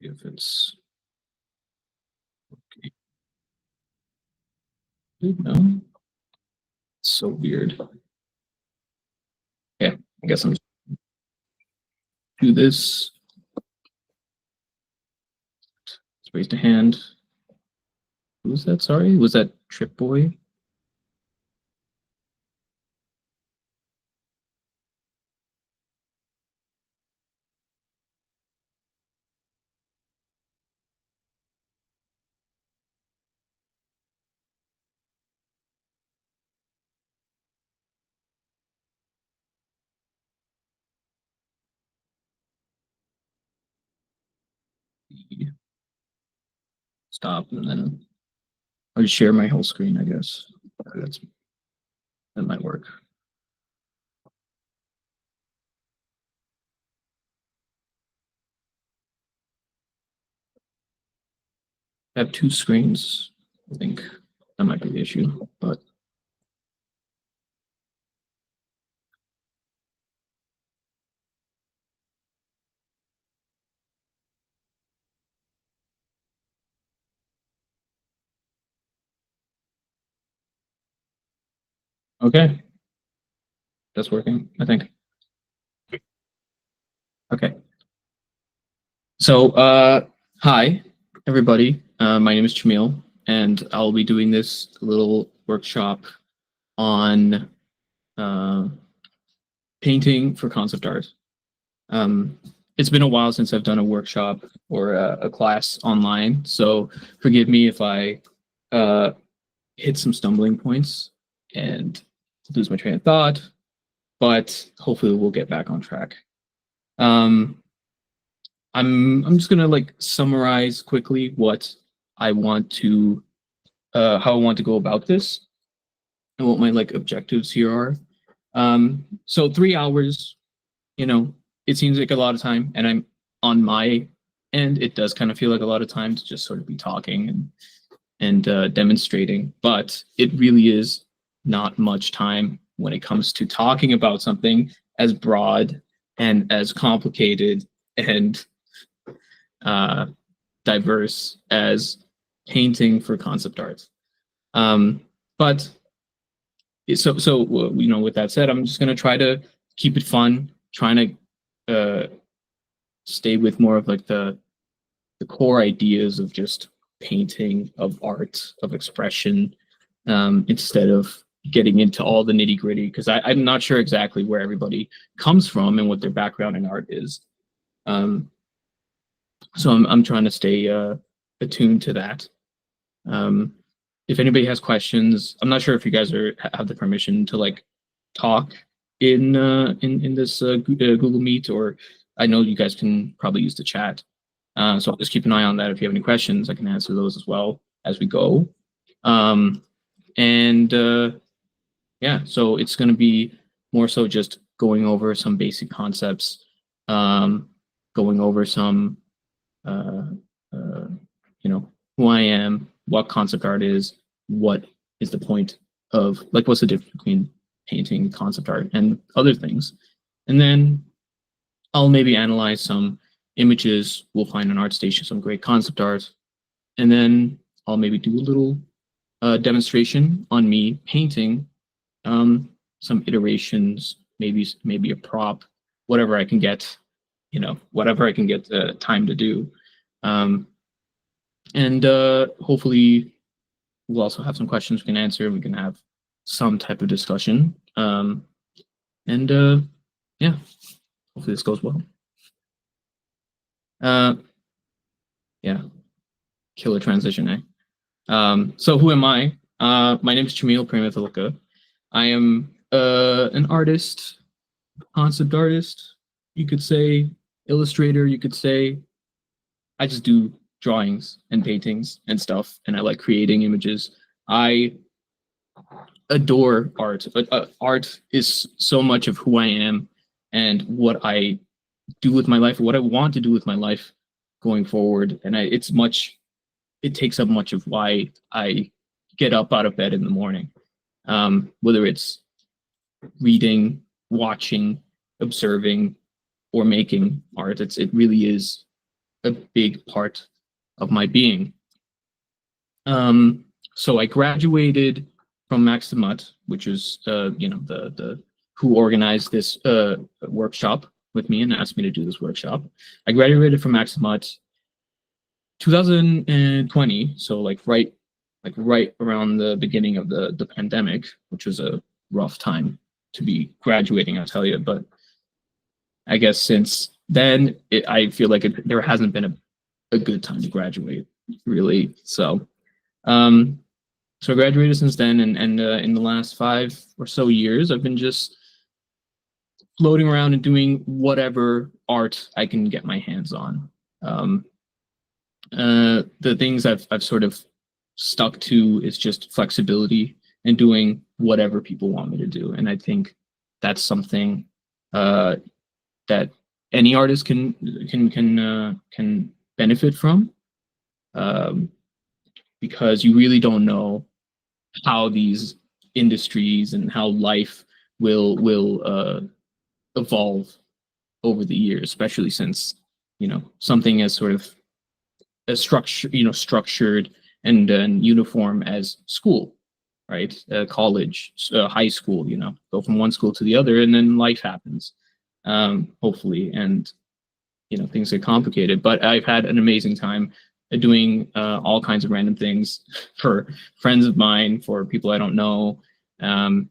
If it's okay. No, it's so weird. Yeah, I guess I'm do this. Let's raise the hand. Who was that? Sorry, was that Trip Boy? Stop, and then I'll just share my whole screen, I guess. That might work. I have two screens. I think that might be the issue, but okay. That's working, I think. Okay. So, hi, everybody. My name is Chamil, and I'll be doing this little workshop on painting for concept art. It's been a while since I've done a workshop or a class online, so forgive me if I hit some stumbling points and lose my train of thought, but hopefully we'll get back on track. I'm just gonna like summarize quickly what I want to how I want to go about this and what my like objectives here are. So 3 hours, you know, it seems like a lot of time, and I'm on my end, it does kind of feel like a lot of time to just sort of be talking and demonstrating, but it really is not much time when it comes to talking about something as broad and as complicated and diverse as painting for concept art. But so you know, with that said, I'm just gonna try to keep it fun, trying to stay with more of like the core ideas of just painting, of art, of expression, instead of getting into all the nitty gritty, because I'm not sure exactly where everybody comes from and what their background in art is. So I'm trying to stay attuned to that. If anybody has questions, I'm not sure if you guys have the permission to like talk in this Google Meet, or I know you guys can probably use the chat. So I'll just keep an eye on that. If you have any questions, I can answer those as well as we go. Yeah, so it's going to be more so just going over some basic concepts, going over some, you know, who I am, what concept art is, what is the point of, like, what's the difference between painting, concept art, and other things. And then I'll maybe analyze some images we'll find on ArtStation, some great concept art, and then I'll maybe do a little demonstration on me painting some iterations, maybe a prop, whatever I can get, you know, whatever I can get time to do. And hopefully we'll also have some questions we can answer. We can have some type of discussion. Yeah, hopefully this goes well. Yeah, killer transition, eh? So who am I? My name is Chamil Prematilake. I am an artist, concept artist, you could say, illustrator, you could say. I just do drawings and paintings and stuff, and I like creating images. I adore art. Art is so much of who I am and what I do with my life, what I want to do with my life. going forward, and it takes up much of why I get up out of bed in the morning. Whether it's reading, watching, observing, or making art, it really is a big part of my being. So I graduated from Max the Mutt, which is the who organized this workshop with me and asked me to do this workshop. I graduated from Max the Mutt 2020, so right around the beginning of the pandemic, which was a rough time to be graduating, I'll tell you. But I guess since then, I feel like there hasn't been a good time to graduate, really. So I graduated since then, and in the last 5 or so years, I've been just floating around and doing whatever art I can get my hands on. The things I've sort of stuck to is just flexibility and doing whatever people want me to do, and I think that's something that any artist can benefit from, because you really don't know how these industries and how life will evolve over the years, especially since something as sort of as structured and uniform as school, right? College, high school, go from one school to the other, and then life happens, hopefully, and things get complicated. But I've had an amazing time doing all kinds of random things for friends of mine, for people I don't know, and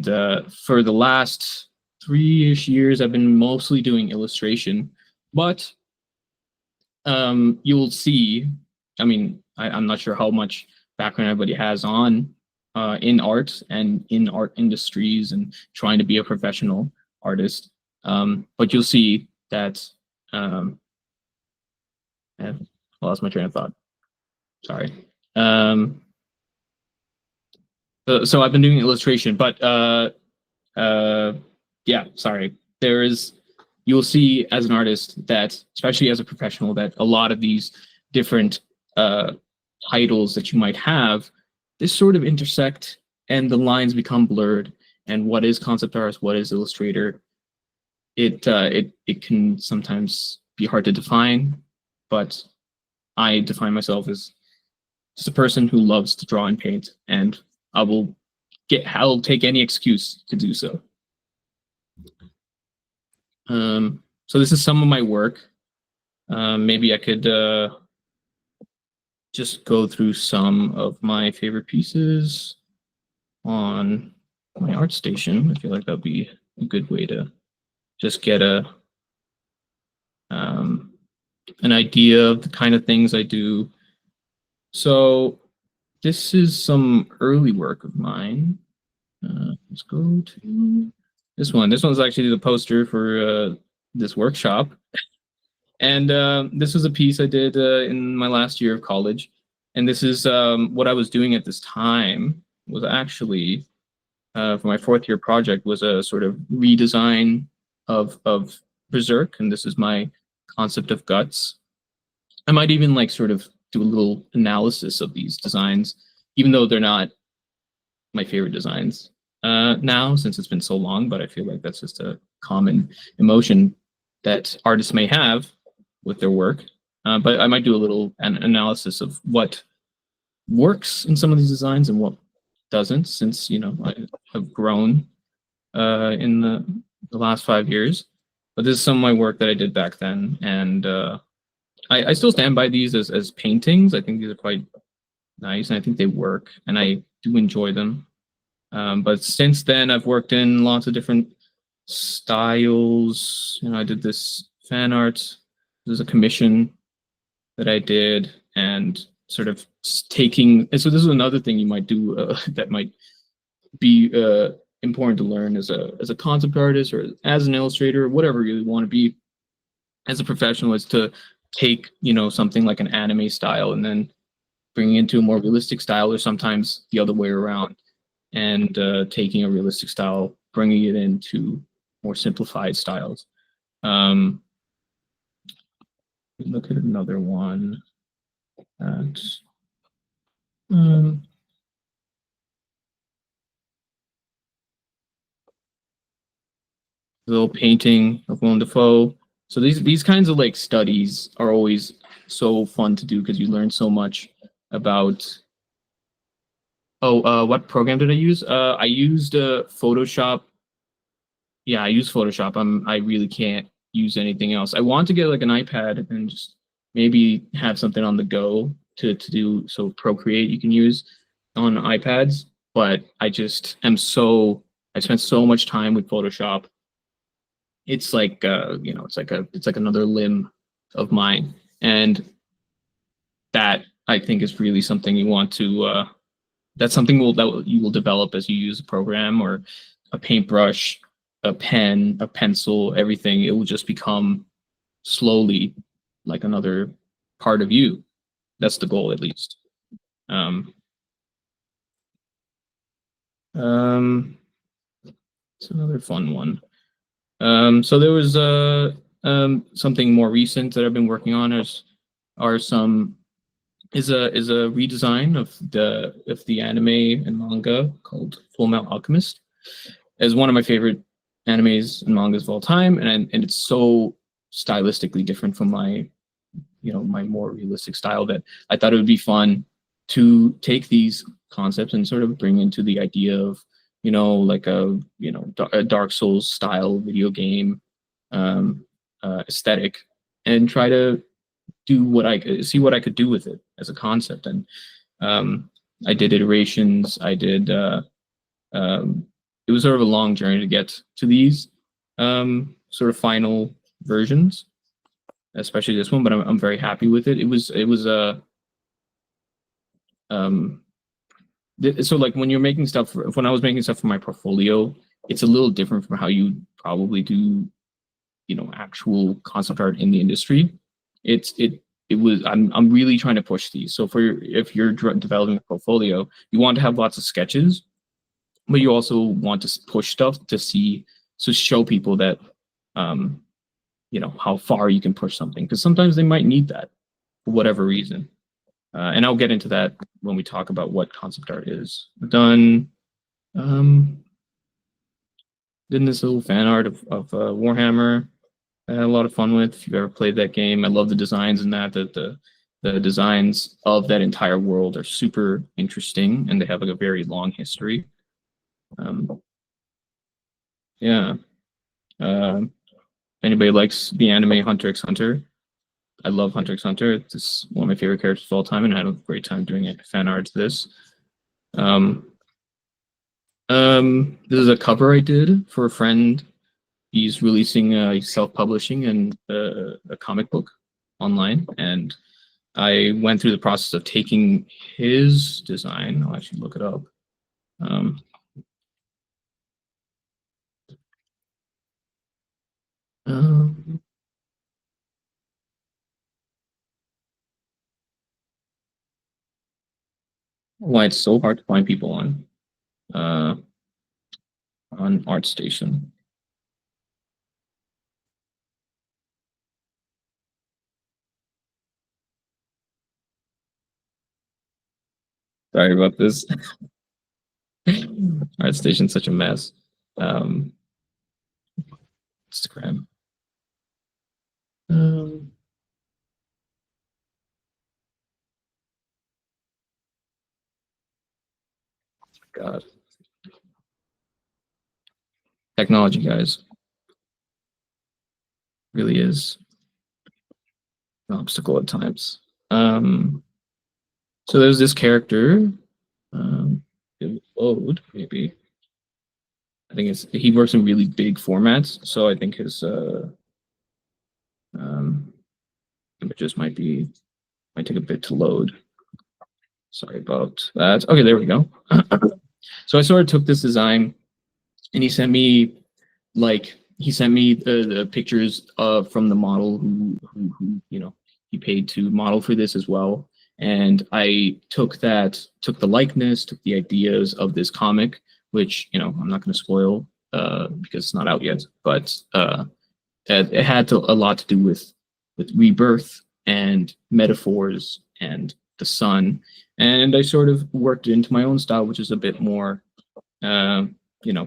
for the last 3-ish years, I've been mostly doing illustration. But you'll see, I mean, I'm not sure how much background everybody has on in art and in art industries and trying to be a professional artist, but you'll see that I lost my train of thought. Sorry. So I've been doing illustration, but yeah, sorry. You'll see as an artist that, especially as a professional, that a lot of these different titles that you might have, this sort of intersect and the lines become blurred. And what is concept artist? What is illustrator? It can sometimes be hard to define, but I define myself as just a person who loves to draw and paint, and I'll take any excuse to do so. So this is some of my work. Maybe I could just go through some of my favorite pieces on my ArtStation. I feel like that'd be a good way to just get an idea of the kind of things I do. So this is some early work of mine. Let's go to this one. This one's actually the poster for this workshop. And this was a piece I did in my last year of college. And this is what I was doing at this time, was actually, for my 4th year project, was a sort of redesign of Berserk. And this is my concept of guts. I might even sort of do a little analysis of these designs, even though they're not my favorite designs now, since it's been so long, but I feel like that's just a common emotion that artists may have with their work. But I might do a little analysis of what works in some of these designs and what doesn't, since I have grown in the last 5 years. But this is some of my work that I did back then, and I still stand by these as paintings. I think these are quite nice, and I think they work, and I do enjoy them. But since then, I've worked in lots of different styles. I did this fan art. There's a commission that I did, and sort of taking. And so this is another thing you might do that might be important to learn as a concept artist or as an illustrator, or whatever you want to be as a professional, is to take something like an anime style and then bring it into a more realistic style, or sometimes the other way around, and taking a realistic style, bringing it into more simplified styles. Look at another one. Um, little painting of Willem Dafoe. So these kinds of like studies are always so fun to do because you learn so much about. Oh, what program did I use? I used Photoshop. Yeah, I use Photoshop. I really can't use anything else. I want to get like an iPad and just maybe have something on the go to do. So Procreate you can use on iPads, but I just am so I spent so much time with Photoshop. It's like it's like another limb of mine, and that I think is really something you want to that's something you will develop as you use a program or a paintbrush, a pen, a pencil, everything. It will just become slowly like another part of you. That's the goal, at least. Um, um, it's another fun one. So there was something more recent that I've been working on are some is a redesign of the anime and manga called Full Metal Alchemist. Is one of my favorite animes and mangas of all time, and it's so stylistically different from my my more realistic style that I thought it would be fun to take these concepts and sort of bring into the idea of like a Dark Souls style video game um, aesthetic and try to do what I could see what I could do with it as a concept. And I did iterations. I did. It was sort of a long journey to get to these sort of final versions, especially this one. But I'm very happy with it. It was a so like when you're making stuff when I was making stuff for my portfolio, it's a little different from how you probably do actual concept art in the industry. It was I'm really trying to push these. So if you're developing a portfolio, you want to have lots of sketches, but you also want to push stuff to show people that how far you can push something, because sometimes they might need that for whatever reason. And I'll get into that when we talk about what concept art is. I've done did this little fan art of Warhammer. I had a lot of fun with. If you've ever played that game, I love the designs in that. The designs of that entire world are super interesting, and they have like a very long history. Yeah. Anybody likes the anime Hunter x Hunter? I love Hunter x Hunter. It's one of my favorite characters of all time, and I had a great time doing it. Fan art to this. This is a cover I did for a friend. He's releasing he's self-publishing and a comic book online, and I went through the process of taking his design. I'll actually look it up. Why it's so hard to find people on ArtStation. Sorry about this. ArtStation's such a mess. Instagram. God. Technology, guys. Really is an obstacle at times. So there's this character. It will load, maybe. I think he works in really big formats, so I think his images might take a bit to load. Sorry about that. Okay, there we go. So I sort of took this design, and he sent me the pictures from the model who he paid to model for this as well. And I took the likeness, took the ideas of this comic, which I'm not going to spoil because it's not out yet, but it had a lot to do with rebirth and metaphors and the sun. And I sort of worked it into my own style, which is a bit more, uh,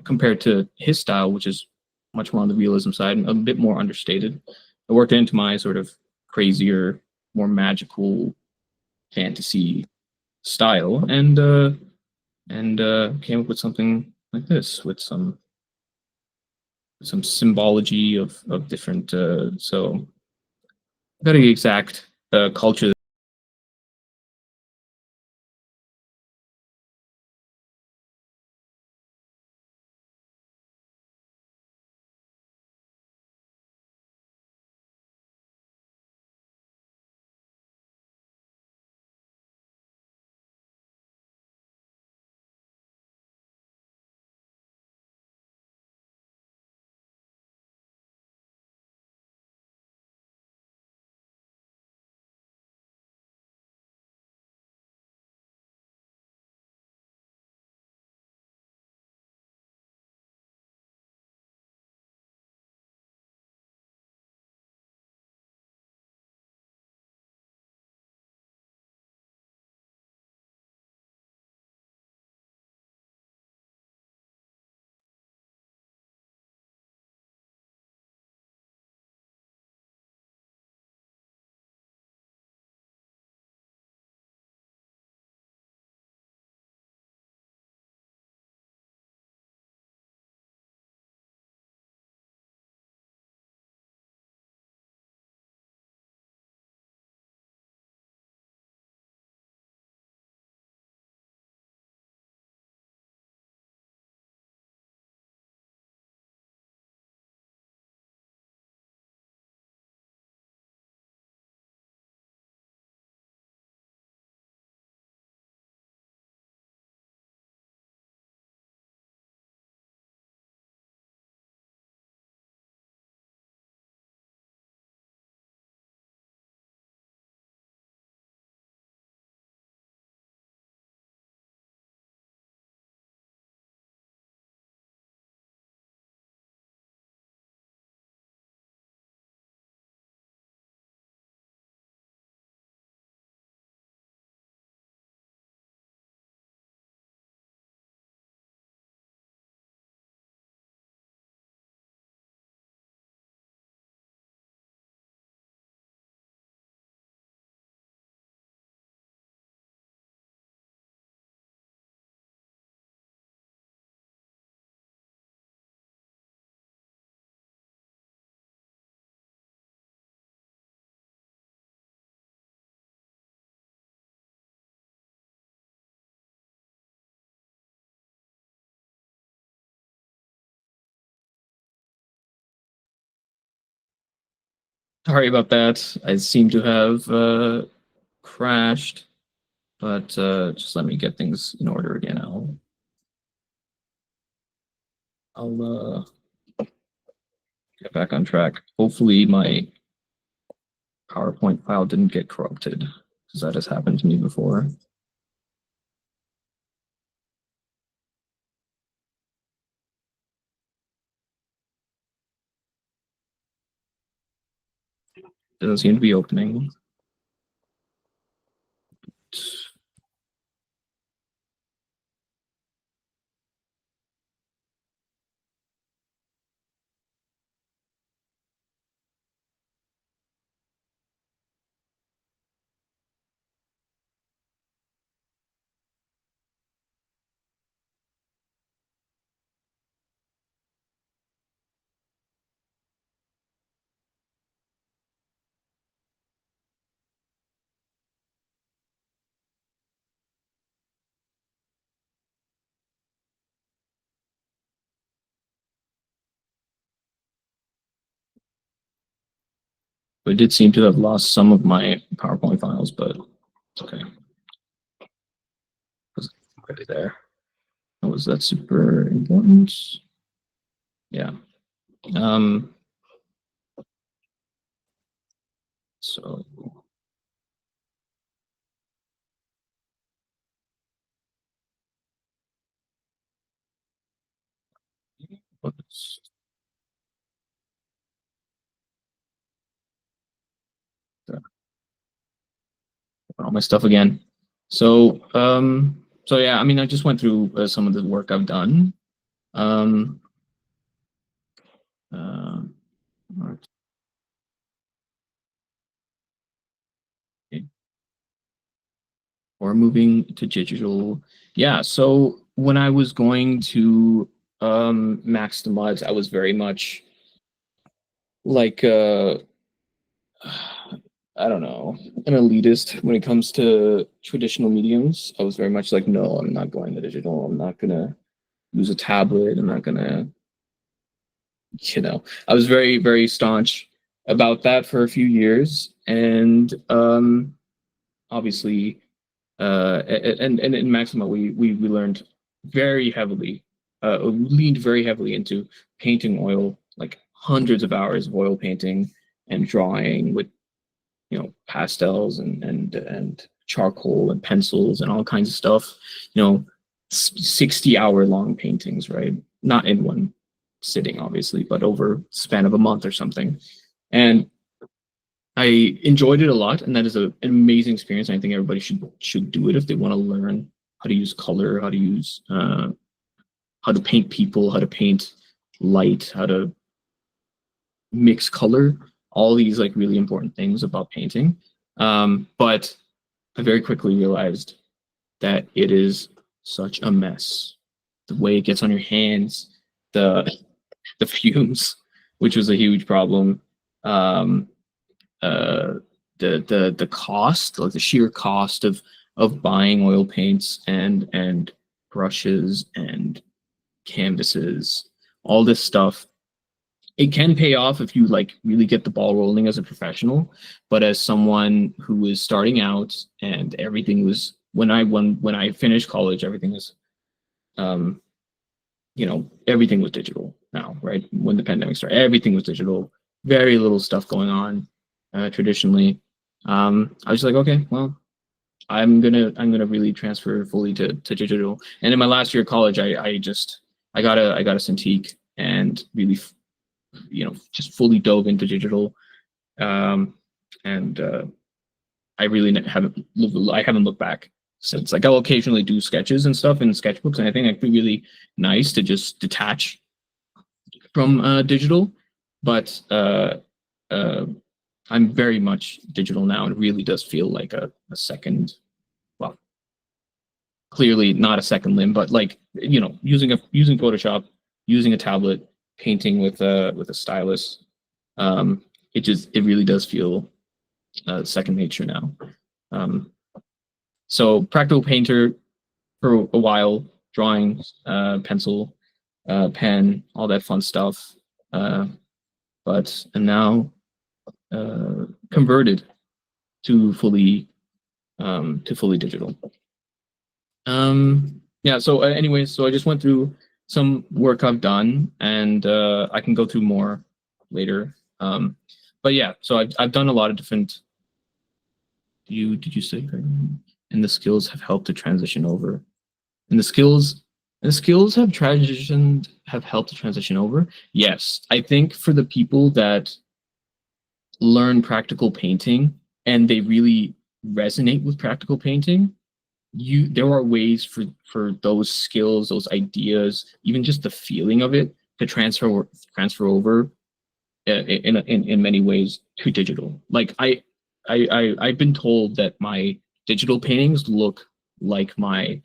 compared to his style, which is much more on the realism side and a bit more understated. I worked it into my sort of crazier, more magical fantasy style, and came up with something like this with some symbology of different. So very exact culture. Sorry about that. I seem to have crashed, but just let me get things in order again. I'll get back on track. Hopefully, my PowerPoint file didn't get corrupted because that has happened to me before. Doesn't seem to be opening. I did seem to have lost some of my PowerPoint files, but it's okay. It was already there. Was that super important? Yeah. Um, so let's my stuff again. So yeah, I mean, I just went through some of the work I've done. Um, uh, or moving to digital. Yeah, so when I was going to Max the Muds, I was very much like I don't know, an elitist when it comes to traditional mediums. I was very much like, no, I'm not going to digital. I'm not gonna use a tablet. I'm not gonna, I was very, very staunch about that for a few years. And obviously, and in Maxima, we learned very heavily, leaned very heavily into painting oil, like hundreds of hours of oil painting and drawing with pastels and charcoal and pencils and all kinds of stuff. 60-hour long paintings, right? Not in one sitting, obviously, but over the span of a month or something. And I enjoyed it a lot, and that is an amazing experience. I think everybody should do it if they want to learn how to use color, how to use how to paint people, how to paint light, how to mix color, all these like really important things about painting. But I very quickly realized that it is such a mess. The way it gets on your hands, the fumes, which was a huge problem. Um, uh, the cost, like the sheer cost of buying oil paints and brushes and canvases, all this stuff. It can pay off if you like really get the ball rolling as a professional, but as someone who was starting out and everything was when I finished college, everything was everything was digital now, right? When the pandemic started, everything was digital. Very little stuff going on traditionally. I was like, okay, well, I'm gonna really transfer fully to digital. And in my last year of college, I got a Cintiq and really just fully dove into digital. And I really haven't looked back since. Like I'll occasionally do sketches and stuff in sketchbooks, and I think it'd be really nice to just detach from digital. But I'm very much digital now. It really does feel like a second, well, clearly not a second limb, but like using Photoshop, using a tablet, painting with a stylus. It really does feel second nature now. So practical painter for a while, drawing, pencil, pen, all that fun stuff. But I'm now converted to fully digital. Yeah. So anyways, so I just went through some work I've done, and I can go through more later. But yeah, so I've done a lot of different. Did you say? And the skills have helped to transition over. And the skills have helped to transition over. Yes, I think for the people that learn practical painting and they really resonate with practical painting, there are ways for those skills, those ideas, even just the feeling of it to transfer over in many ways to digital. Like I've been told that my digital paintings look like my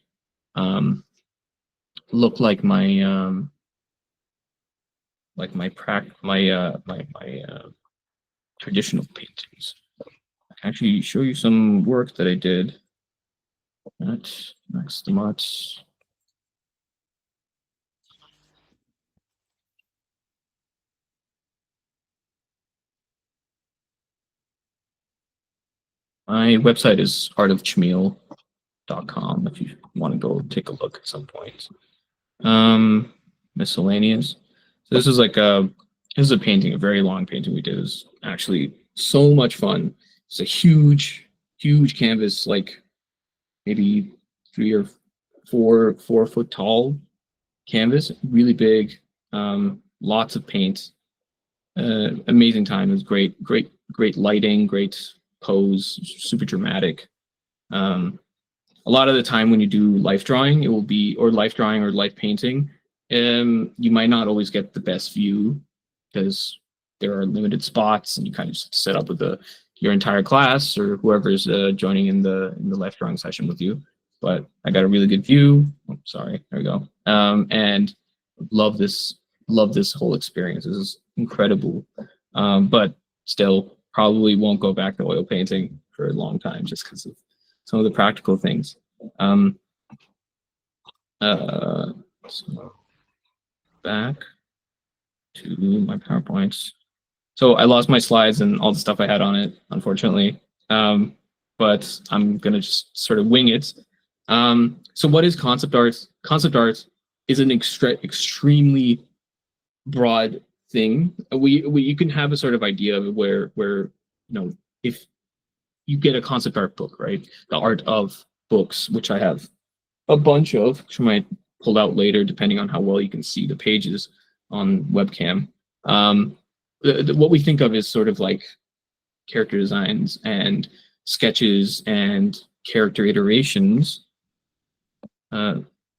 um look like my traditional paintings. I can actually show you some work that I did at Max the Muds. My website is artofchamil.com if you want to go take a look at some point. Miscellaneous. So this is a painting, a very long painting we did. It was actually so much fun. It's a huge canvas, like maybe 3 or 4 foot tall canvas, really big. Lots of paint. Amazing time. It was great lighting, great pose, super dramatic. A lot of the time when you do life drawing, it will be, or life drawing or life painting, you might not always get the best view because there are limited spots, and you kind of just set up with your entire class or whoever's joining in the life drawing session with you. But I got a really good view. Oh, sorry, there we go. And love this whole experience. This is incredible. But still, probably won't go back to oil painting for a long time just because of some of the practical things. So back to my PowerPoints. So I lost my slides and all the stuff I had on it, unfortunately. But I'm gonna just sort of wing it. So what is concept art? Concept art is an extremely broad thing. You can have a sort of idea of where if you get a concept art book, right? The art of books, which I have a bunch of, which I might pull out later, depending on how well you can see the pages on webcam. What we think of is sort of like character designs and sketches and character iterations,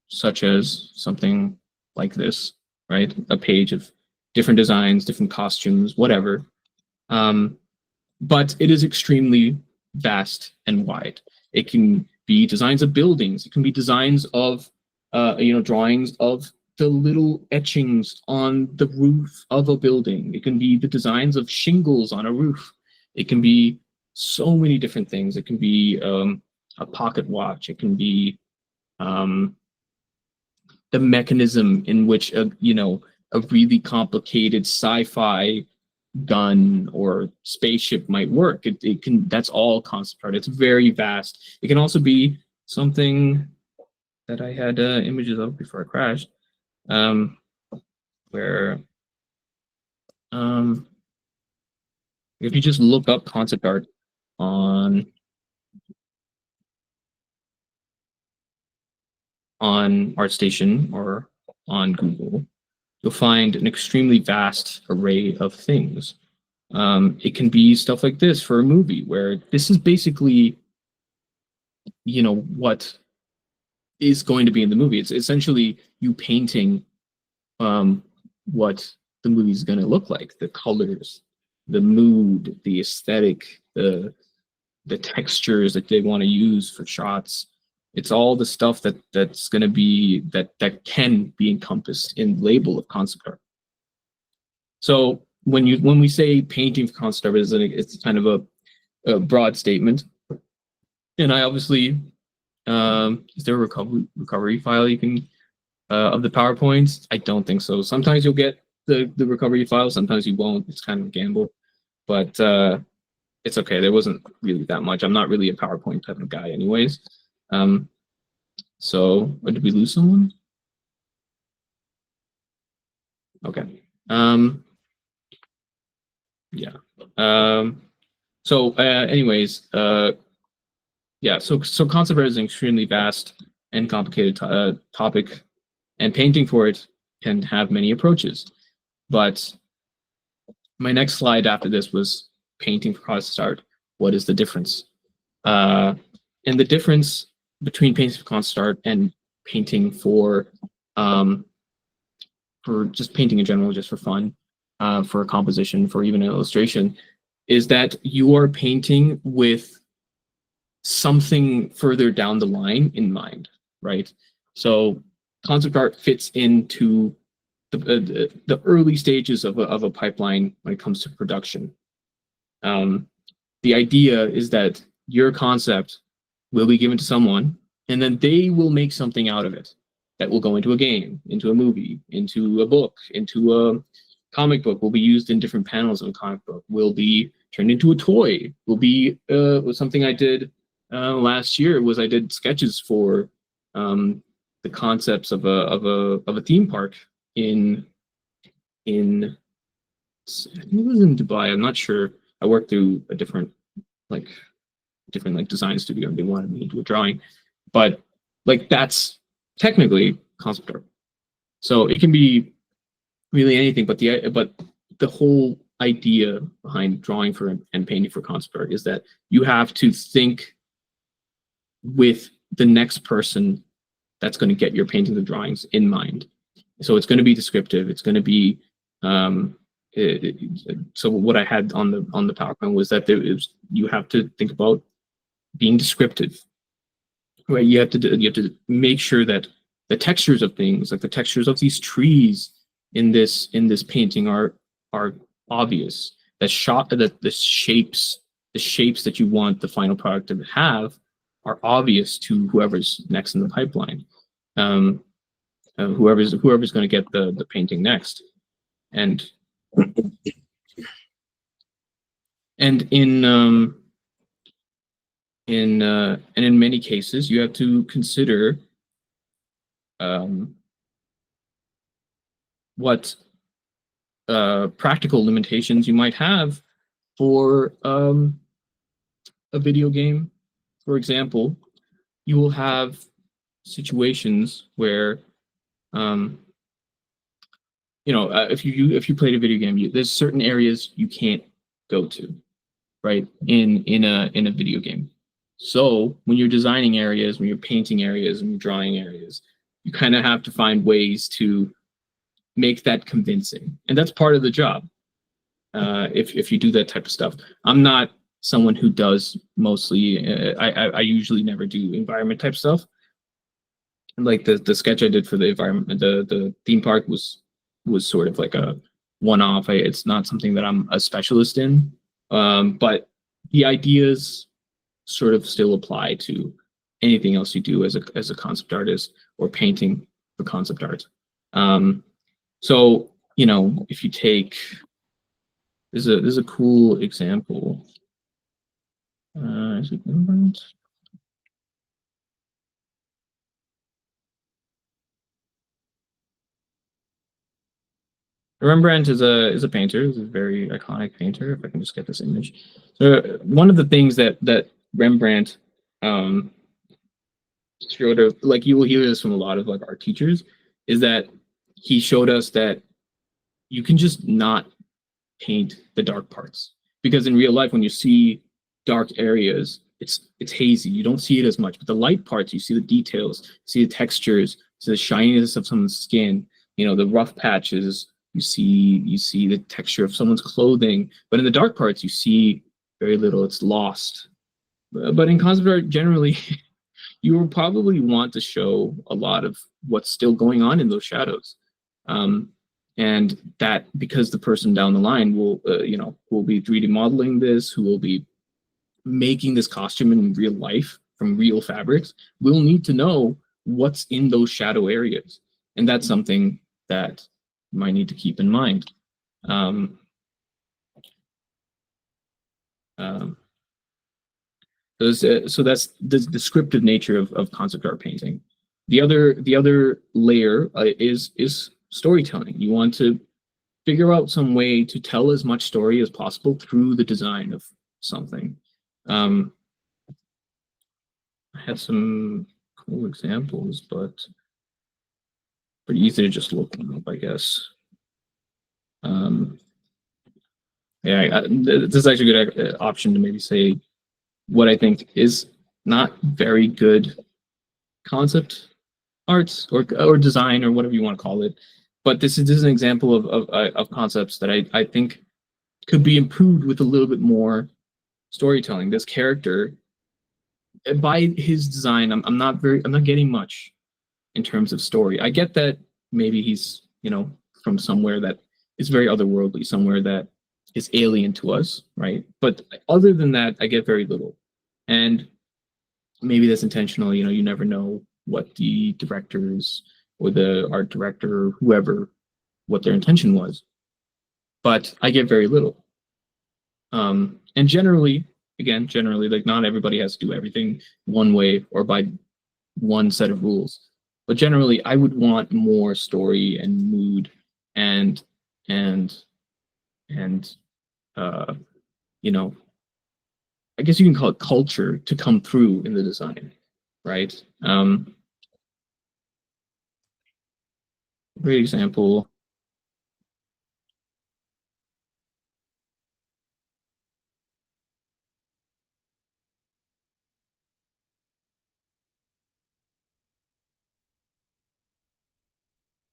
such as something like this, right? A page of different designs, different costumes, whatever. But it is extremely vast and wide. It can be designs of buildings. It can be designs of, drawings of the little etchings on the roof of a building. It can be the designs of shingles on a roof. It can be so many different things. It can be a pocket watch. It can be the mechanism in which a really complicated sci-fi gun or spaceship might work. It can. That's all concept art. It's very vast. It can also be something that I had images of before I crashed, where if you just look up concept art on ArtStation or on Google, you'll find an extremely vast array of things. It can be stuff like this for a movie, where this is basically, what is going to be in the movie. It's essentially you painting what the movie is going to look like, the colors, the mood, the aesthetic, the textures that they want to use for shots. It's all the stuff that's going to be that can be encompassed in the label of concept art. So when we say painting for concept art, it's kind of a broad statement. And I obviously, is there a recovery file you can of the PowerPoints? I don't think so. Sometimes you'll get the recovery file, sometimes you won't. It's kind of a gamble, but it's okay. There wasn't really that much. I'm not really a PowerPoint type of guy, anyways. So did we lose someone? Okay. Yeah. So anyways, yeah. So concept art is an extremely vast and complicated topic, and painting for it can have many approaches. But my next slide after this was painting for concept art. What is the difference? And the difference between painting for concept art and painting for just painting in general, just for fun, for a composition, for even an illustration, is that you are painting with something further down the line in mind, right? So concept art fits into the early stages of a pipeline when it comes to production. The idea is that your concept will be given to someone, and then they will make something out of it that will go into a game, into a movie, into a book, into a comic book, will be used in different panels of a comic book, will be turned into a toy, will be something I did last year was I did sketches for the concepts of a theme park in I think it was in Dubai. I'm not sure. I worked through a different design studio, and they wanted me to do a drawing, but that's technically concept art. So it can be really anything, but the whole idea behind drawing for and painting for concept art is that you have to think with the next person that's going to get your paintings and drawings in mind. So it's going to be descriptive. It's going to be so what I had on the PowerPoint was that you have to think about being descriptive, right? You have to make sure that the textures of things, like the textures of these trees in this painting, are obvious. That the shapes that you want the final product to have are obvious to whoever's next in the pipeline. Um, whoever's going to get the painting next, and and in many cases you have to consider what practical limitations you might have for a video game. For example, you will have situations where if you played a video game, there's certain areas you can't go to, right? In a video game. So when you're designing areas, when you're painting areas, when you're drawing areas, you kind of have to find ways to make that convincing, and that's part of the job. If you do that type of stuff, I'm not someone who does mostly. I usually never do environment type stuff. Like the sketch I did for the environment, the theme park was sort of like a one-off. It's not something that I'm a specialist in, but the ideas sort of still apply to anything else you do as a concept artist or painting for concept art. So if you take there's a cool example. Is it Rembrandt? Rembrandt is a painter. He's a very iconic painter. If I can just get this image. So one of the things that Rembrandt showed us, like you will hear this from a lot of like art teachers, is that he showed us that you can just not paint the dark parts, because in real life when you see dark areas, it's hazy. You don't see it as much, but the light parts, you see the details, see the textures, see the shininess of someone's skin, the rough patches. You see the texture of someone's clothing, but in the dark parts you see very little. It's lost. But in concept art generally, you will probably want to show a lot of what's still going on in those shadows. And that, because the person down the line will be 3D modeling this, who will be making this costume in real life from real fabrics, will need to know what's in those shadow areas. And that's something that you might need to keep in mind. So that's the descriptive nature of concept art painting. The other layer is storytelling. You want to figure out some way to tell as much story as possible through the design of something. I had some cool examples, but pretty easy to just look them up, I guess. This is actually a good option to maybe say what I think is not very good concept arts or design or whatever you want to call it. But this is an example of concepts that I think could be improved with a little bit more storytelling. This character, by his design, I'm not getting much in terms of story. I get that maybe he's from somewhere that is very otherworldly, somewhere that is alien to us, right? But other than that, I get very little. And maybe that's intentional. You never know what the directors or the art director or whoever, what their intention was. But I get very little. And generally, like not everybody has to do everything one way or by one set of rules. But generally, I would want more story and mood and and and I guess you can call it culture to come through in the design, right? Great example.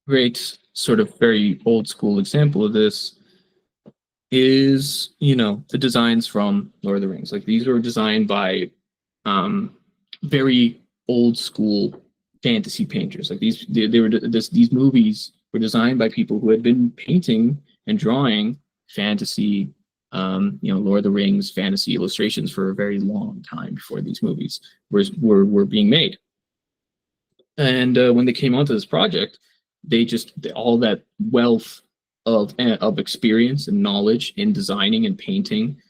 great sort of very old school example of this is, the designs from Lord of the Rings. Like these were designed by very old school fantasy painters. Like these movies were designed by people who had been painting and drawing fantasy, Lord of the Rings fantasy illustrations for a very long time before these movies were being made. And when they came onto this project, all that wealth of experience and knowledge in designing and painting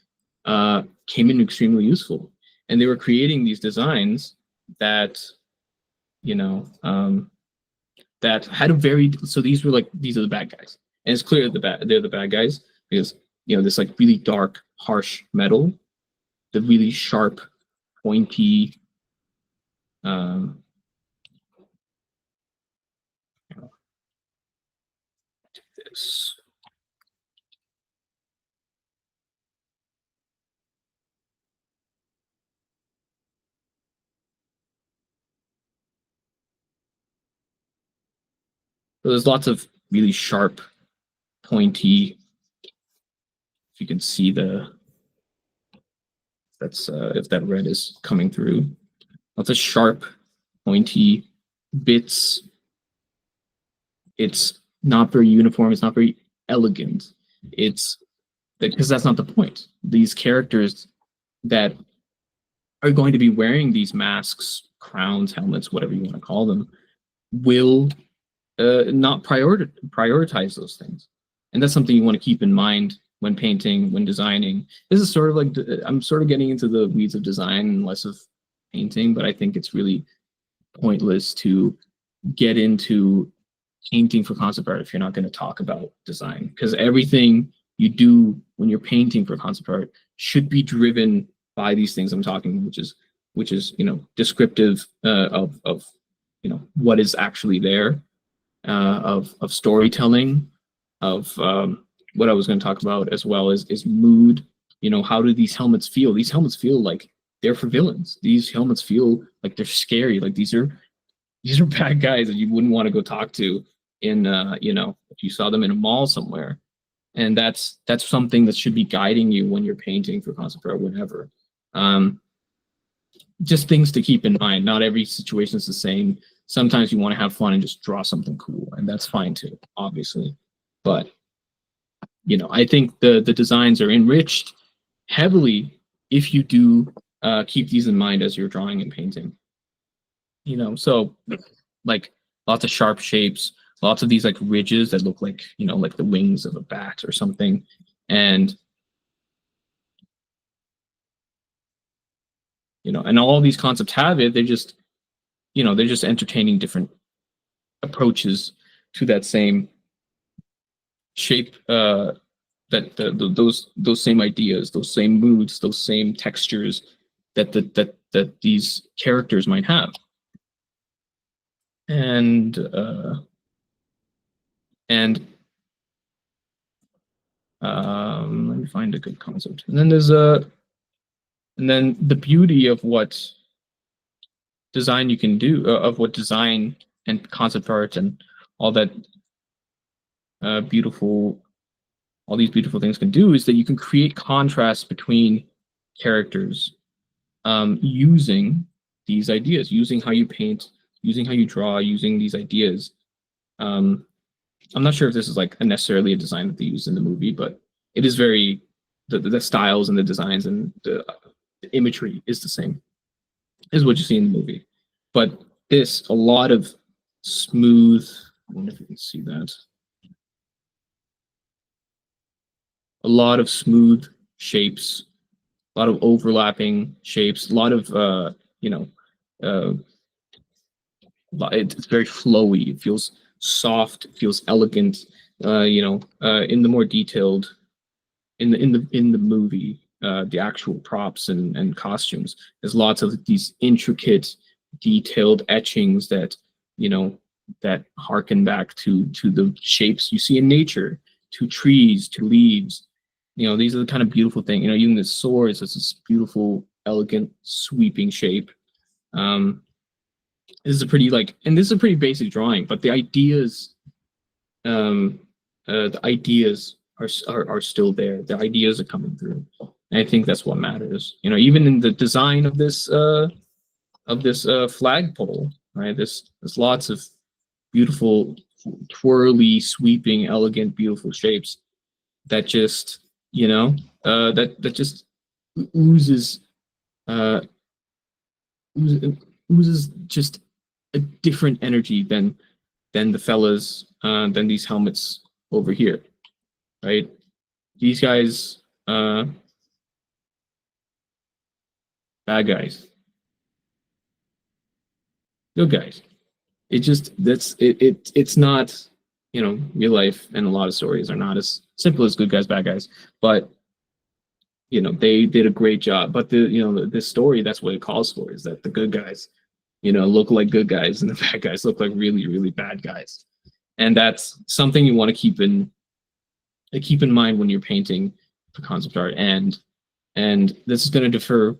came in extremely useful. And they were creating these designs that, that had a very, so these are the bad guys. And it's clear they're the bad guys because, this like really dark, harsh metal, the really sharp, pointy, this. So there's lots of really sharp, pointy. If you can see that's if that red is coming through. Lots of sharp, pointy bits. It's not very uniform. It's not very elegant. It's because that's not the point. These characters that are going to be wearing these masks, crowns, helmets, whatever you want to call them, will not prioritize those things. And that's something you want to keep in mind when painting, when designing. This is sort of like, I'm sort of getting into the weeds of design and less of painting, but I think it's really pointless to get into painting for concept art if you're not going to talk about design, because everything you do when you're painting for concept art should be driven by these things I'm talking, which is descriptive of what is actually there, of storytelling, of what I was going to talk about as well is mood. How do these helmets feel? These helmets feel like they're for villains. These helmets feel like they're scary. Like these are bad guys that you wouldn't want to go talk to in if you saw them in a mall somewhere. And that's something that should be guiding you when you're painting for concept art, whatever. Just things to keep in mind. Not every situation is the same. Sometimes you want to have fun and just draw something cool, and that's fine too, obviously. But I think the designs are enriched heavily if you do keep these in mind as you're drawing and painting. So like lots of sharp shapes, lots of these like ridges that look like like the wings of a bat or something, and and all these concepts have it. They're just entertaining different approaches to that same shape, those same ideas, those same moods, those same textures that these characters might have. And let me find a good concept. And then the beauty of what design you can do, of what design and concept art and all that all these beautiful things can do is that you can create contrasts between characters using these ideas, using how you paint, using how you draw, using these ideas. I'm not sure if this is like necessarily a design that they use in the movie, but it is very, the styles and the designs and the imagery is the same as what you see in the movie. But a lot of smooth, I wonder if you can see that. A lot of smooth shapes, a lot of overlapping shapes, a lot of, it's very flowy. It feels soft, it feels elegant. In the more detailed, in the movie, the actual props and costumes, there's lots of these intricate, detailed etchings that that harken back to the shapes you see in nature, to trees, to leaves. These are the kind of beautiful thing. Even the swords, it's this beautiful, elegant, sweeping shape. This is a pretty basic drawing, but the ideas the ideas are still there. The ideas are coming through. And I think that's what matters. You know, even in the design of this flagpole, right? There's lots of beautiful, twirly, sweeping, elegant, beautiful shapes that just, you know, that just oozes uh, oozes just a different energy than the fellas than these helmets over here, right? These guys, bad guys, good guys. It just that's it's not, you know, real life, and a lot of stories are not as simple as good guys, bad guys, but you know they did a great job. But the you know this story, that's what it calls for, is that the good guys, you know, look like good guys and the bad guys look like really really bad guys, and that's something you want to keep in mind when you're painting for concept art. And this is going to differ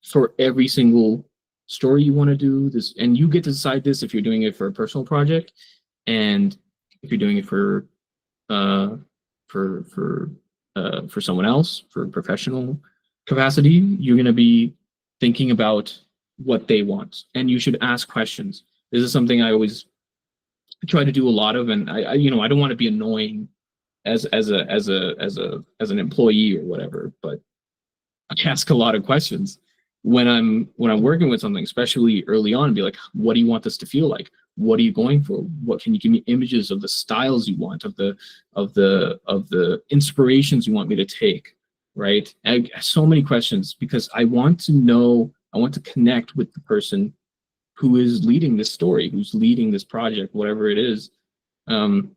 for every single story you want to do this, and you get to decide this if you're doing it for a personal project, and if you're doing it uh for for for someone else, for professional capacity. You're going to be thinking about what they want, and you should ask questions. This is something I always try to do a lot of, and I you know, I don't want to be annoying as an employee or whatever, but I ask a lot of questions when I'm working with something, especially early on, and be like, what do you want this to feel like? What are you going for? What can you give me images of the styles you want, of the inspirations you want me to take, right? And so many questions, because I want to know, I want to connect with the person who is leading this story, who's leading this project, whatever it is, and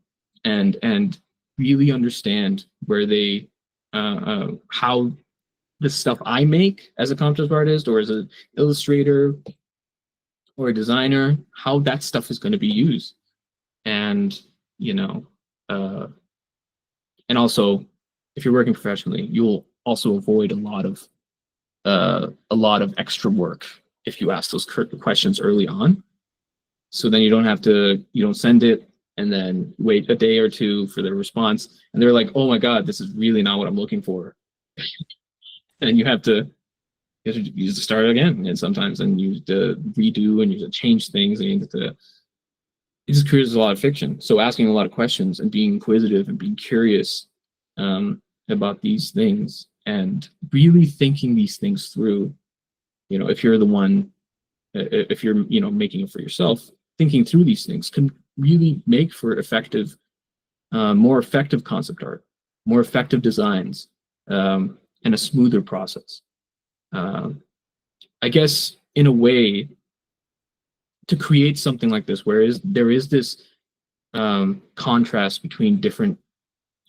really understand where they how the stuff I make as a concept artist or as an illustrator or a designer, how that stuff is going to be used. And, you know, uh, and also if you're working professionally, you'll also avoid a lot of extra work if you ask those questions early on. So then you don't send it and then wait a day or two for their response. And they're like, oh my God, this is really not what I'm looking for. And you have to start again, and sometimes and you have to redo and you have to change things, and you have to, it just creates a lot of fiction. So asking a lot of questions and being inquisitive and being curious about these things, and really thinking these things through. You know, if you're the one, if you're, you know, making it for yourself, thinking through these things can really make for effective, more effective concept art, more effective designs, and a smoother process. I guess in a way, to create something like this, there is this contrast between different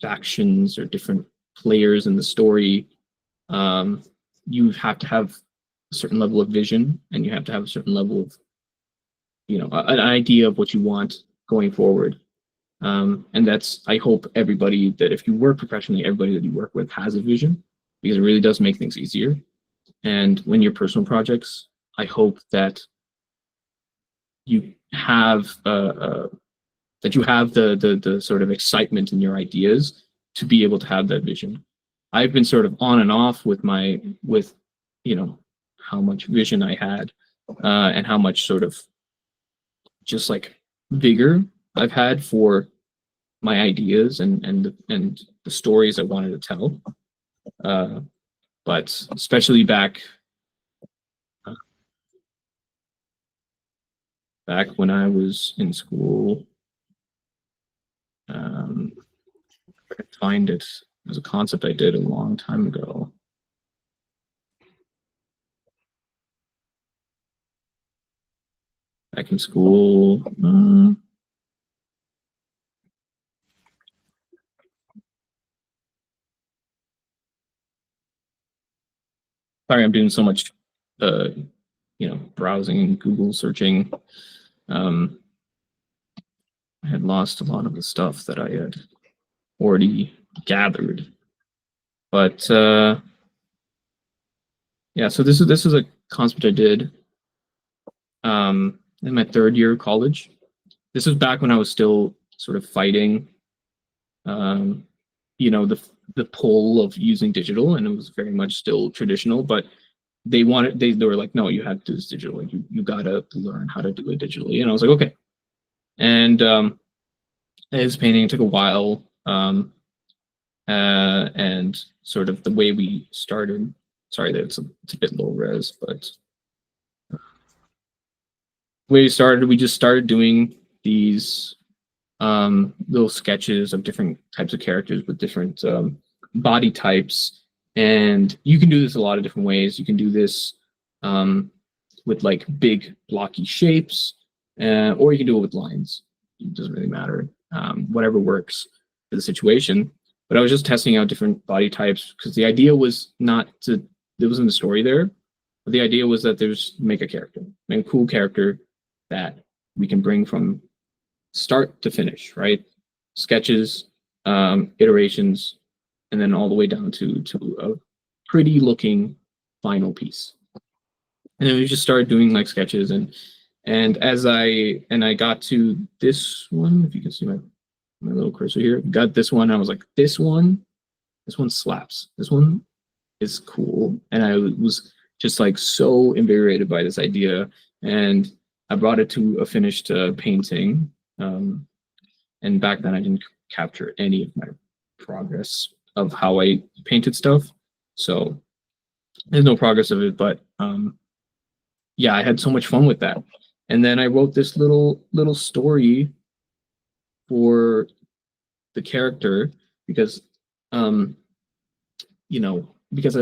factions or different players in the story, you have to have a certain level of vision, and you have to have a certain level of, you know, an idea of what you want going forward. And that's, I hope everybody that if you work professionally, everybody that you work with has a vision, because it really does make things easier. And when your personal projects, I hope that you have the sort of excitement in your ideas to be able to have that vision. I've been sort of on and off with you know, how much vision I had, and how much sort of just like vigor I've had for my ideas and the stories I wanted to tell. But especially back when I was in school, I could find it. It was a concept I did a long time ago. Back in school. Sorry, I'm doing so much, you know, browsing, Google searching. I had lost a lot of the stuff that I had already gathered. But yeah, so this is a concept I did in my third year of college. This was back when I was still sort of fighting, you know, the pull of using digital, and it was very much still traditional, but they were like, no, you have to do this digital. Like, you gotta learn how to do it digitally. And I was like, okay. And his painting took a while, and sort of the way we started. Sorry that it's a bit low res, but the way we started, we just started doing these little sketches of different types of characters with different body types. And you can do this a lot of different ways. You can do this with like big blocky shapes, or you can do it with lines. It doesn't really matter. Whatever works for the situation. But I was just testing out different body types because the idea was not to, there wasn't a story there, but the idea was that there's make a character, make a cool character that we can bring from start to finish, right? Sketches, iterations, and then all the way down to a pretty looking final piece. And then we just started doing like sketches, and as I got to this one, if you can see my little cursor here, got this one, I was like, this one slaps. This one is cool. And I was just like so invigorated by this idea, and I brought it to a finished painting. And back then I didn't capture any of my progress of how I painted stuff, so there's no progress of it, but yeah, I had so much fun with that. And then I wrote this little story for the character because you know, because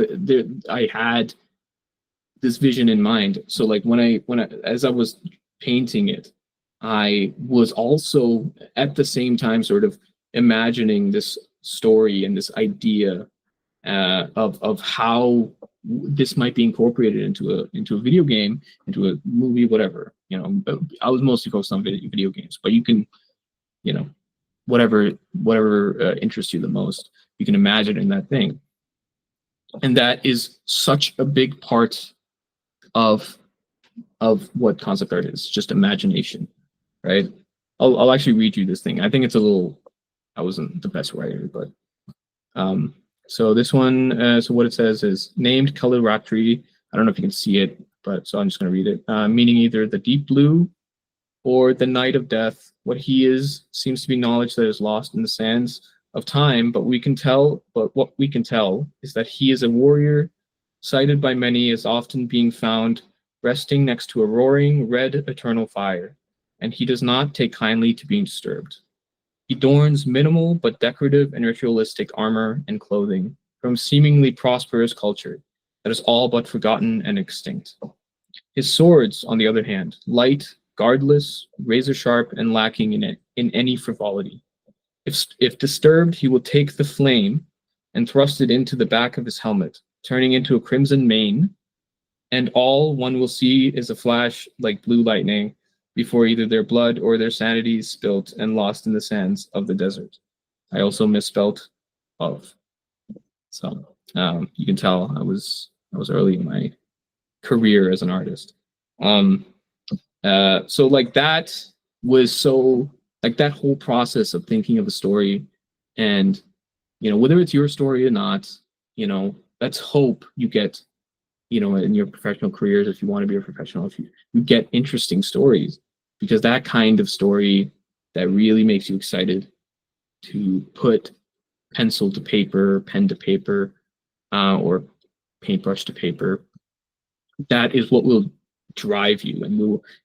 I had this vision in mind. So like when I as I was painting it, I was also at the same time sort of imagining this story and this idea of how this might be incorporated into a video game, into a movie, whatever. You know, I was mostly focused on video games, but you can, you know, whatever interests you the most, you can imagine in that thing. And that is such a big part of what concept art is, just imagination, right? I'll actually read you this thing. I think it's a little, I wasn't the best writer, but so this one, so what it says is named color raptree. I don't know if you can see it, but so I'm just going to read it. Meaning either the deep blue or the night of death. What he is seems to be knowledge that is lost in the sands of time, but what we can tell is that he is a warrior, cited by many as often being found resting next to a roaring red eternal fire, and he does not take kindly to being disturbed. He adorns minimal but decorative and ritualistic armor and clothing from seemingly prosperous culture that is all but forgotten and extinct. His swords, on the other hand, light, guardless, razor sharp, and lacking in any frivolity. If disturbed, he will take the flame and thrust it into the back of his helmet, turning into a crimson mane, and all one will see is a flash like blue lightning before either their blood or their sanity is spilt and lost in the sands of the desert. I also misspelt of. So you can tell I was early in my career as an artist. So like that was so like that whole process of thinking of a story, and you know, whether it's your story or not, you know, let's hope you get, you know, in your professional careers, if you want to be a professional, if you get interesting stories, because that kind of story that really makes you excited to put pencil to paper, pen to paper, or paintbrush to paper, that is what will drive you,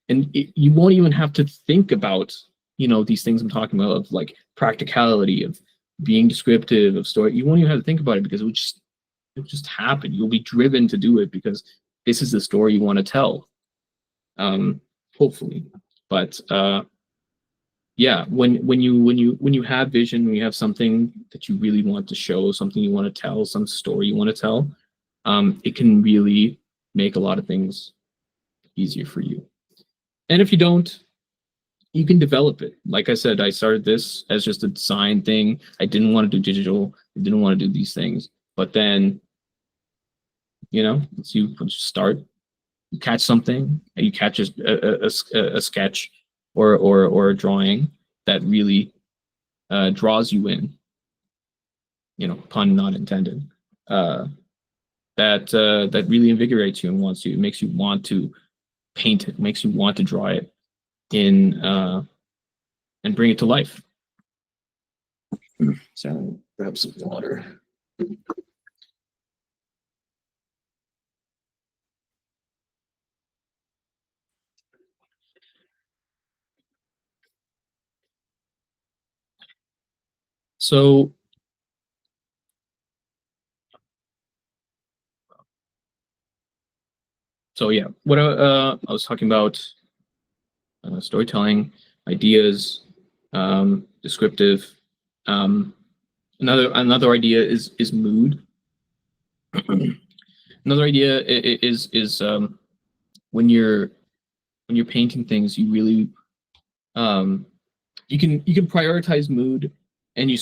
and you won't even have to think about, you know, these things I'm talking about of like practicality, of being descriptive, of story. You won't even have to think about it because it'll just happen. You'll be driven to do it because this is the story you want to tell. Hopefully, but yeah, when you have vision, when you have something that you really want to show, something you want to tell, some story you want to tell, it can really make a lot of things easier for you. And if you don't, you can develop it. Like I said, I started this as just a design thing. I didn't want to do digital. I didn't want to do these things. But then, you know, once you start, you catch something, and you catch a sketch or a drawing that really draws you in, pun not intended, that really invigorates you and makes you want to paint it, makes you want to draw it in and bring it to life. So grab some water. So yeah, what I was talking about storytelling, ideas, descriptive. Another idea is mood. Another idea is when you're painting things, you really you can prioritize mood, and you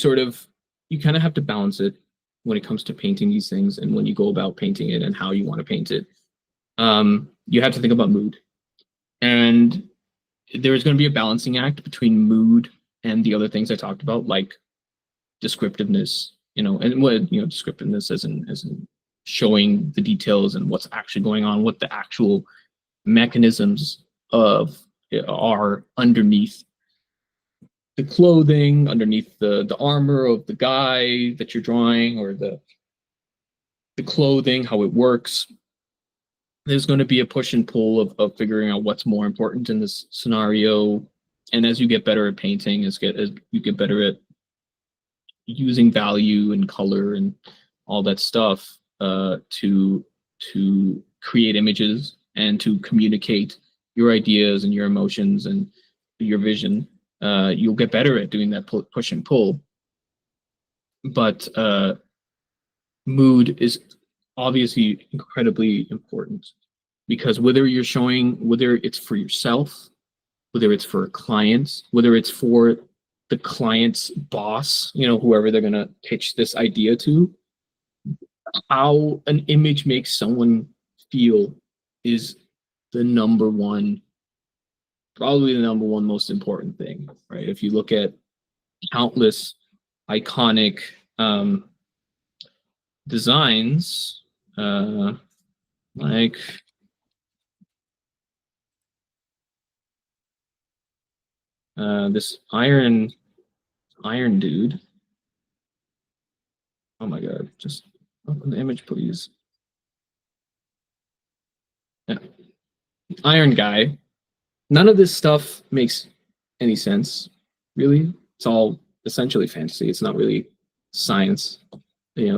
kind of have to balance it when it comes to painting these things, and when you go about painting it and how you want to paint it. You have to think about mood, and there's going to be a balancing act between mood and the other things I talked about, like descriptiveness, and what descriptiveness as in showing the details and what's actually going on, what the actual mechanisms of are underneath the clothing, underneath the armor of the guy that you're drawing, or the clothing, how it works. There's going to be a push and pull of figuring out what's more important in this scenario. And as you get better at painting, as you get better at using value and color and all that stuff to create images and to communicate your ideas and your emotions and your vision, you'll get better at doing that push and pull. But mood is obviously incredibly important, because whether it's for yourself, whether it's for clients, whether it's for the client's boss, whoever they're going to pitch this idea to, how an image makes someone feel is probably the number one most important thing, right? If you look at countless iconic designs, like this iron dude. Oh my god, just open the image, please. Yeah. Iron guy. None of this stuff makes any sense, really. It's all essentially fantasy. It's not really science,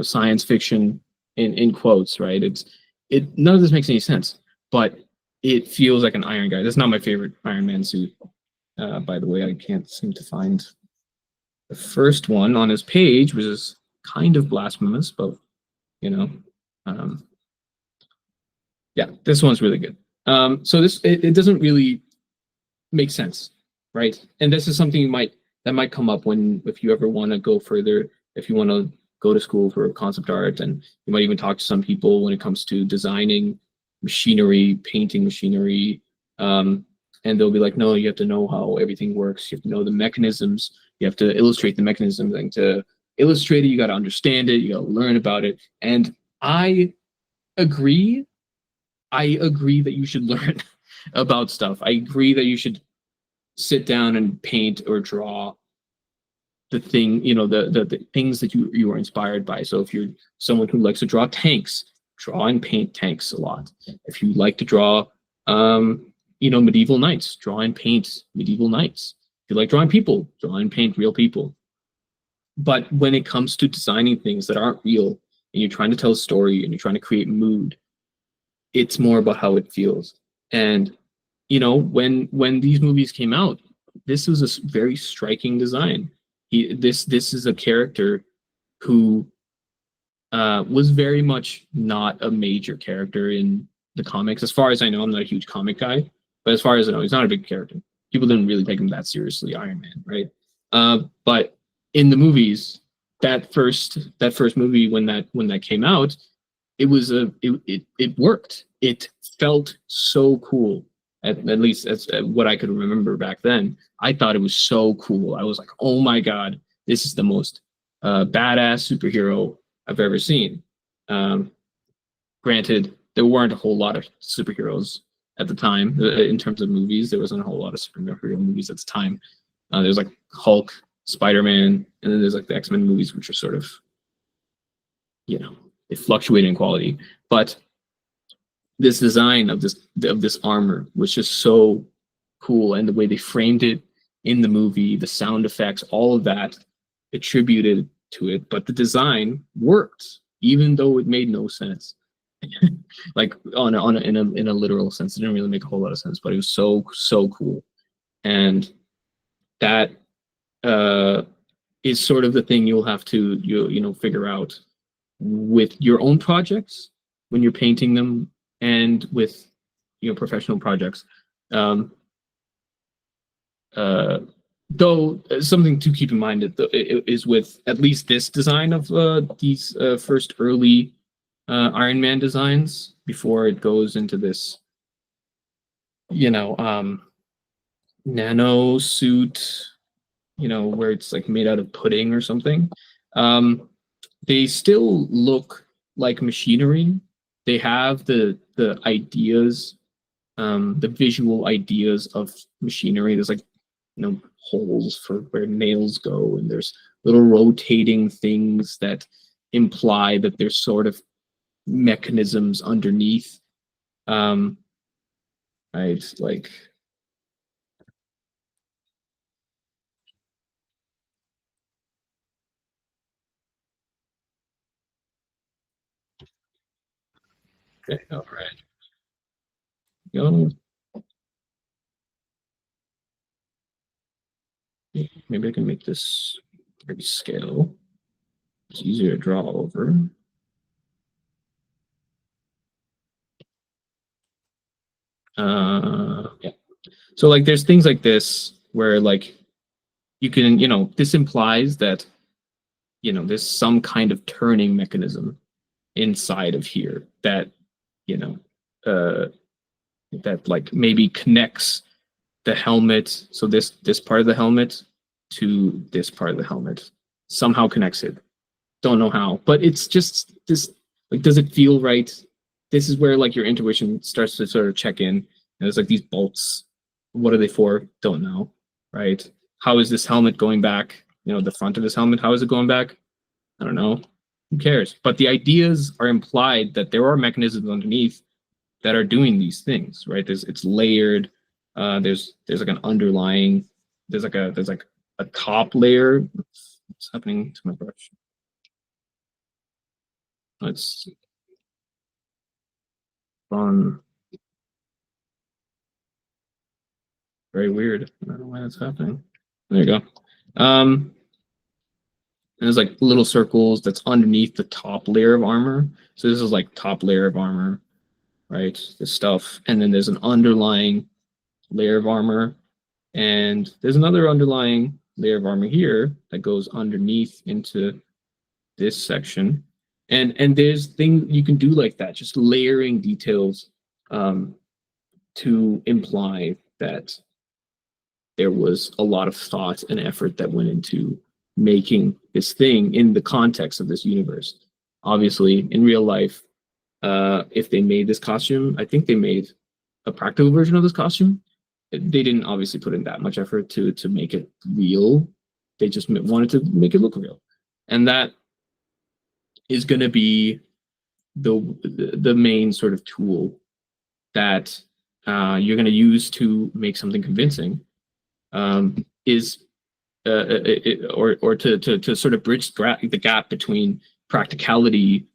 science fiction in quotes, right? None of this makes any sense, but it feels like an Iron guy. That's not my favorite Iron Man suit. By the way, I can't seem to find the first one on his page, which is kind of blasphemous, but yeah, this one's really good. So it doesn't really make sense, right? And this is something that might come up if you ever want to go further, if you want to go to school for concept art, and you might even talk to some people when it comes to designing machinery, painting machinery, and they'll be like, no, you have to know how everything works. You have to know the mechanisms. You have to illustrate the mechanisms. And to illustrate it, you got to understand it. You got to learn about it. And I agree. I agree that you should learn about stuff. I agree that you should sit down and paint or draw the thing, the things that you are inspired by. So if you're someone who likes to draw tanks, draw and paint tanks a lot. If you like to draw, medieval knights, draw and paint medieval knights. If you like drawing people, draw and paint real people. But when it comes to designing things that aren't real, and you're trying to tell a story and you're trying to create mood, it's more about how it feels. And when these movies came out, this was a very striking design. This is a character who was very much not a major character in the comics. As far as I know, I'm not a huge comic guy, but as far as I know, he's not a big character. People didn't really take him that seriously, Iron Man, right? But in the movies, that first movie when that came out, it worked. It felt so cool. At least that's what I could remember back then. I thought it was so cool. I was like, oh my god, this is the most badass superhero I've ever seen. Granted, there weren't a whole lot of superheroes at the time in terms of movies. There wasn't a whole lot of superhero movies at the time. There's like Hulk, Spider-Man, and then there's like the X-Men movies, which are sort of, you know, they fluctuate in quality. But this design of this armor was just so cool, and the way they framed it in the movie, the sound effects, all of that attributed to it. But the design worked, even though it made no sense. Like in a literal sense, it didn't really make a whole lot of sense, but it was so cool. And that is sort of the thing you'll have to figure out with your own projects when you're painting them, and with professional projects. Though something to keep in mind is with at least this design of these first early Iron Man designs, before it goes into this nano suit, where it's like made out of pudding or something. They still look like machinery. They have the ideas, the visual ideas of machinery. There's like holes for where nails go, and there's little rotating things that imply that there's sort of mechanisms underneath. Right, like okay, all right. Maybe I can make this grayscale. It's easier to draw over. Yeah. So like there's things like this where like you can, this implies that, there's some kind of turning mechanism inside of here that, that like maybe connects the helmet. So this part of the helmet to this part of the helmet, somehow connects it. Don't know how, but it's just this, like, does it feel right? This is where like your intuition starts to sort of check in. And there's like these bolts. What are they for? Don't know, right? How is this helmet going back? The front of this helmet, how is it going back? I don't know. Who cares? But the ideas are implied that there are mechanisms underneath that are doing these things, right? It's layered. There's like an underlying. There's like a top layer. What's happening to my brush? It's fun. Very weird. I don't know why that's happening. There you go. And there's like little circles that's underneath the top layer of armor. So this is like top layer of armor, right? This stuff. And then there's an underlying layer of armor. And there's another underlying layer of armor here that goes underneath into this section. And there's things you can do like that, just layering details to imply that there was a lot of thought and effort that went into making this thing in the context of this universe. Obviously, in real life, if they made this costume, I think they made a practical version of this costume. They didn't obviously put in that much effort to make it real. They just wanted to make it look real. And that is going to be the main sort of tool that you're going to use to make something convincing. Is or to sort of bridge the gap between practicality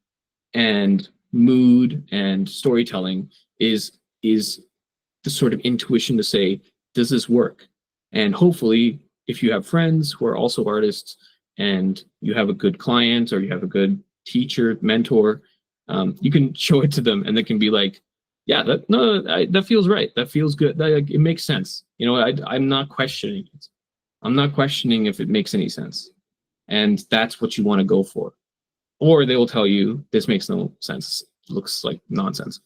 and mood and storytelling is the sort of intuition to say, does this work? And hopefully, if you have friends who are also artists and you have a good client or you have a good teacher, mentor, you can show it to them and they can be like, yeah, that feels right. That feels good. It makes sense. I'm not questioning it. I'm not questioning if it makes any sense. And that's what you want to go for. Or they will tell you, this makes no sense. It looks like nonsense.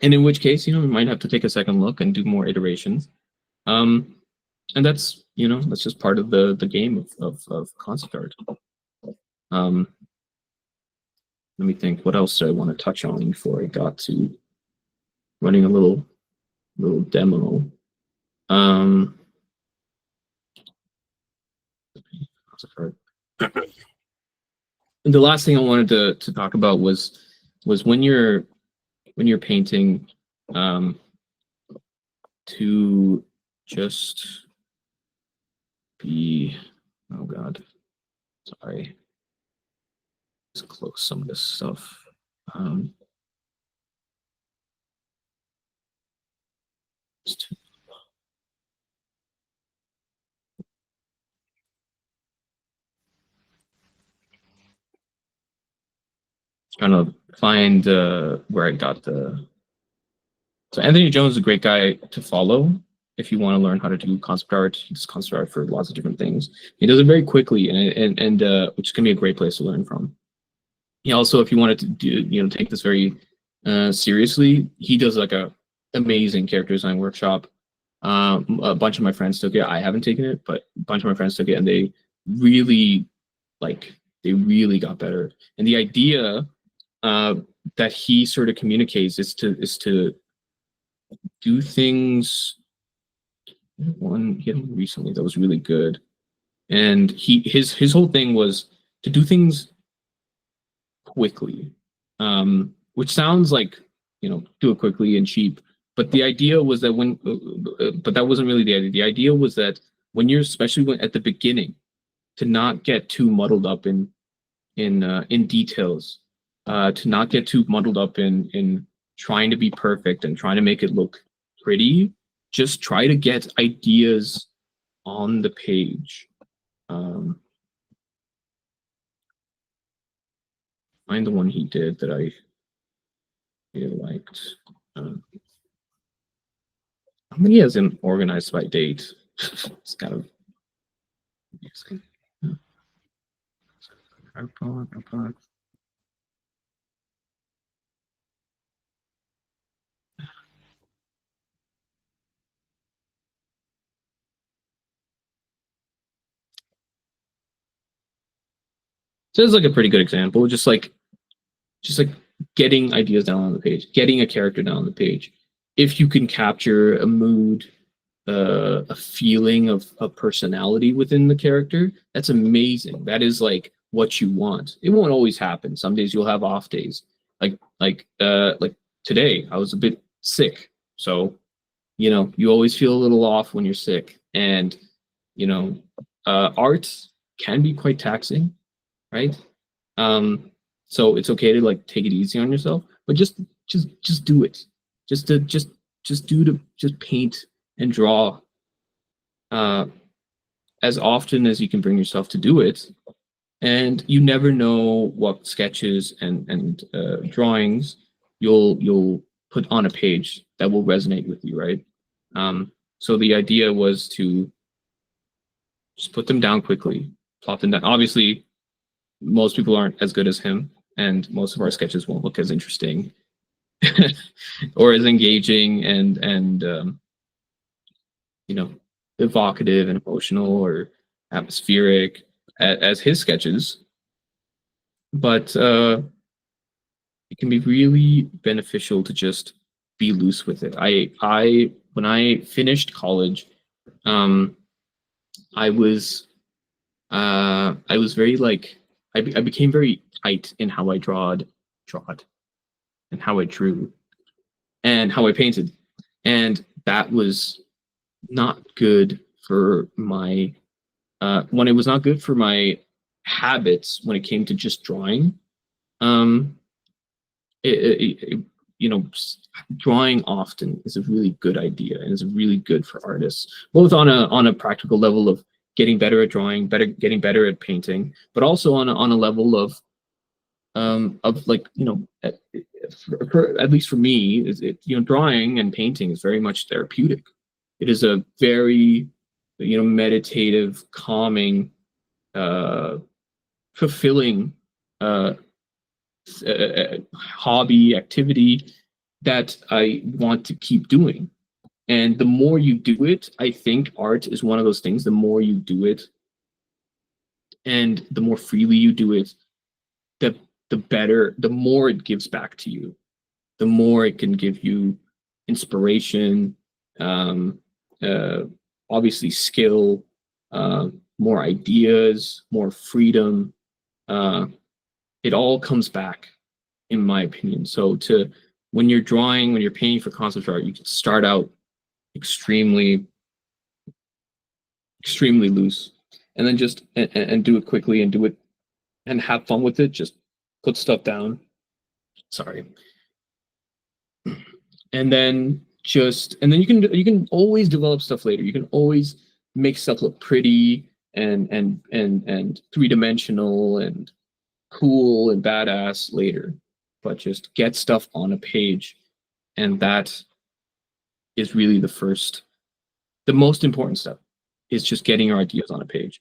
And in which case, we might have to take a second look and do more iterations. And that's, that's just part of the game of concept art. Let me think, what else do I want to touch on before I got to running a little demo. Concept art. And the last thing I wanted to talk about was when you're painting, to just be, oh god, sorry, let's close some of this stuff. Trying to find where I got the. So Anthony Jones is a great guy to follow if you want to learn how to do concept art. He does concept art for lots of different things. He does it very quickly, and which can be a great place to learn from. He also, if you wanted to do, take this very seriously, he does like a amazing character design workshop. A bunch of my friends took it. I haven't taken it, but a bunch of my friends took it, and they really got better. And the idea that he sort of communicates is to do things. He had one recently that was really good, and his whole thing was to do things quickly, which sounds like, do it quickly and cheap. But the idea was that but that wasn't really the idea. The idea was that when you're, especially at the beginning, to not get too muddled up in details, to not get too muddled up in trying to be perfect and trying to make it look pretty. Just try to get ideas on the page. Find the one he did that I really liked. How many has him organized by date? It's kind of interesting. So it's like a pretty good example, just like getting ideas down on the page, getting a character down on the page. If you can capture a mood, a feeling of a personality within the character, that's amazing. That is like what you want. It won't always happen. Some days you'll have off days. Like today, I was a bit sick. So, you always feel a little off when you're sick. And, art can be quite taxing, right? So it's okay to like take it easy on yourself, but just do it. Just paint and draw as often as you can bring yourself to do it. And you never know what sketches and drawings you'll put on a page that will resonate with you, right? So the idea was to just put them down quickly, plot them down. Obviously, most people aren't as good as him, and most of our sketches won't look as interesting or as engaging and evocative and emotional or atmospheric as his sketches. But it can be really beneficial to just be loose with it. When I finished college, I was very like I became very tight in how I drawed and how I drew and how I painted, and that was not good for my when it was not good for my habits when it came to just drawing. Drawing often is a really good idea and is really good for artists, both on a practical level of getting better at drawing, getting better at painting, but also on a level of like, at least for me, drawing and painting is very much therapeutic. It is a very, meditative, calming, fulfilling hobby activity that I want to keep doing. And the more you do it, I think art is one of those things, the more you do it and the more freely you do it, the better, the more it gives back to you, the more it can give you inspiration, um, uh, obviously skill, more ideas, more freedom. Uh, it all comes back, in my opinion. So when you're drawing, when you're painting for concept art, you can start out extremely loose, and then just and do it quickly and do it and have fun with it. Just put stuff down. Sorry. And then you can always develop stuff later. You can always make stuff look pretty and three-dimensional and cool and badass later. But just get stuff on a page, and that is really the most important step, is just getting your ideas on a page.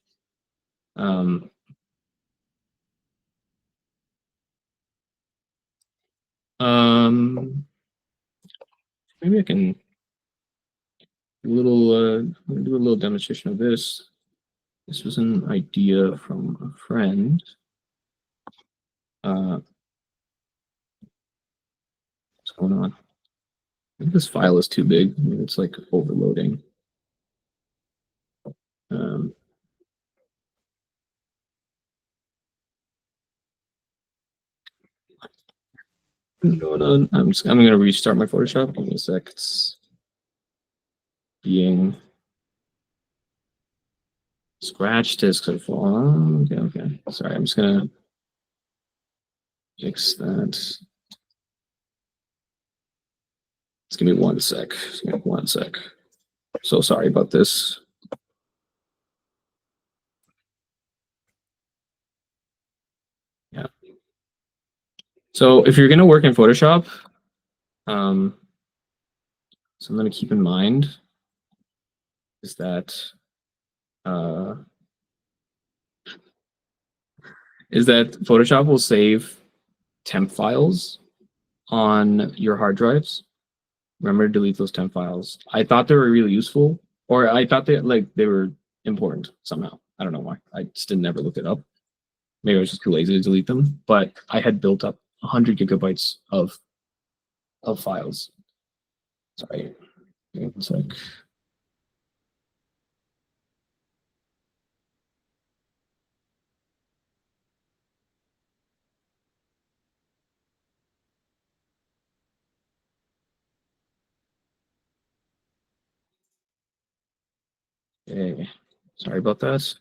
Maybe I can do a little demonstration of this. This was an idea from a friend. What's going on? I think this file is too big. Maybe it's like overloading. What's going on? I'm gonna restart my Photoshop. Give me a sec. It's being scratch disk. Okay. Sorry, I'm just gonna fix that. Just give me 1 sec. Just give me 1 sec. So sorry about this. Yeah. So if you're gonna work in Photoshop, something to keep in mind is that Photoshop will save temp files on your hard drives. Remember to delete those temp files. I thought they were really useful, or I thought they were important somehow. I don't know why. I just never looked it up. Maybe I was just too lazy to delete them. But I had built up 100 gigabytes of files. Sorry. 1 sec. Okay. Sorry about that.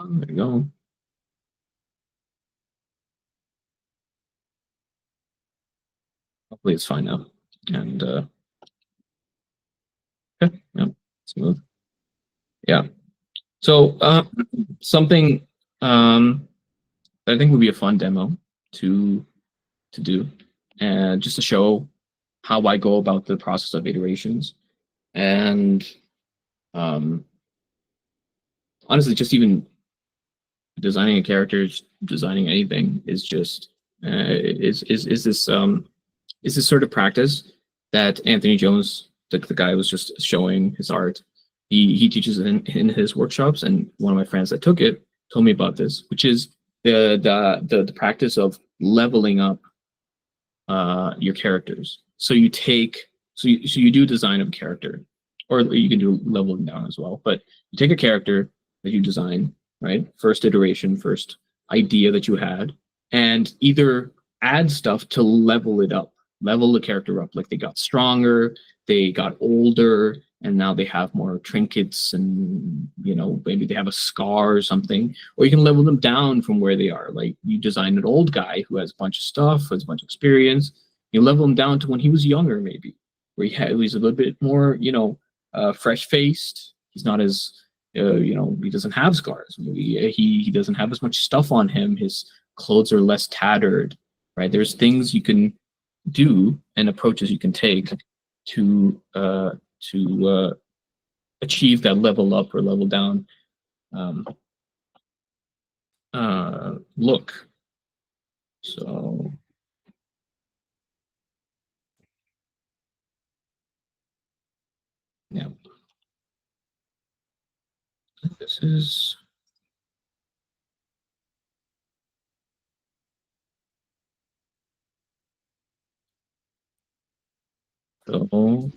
There you go. Hopefully it's fine now. And okay, yeah, smooth. Yeah. So something I think would be a fun demo to do, and just to show how I go about the process of iterations, and honestly, just even designing a character, designing anything is just is this sort of practice that Anthony Jones, the guy, was just showing his art. He teaches it in his workshops, and one of my friends that took it told me about this, which is the practice of leveling up your characters. So you do design of a character, or you can do leveling down as well. But you take a character that you design, right? First iteration, first idea that you had, and either add stuff to level it up, level the character up. Like they got stronger, they got older, and now they have more trinkets, and maybe they have a scar or something. Or you can level them down from where they are. Like you design an old guy who has a bunch of stuff, has a bunch of experience, You level him down to when he was younger, maybe, where he's a little bit more, fresh faced. He's not as, he doesn't have scars. Maybe he doesn't have as much stuff on him. His clothes are less tattered, right? There's things you can do and approaches you can take to achieve that level up or level down um, look. So yeah, this is so.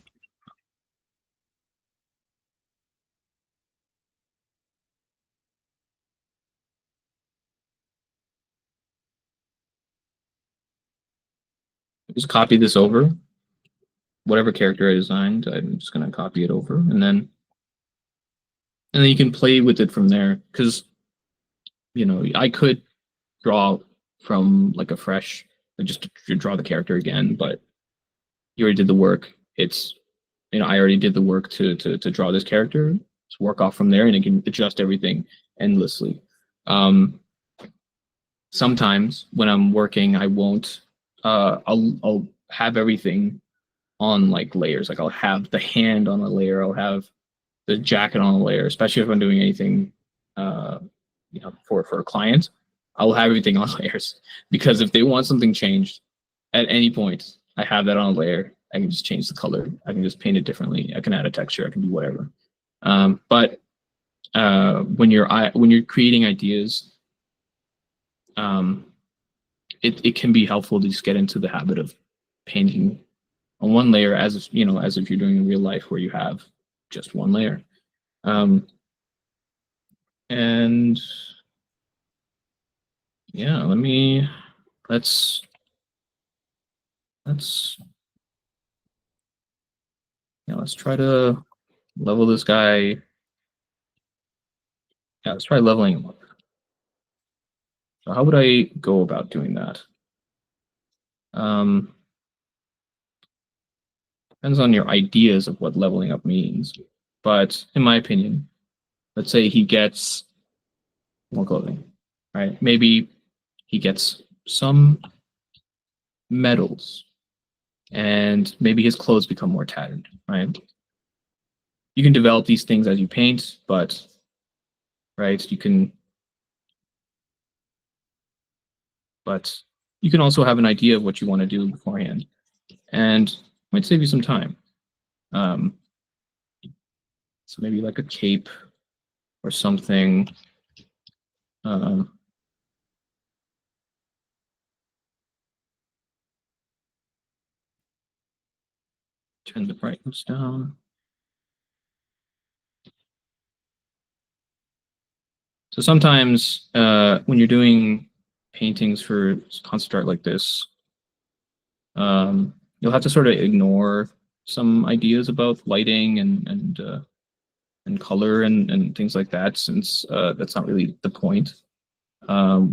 Just copy this over. Whatever character I designed, I'm just gonna copy it over, and then you can play with it from there. Because I could draw from like a fresh, like just to draw the character again, but you already did the work. It's I already did the work to draw this character. Let's work off from there, and it can adjust everything endlessly. Sometimes when I'm working, I won't. I'll have everything on like layers. Like I'll have the hand on a layer. I'll have the jacket on a layer. Especially if I'm doing anything, for a client, I will have everything on layers because if they want something changed at any point, I have that on a layer. I can just change the color. I can just paint it differently. I can add a texture. I can do whatever. But when you're creating ideas, it can be helpful to just get into the habit of painting on one layer as if, as if you're doing in real life where you have just one layer. And yeah, let's let's try to level this guy. Yeah, let's try leveling him up. So how would I go about doing that? Depends on your ideas of what leveling up means. But in my opinion, let's say he gets more clothing, right? Maybe he gets some medals and maybe his clothes become more tattered, right? You can develop these things as you paint, but but you can also have an idea of what you want to do beforehand, and it might save you some time. So maybe like a cape or something. Turn the brightness down. So sometimes when you're doing paintings for concept art like this, you'll have to sort of ignore some ideas about lighting and color and things like that, since that's not really the point. There's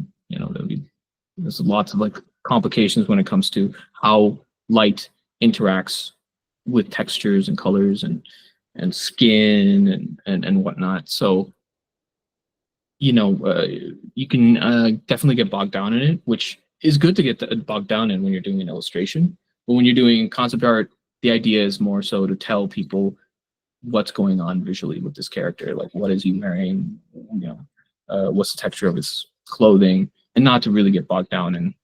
lots of like complications when it comes to how light interacts with textures and colors and skin and whatnot. So you can definitely get bogged down in it, which is good to get bogged down in when you're doing an illustration. But when you're doing concept art, the idea is more so to tell people what's going on visually with this character, like what is he wearing, what's the texture of his clothing, and not to really get bogged down in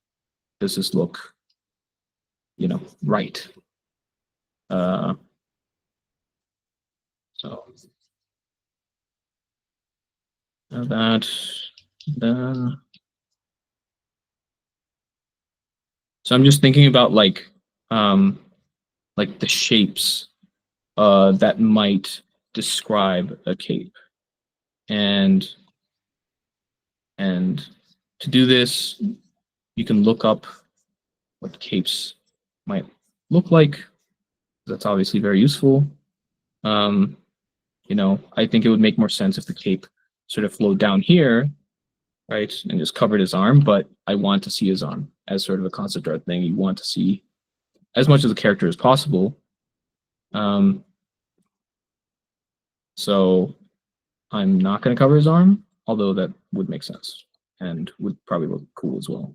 does this look, right. So that then. So I'm just thinking about like the shapes that might describe a cape, and to do this, you can look up what capes might look like. That's obviously very useful. I think it would make more sense if the cape sort of flowed down here, right, and just covered his arm. But I want to see his arm as sort of a concept art thing. You want to see as much of the character as possible. So I'm not going to cover his arm, although that would make sense and would probably look cool as well.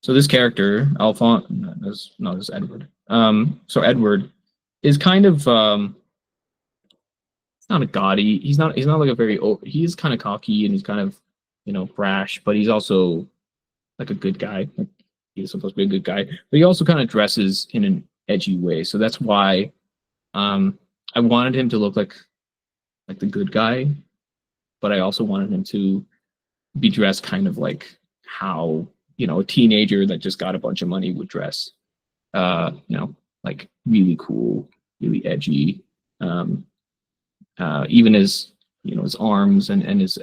So this character, Alphonse, this is Edward. So Edward is kind of it's not a gaudy. He's not like a very he's kind of cocky and he's kind of, brash, but he's also like a good guy. Like, he's supposed to be a good guy, but he also kind of dresses in an edgy way. So that's why I wanted him to look like the good guy, but I also wanted him to be dressed kind of like how, a teenager that just got a bunch of money would dress. Like really cool, really edgy. Even his, his arms and his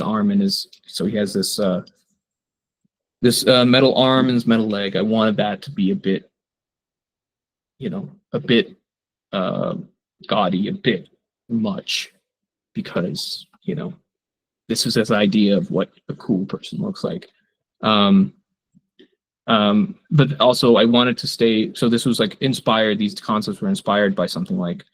arm and his, so he has this metal arm and his metal leg. I wanted that to be a bit, a bit gaudy, a bit much, because this was his idea of what a cool person looks like. But also I wanted to stay, so this was like inspired, these concepts were inspired by something like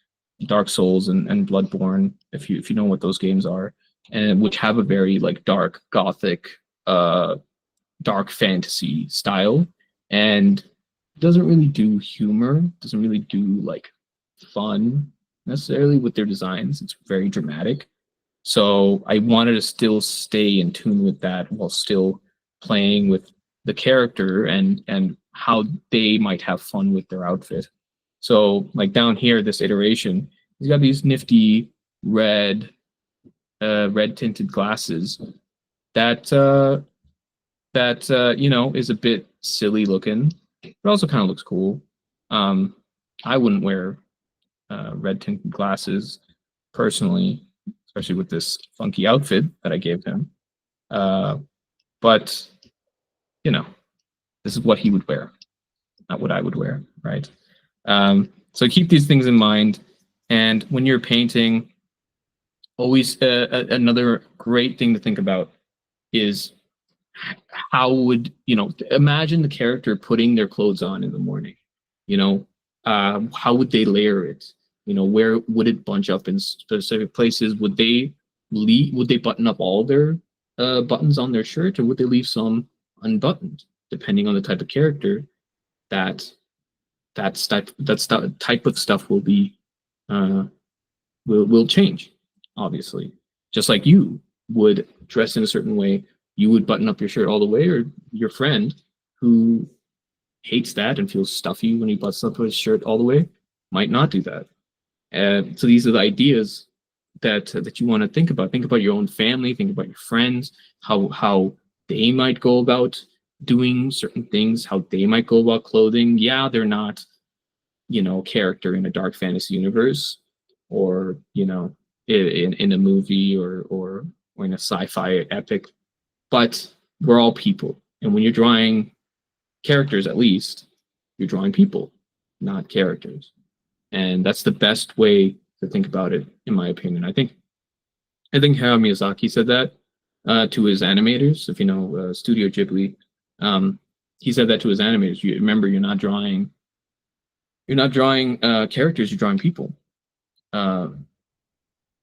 Dark Souls and Bloodborne, if you know what those games are, and which have a very like dark gothic dark fantasy style, and doesn't really do humor, doesn't really do like fun necessarily with their designs. It's very dramatic. So I wanted to still stay in tune with that while still playing with the character and how they might have fun with their outfit. So like down here, this iteration, he's got these nifty red tinted glasses that is a bit silly looking, but also kind of looks cool. I wouldn't wear red tinted glasses personally, especially with this funky outfit that I gave him. But this is what he would wear, not what I would wear, right? So keep these things in mind. And when you're painting, always another great thing to think about is how would, imagine the character putting their clothes on in the morning, how would they layer it? Where would it bunch up in specific places? Would they button up all their buttons on their shirt, or would they leave some unbuttoned, depending on the type of character? That type of stuff will be will change, obviously. Just like you would dress in a certain way, you would button up your shirt all the way, or your friend who hates that and feels stuffy when he buttons up his shirt all the way might not do that. So these are the ideas that you want to think about. Think about your own family, think about your friends, how they might go about doing certain things, how they might go about clothing. Yeah, they're not, a character in a dark fantasy universe, or in a movie or in a sci-fi epic, but we're all people. And when you're drawing characters, at least, you're drawing people, not characters. And that's the best way to think about it, in my opinion. I think Hayao Miyazaki said that to his animators. If you know Studio Ghibli, he said that to his animators. Remember, you're not drawing characters. You're drawing people.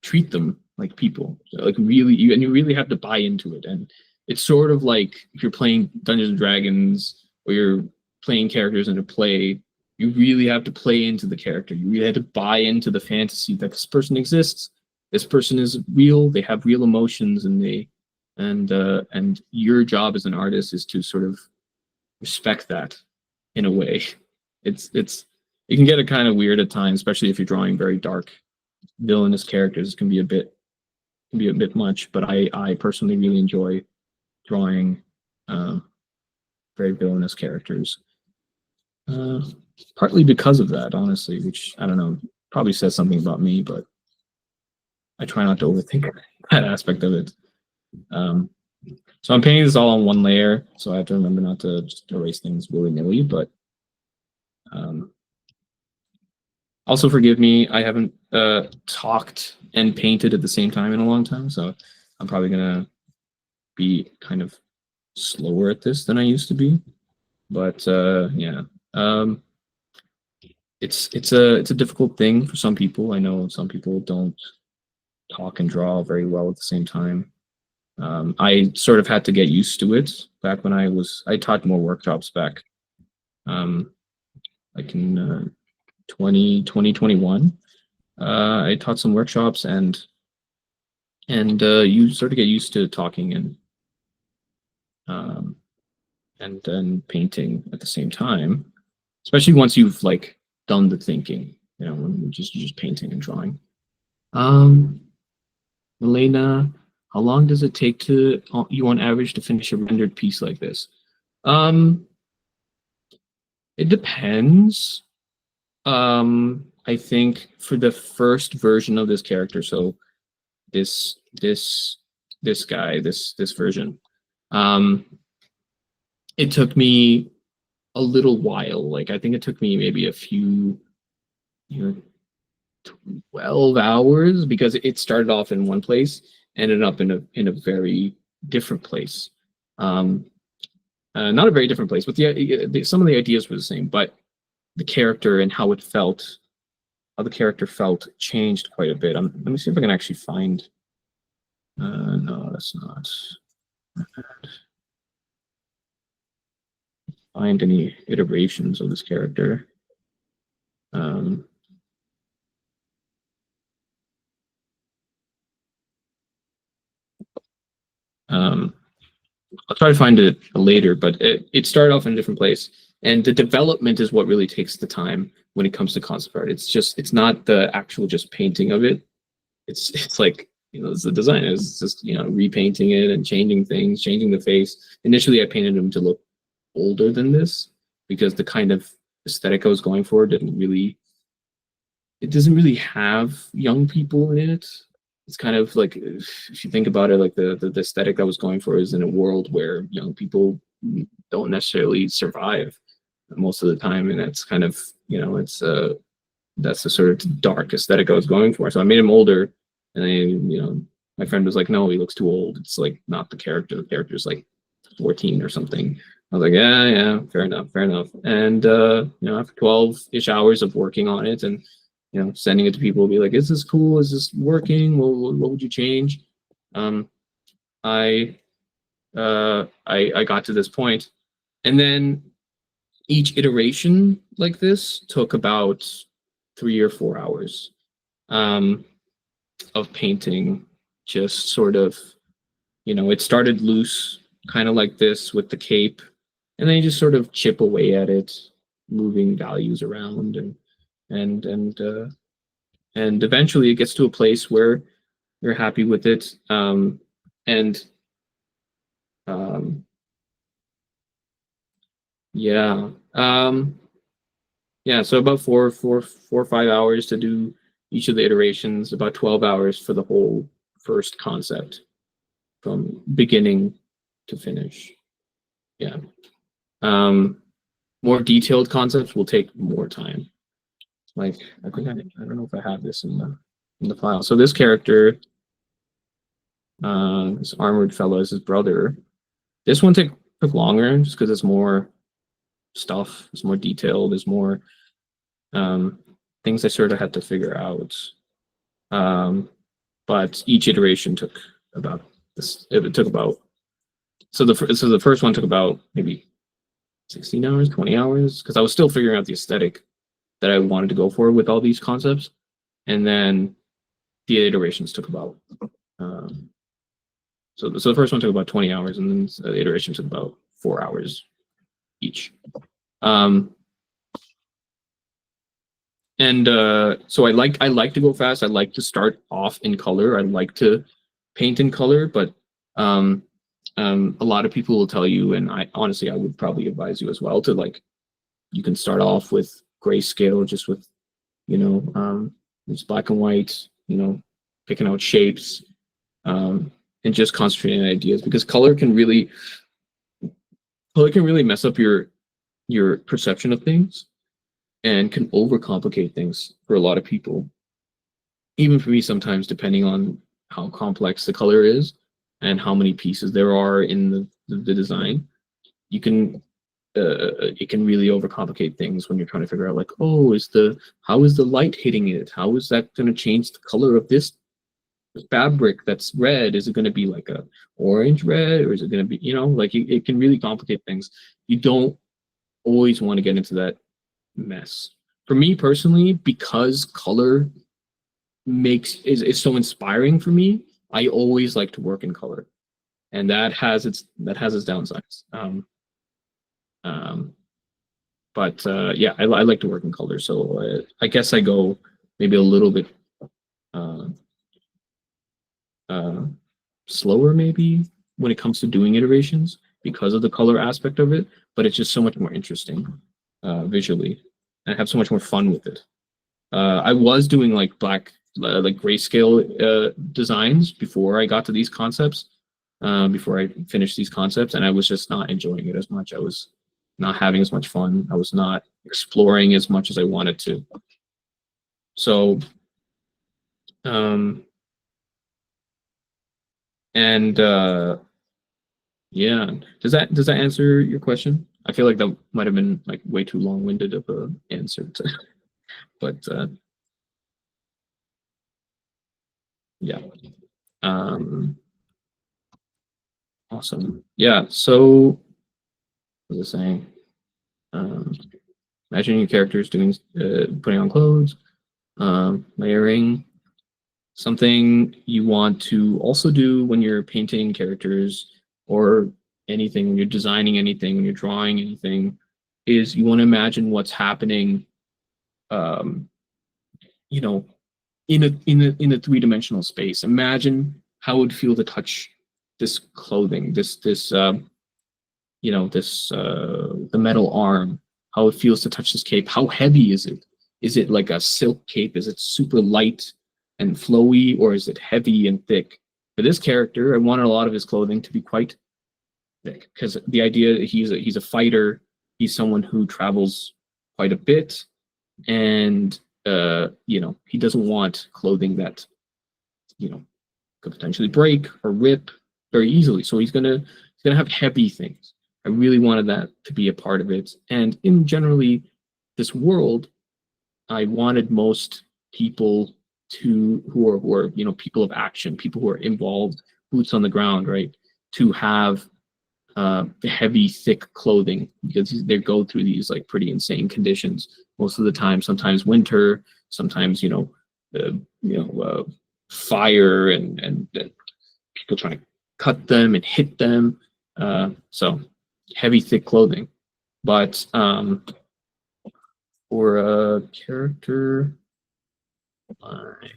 Treat them like people. So, like, really, you really have to buy into it. And it's sort of like if you're playing Dungeons and Dragons, or you're playing characters in a play. You really have to play into the character. You really have to buy into the fantasy that this person exists. This person is real. They have real emotions, and your job as an artist is to sort of respect that in a way. It can get a kind of weird at times, especially if you're drawing very dark, villainous characters. It can be a bit much. But I personally really enjoy drawing very villainous characters. Partly because of that, honestly, which I don't know, probably says something about me, but I try not to overthink that aspect of it. So I'm painting this all on one layer, so I have to remember not to just erase things willy-nilly, but also forgive me, I haven't talked and painted at the same time in a long time, so I'm probably gonna be kind of slower at this than I used to be. But yeah, it's a difficult thing for some people. I know some people don't talk and draw very well at the same time. I sort of had to get used to it back when I taught more workshops back, like in 2021. I taught some workshops, and you sort of get used to talking and then painting at the same time, especially once you've like done the thinking, when you're just painting and drawing. Elena, how long does it take you on average to finish a rendered piece like this? It depends. I think for the first version of this character, so this guy, this version, it took me a little while. Like I think it took me maybe a few, 12 hours, because it started off in one place, ended up in a very different place. Not a very different place, but some of the ideas were the same, but the character and how the character felt changed quite a bit. Let me see if I can actually find. No, that's not. Find any iterations of this character. I'll try to find it later, but it started off in a different place, and the development is what really takes the time when it comes to concept art. It's not the actual just painting of it. It's like, it's the design. It's just, repainting it and changing things, changing the face. Initially, I painted him to look older than this because the kind of aesthetic I was going for doesn't really have young people in it. It's kind of like, if you think about it, like the aesthetic I was going for is in a world where young people don't necessarily survive most of the time, and that's kind of, that's the sort of dark aesthetic I was going for. So I made him older, and then, my friend was like, no, he looks too old. It's like not the character. The character's like 14 or something. I was like, yeah, fair enough. And after 12-ish hours of working on it and sending it to people, be like, is this cool? Is this working? What would you change? I got to this point, and then each iteration like this took about 3 or 4 hours of painting. Just sort of, it started loose, kind of like this with the cape, and then you just sort of chip away at it, moving values around, and eventually it gets to a place where you're happy with it. So about 4 or 5 hours to do each of the iterations, about 12 hours for the whole first concept from beginning to finish. Yeah. More detailed concepts will take more time. Like, I don't know if I have this in the file. So this character, this armored fellow, is his brother. This one took longer just because it's more stuff, it's more detailed, there's more things I sort of had to figure out. But each iteration took about this. It took about, so the first one took about maybe 16 hours, 20 hours, because I was still figuring out the aesthetic that I wanted to go for with all these concepts. And then the iterations took about, so the first one took about 20 hours, and then the iteration took about 4 hours each. So I like to go fast. I like to start off in color. I like to paint in color, but a lot of people will tell you, and I would probably advise you as well, to like, you can start off with grayscale, just with it's black and white, picking out shapes, and just concentrating on ideas, because color can really mess up your perception of things and can overcomplicate things for a lot of people. Even for me sometimes, depending on how complex the color is. and how many pieces there are in the design, you can it can really overcomplicate things when you're trying to figure out like, oh, how is the light hitting it? How is that going to change the color of this fabric that's red? Is it going to be like a orange red, or is it going to be, like it can really complicate things. You don't always want to get into that mess. For me personally, because color is so inspiring for me, I always like to work in color, and that has its downsides. But yeah, I like to work in color, so I guess I go maybe a little bit slower maybe when it comes to doing iterations because of the color aspect of it, but it's just so much more interesting visually. I have so much more fun with it. I was doing like like grayscale designs before I got to these concepts, before I finished these concepts, and I was just not enjoying it as much. I was not having as much fun. I was not exploring as much as I wanted to. So, and yeah, does that answer your question? I feel like that might have been like way too long-winded of an answer to, but yeah. Awesome. Yeah. So, what was I saying? Imagining your characters doing putting on clothes, layering. Something you want to also do when you're painting characters or anything, when you're designing anything, when you're drawing anything, is you want to imagine what's happening, you know, in a three-dimensional space. Imagine how it would feel to touch this clothing, this the metal arm, how it feels to touch this cape. How heavy is it? Is it like a silk cape? Is it super light and flowy, or is it heavy and thick? For this character, I wanted a lot of his clothing to be quite thick, because the idea, he's a fighter, he's someone who travels quite a bit, and he doesn't want clothing that could potentially break or rip very easily. So he's gonna have heavy things. I really wanted that to be a part of it. And in generally this world, I wanted most people who are people of action, people who are involved, boots on the ground, right, to have heavy, thick clothing, because they go through these like pretty insane conditions most of the time. Sometimes winter, sometimes fire and people trying to cut them and hit them. So heavy, thick clothing. But for a character like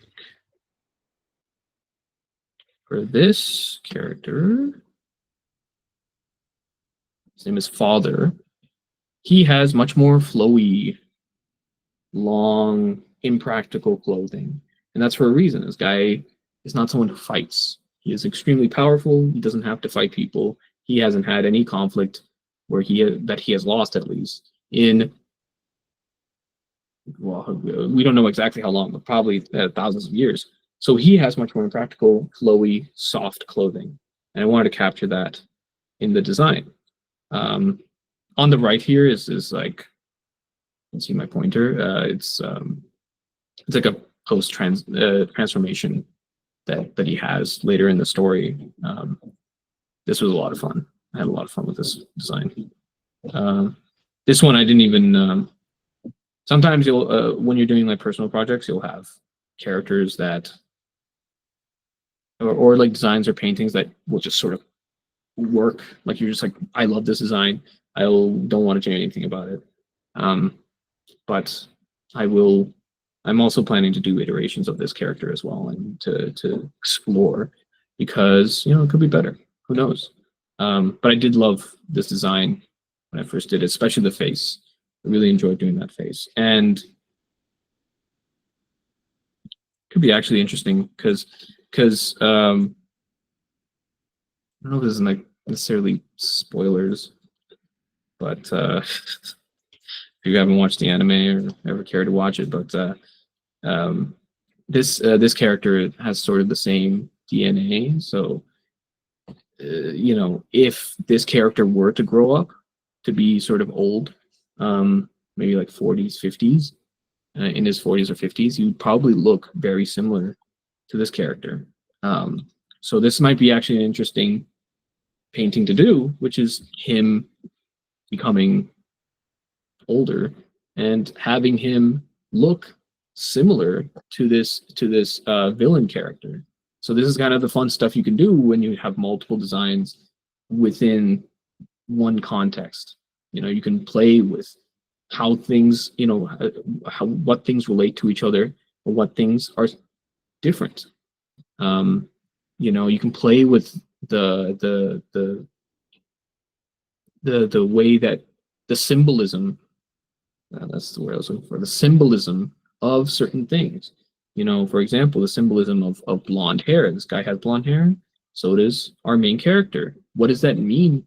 for this character, his name is Father. He has much more flowy, long, impractical clothing. And that's for a reason. This guy is not someone who fights. He is extremely powerful. He doesn't have to fight people. He hasn't had any conflict where he has lost, at least in, well, we don't know exactly how long, but probably thousands of years. So he has much more impractical, flowy, soft clothing. And I wanted to capture that in the design. On the right here is like, you can see my pointer. It's like a post transformation that he has later in the story. This was a lot of fun. I had a lot of fun with this design. This one I didn't even. Sometimes you'll when you're doing like personal projects, you'll have characters that, or like designs or paintings that will just sort of work. Like you're just like, I love this design. I don't want to change anything about it. But I'm also planning to do iterations of this character as well, and to explore, because it could be better. Who knows? But I did love this design when I first did it, especially the face. I really enjoyed doing that face, and it could be actually interesting because I don't know if this is like necessarily spoilers, but if you haven't watched the anime or ever care to watch it, but this character has sort of the same DNA. So you know, if this character were to grow up to be sort of old, maybe like 40s, 50s, in his 40s or 50s, he would probably look very similar to this character. So this might be actually an interesting painting to do, which is him becoming older and having him look similar to this villain character. So this is kind of the fun stuff you can do when you have multiple designs within one context. You know, you can play with how things, you know, what things relate to each other or what things are different. You know, you can play with the way that the symbolism, that's the word I was looking for, the symbolism of certain things. You know, for example, the symbolism of blonde hair. This guy has blonde hair, so does our main character. What does that mean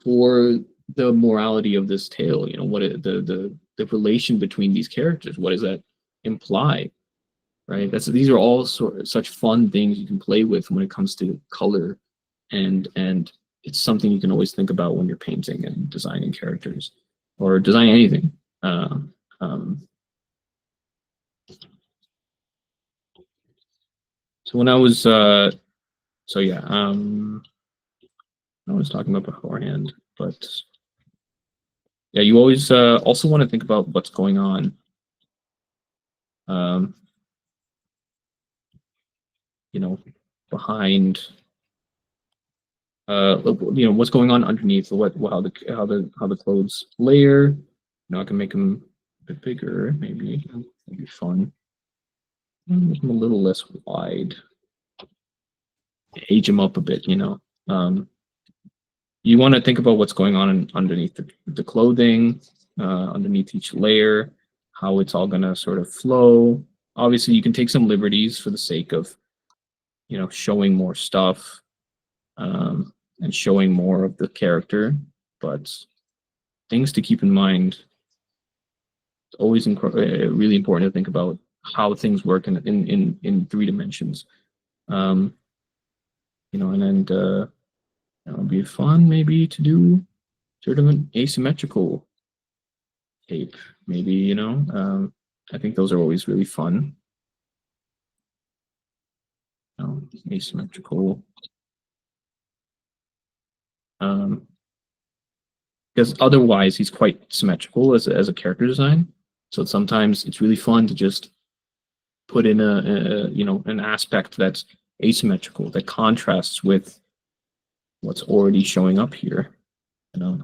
for the morality of this tale? You know, what the relation between these characters? What does that imply? Right. These are all such fun things you can play with when it comes to color, and it's something you can always think about when you're painting and designing characters or designing anything. So when I was so yeah, I was talking about beforehand, but yeah, you always also want to think about what's going on. You know, behind you know, what's going on underneath, how the clothes layer. You know, I can make them a bit bigger, maybe. That'd be fun. Make them a little less wide. Age them up a bit, you know. You want to think about what's going on underneath the clothing, underneath each layer, how it's all gonna sort of flow. Obviously, you can take some liberties for the sake of, you know, showing more stuff, and showing more of the character, but things to keep in mind. It's always really important to think about how things work in 3 dimensions. You know, and then that would be fun maybe to do sort of an asymmetrical tape, maybe, you know. I think those are always really fun. Asymmetrical. Because otherwise he's quite symmetrical as a character design. So sometimes it's really fun to just put in a you know, an aspect that's asymmetrical, that contrasts with what's already showing up here. You know,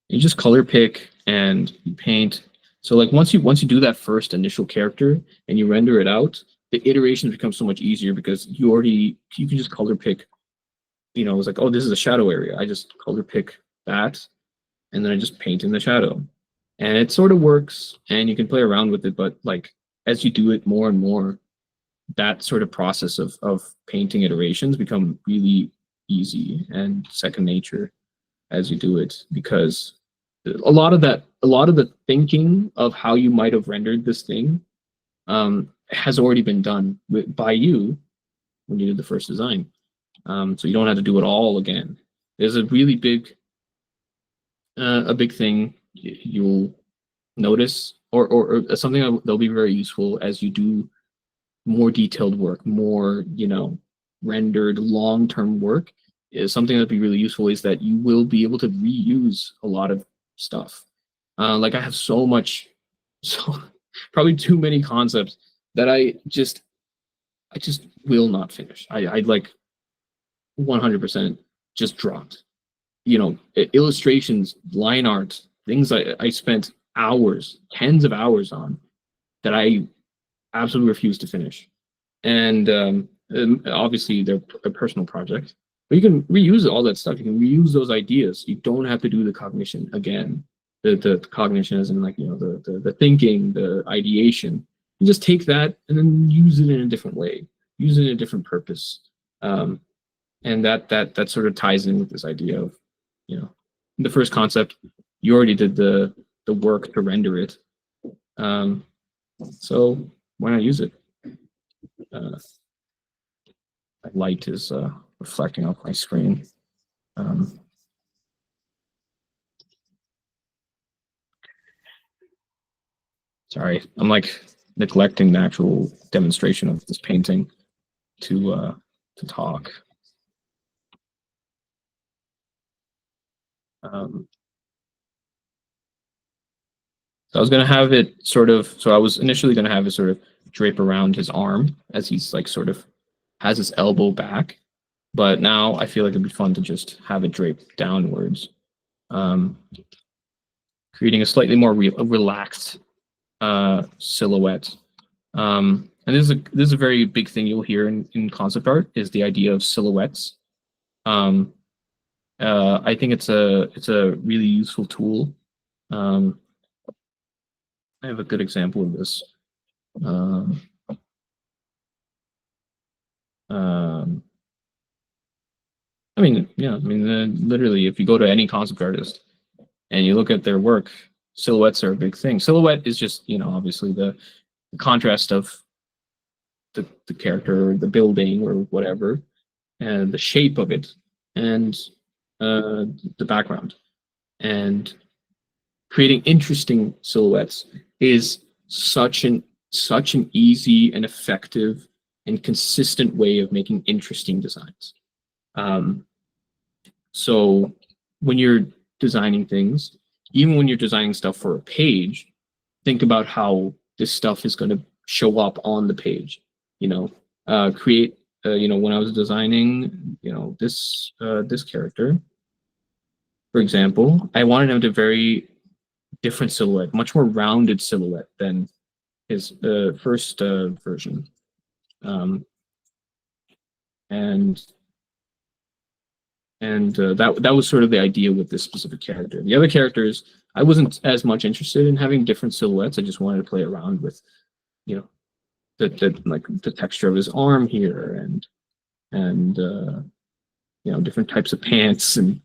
you just color pick and you paint. So like once you do that first initial character and you render it out, the iterations become so much easier because you can just color pick. You know, it's like, oh, this is a shadow area. I just color pick that, and then I just paint in the shadow, and it sort of works. And you can play around with it, but like as you do it more and more, that sort of process of painting iterations become really easy and second nature as you do it, because a lot of the thinking of how you might have rendered this thing has already been done by you when you did the first design. So you don't have to do it all again. There's a really big thing you'll notice, or something that'll be very useful as you do more detailed work, more, you know, rendered long-term work, is something that'd be really useful is that you will be able to reuse a lot of stuff. Like I have so probably too many concepts that I just will not finish. I like 100% just dropped. You know, illustrations, line art, things I spent hours, tens of hours on that I absolutely refuse to finish. And obviously they're a personal project, but you can reuse all that stuff. You can reuse those ideas. You don't have to do the cognition again. The cognition is in, like, you know, the thinking, the ideation. You just take that and then use it in a different way, use it in a different purpose. And that sort of ties in with this idea of, you know, the first concept, you already did the work to render it. So why not use it? my light is reflecting off my screen. Sorry, I'm like neglecting the actual demonstration of this painting to talk. So I was going to have it sort of, so I was initially going to have it sort of drape around his arm as he's like sort of has his elbow back. But now I feel like it'd be fun to just have it drape downwards, creating a slightly more relaxed silhouette. And this is a very big thing you'll hear in concept art, is the idea of silhouettes. I think it's a really useful tool. I have a good example of this. I mean, yeah, I mean, literally, if you go to any concept artist and you look at their work, silhouettes are a big thing. Silhouette is just, you know, obviously the contrast of the character or the building or whatever, and the shape of it, and the background. And creating interesting silhouettes is such an easy and effective and consistent way of making interesting designs. So when you're designing things, even when you're designing stuff for a page, think about how this stuff is going to show up on the page. You know, create. You know, when I was designing, you know, this character, for example, I wanted him to very different silhouette, much more rounded silhouette than his first version, and that was sort of the idea with this specific character. The other characters, I wasn't as much interested in having different silhouettes. I just wanted to play around with, you know, like the texture of his arm here, and you know, different types of pants and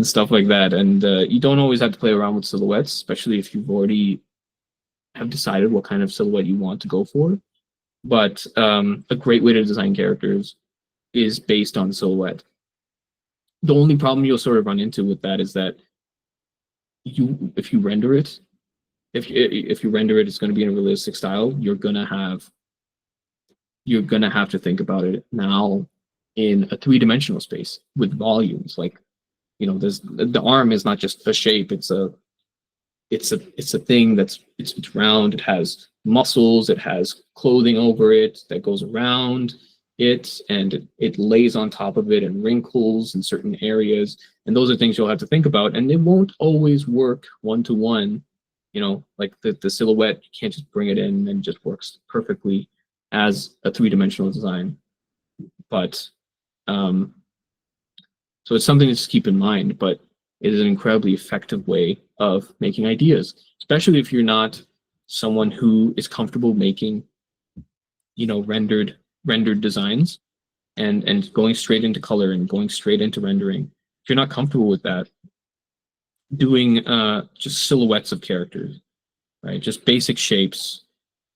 stuff like that. And you don't always have to play around with silhouettes, especially if you've already have decided what kind of silhouette you want to go for. But a great way to design characters is based on silhouette. The only problem you'll sort of run into with that is that if you render it, it's going to be in a realistic style. You're gonna have to think about it now in a three-dimensional space with volumes. Like, you know, the arm is not just a shape; it's a thing that's it's round. It has muscles. It has clothing over it that goes around it, and it lays on top of it and wrinkles in certain areas. And those are things you'll have to think about, and they won't always work one-to-one. You know, like the silhouette, you can't just bring it in and it just works perfectly as a three-dimensional design. But so it's something to just keep in mind, but it is an incredibly effective way of making ideas, especially if you're not someone who is comfortable making, you know, rendered designs and going straight into color and going straight into rendering. If you're not comfortable with that, doing just silhouettes of characters, right? Just basic shapes,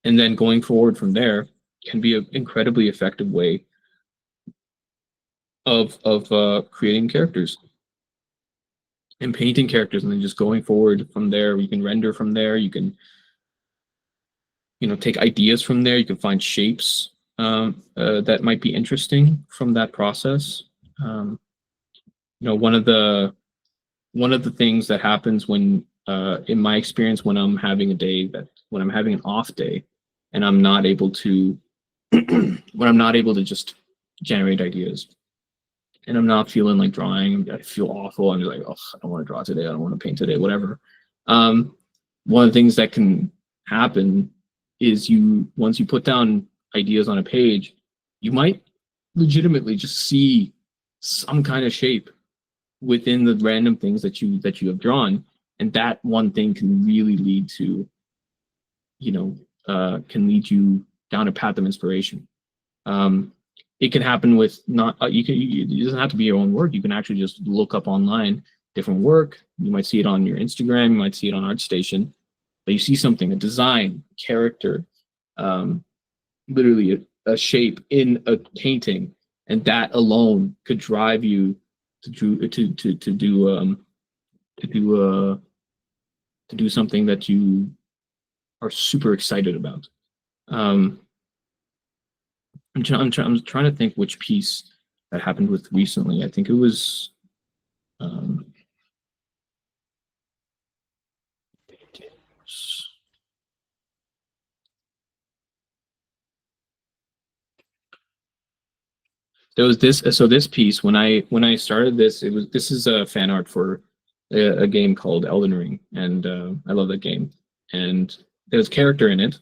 and then going forward from there can be an incredibly effective way of creating characters and painting characters, and then just going forward from there. You can render from there. You can, you know, take ideas from there. You can find shapes that might be interesting from that process. You know, one of the things that happens when, in my experience, when I'm having an off day, and I'm not able to, when I'm not able to just generate ideas, and I'm not feeling like drawing, I feel awful. I'm just like, oh, I don't want to draw today. I don't want to paint today, whatever. One of the things that can happen is once you put down ideas on a page, you might legitimately just see some kind of shape within the random things that you have drawn, and that one thing can really lead to, you know, can lead you down a path of inspiration. It can happen with not it doesn't have to be your own work. You can actually just look up online different work. You might see it on your Instagram, you might see it on ArtStation, but you see something, a design, character, literally a shape in a painting, and that alone could drive you to do to do to do something that you are super excited about. Um, I'm trying to think which piece that happened with recently. I think it was um, there was this. So this piece, when I started this, it was this is a fan art for a game called Elden Ring, and I love that game. And there's a character in it,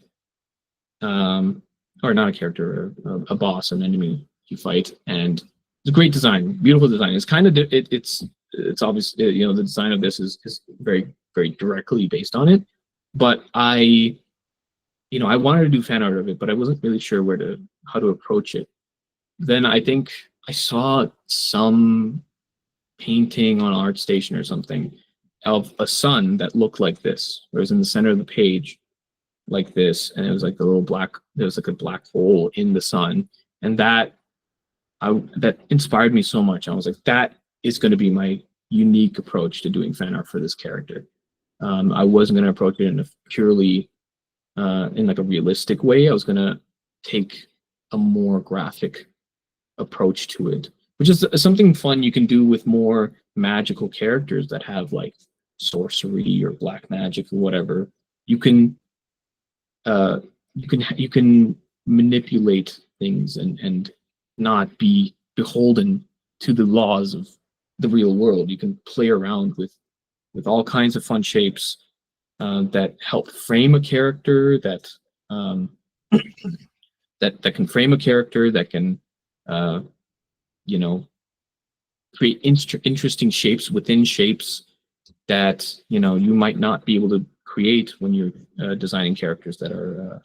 um, or not a character, a boss, an enemy you fight, and it's a great design, beautiful design. It's kind of it's obvious, you know, the design of this is very directly based on it. But I wanted to do fan art of it, but I wasn't really sure where to how to approach it. Then I think I saw some painting on ArtStation or something of a sun that looked like this. It was in the center of the page, like this, and it was like the little black. There was like a black hole in the sun, and that inspired me so much. I was like, that is going to be my unique approach to doing fan art for this character. I wasn't going to approach it in a purely in like a realistic way. I was going to take a more graphic approach to it, which is something fun you can do with more magical characters that have like sorcery or black magic or whatever. You can uh, you can manipulate things and not be beholden to the laws of the real world. You can play around with all kinds of fun shapes that help frame a character um, that can frame a character that can uh, you know create interesting shapes within shapes that you might not be able to create when you're designing characters that are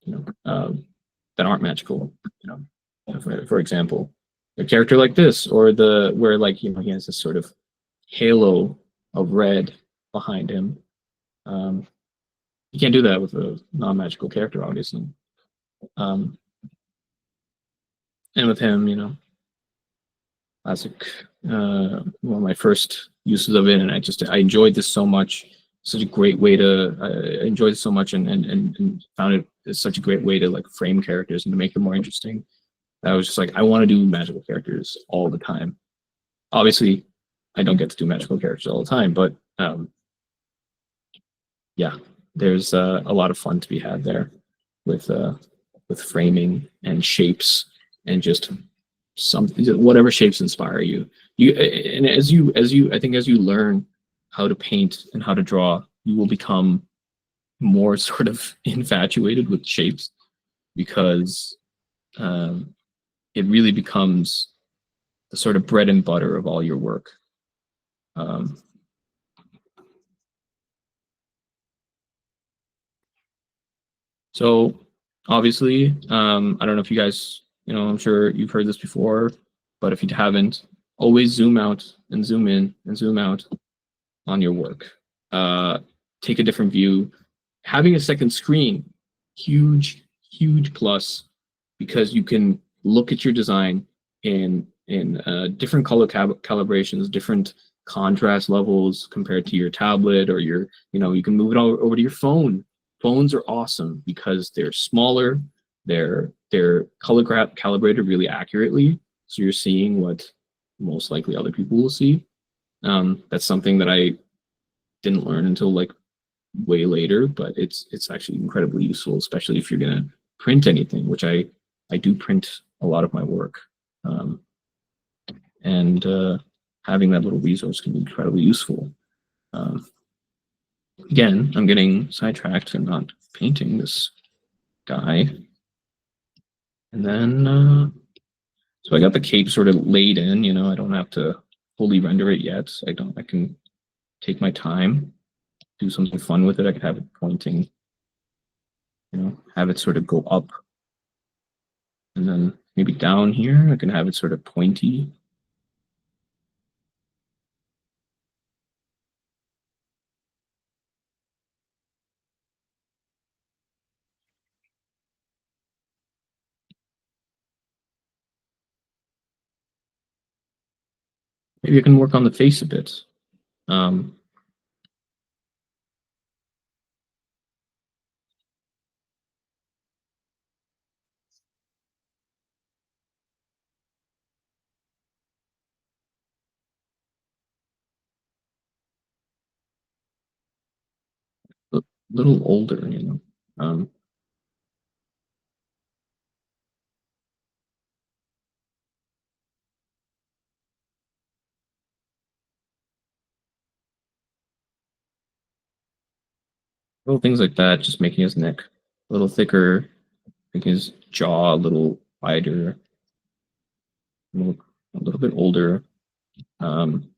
you know that aren't magical. You know, for example, a character like this, or the where like he has this sort of halo of red behind him. Um, you can't do that with a non-magical character, obviously. Um, and with him, classic, one of my first uses of it, and I enjoyed this so much. Such a great way to I enjoyed it so much, and found it as such a great way to like frame characters and to make them more interesting. I was just like, I want to do magical characters all the time. Obviously, I don't get to do magical characters all the time, but yeah, there's a lot of fun to be had there with uh, with framing and shapes and just some whatever shapes inspire you. And I think as you learn how to paint and how to draw, you will become more sort of infatuated with shapes because um, it really becomes the sort of bread and butter of all your work. Um, so obviously, I don't know if you guys, I'm sure you've heard this before, but if you haven't, always zoom out and zoom in and zoom out on your work. Uh, Take a different view. Having a second screen, huge plus, because you can look at your design in different color calibrations, different contrast levels compared to your tablet or you can move it all over to your phone. Phones are awesome because they're smaller, they're calibrated really accurately, so you're seeing what most likely other people will see. That's something that I didn't learn until like way later, but it's actually incredibly useful, especially if you're gonna print anything, which I do print a lot of my work, um, and having that little resource can be incredibly useful. Um, Again, I'm getting sidetracked and not painting this guy, and then so I got the cape sort of laid in. I don't have to fully render it yet. I can take my time, do something fun with it. I could have it pointing, have it sort of go up, and then maybe down here I can have it sort of pointy. Maybe I can work on the face a bit. Um, a little older, you know. Little things like that, just making his neck a little thicker, making his jaw a little wider, a little bit older. Um,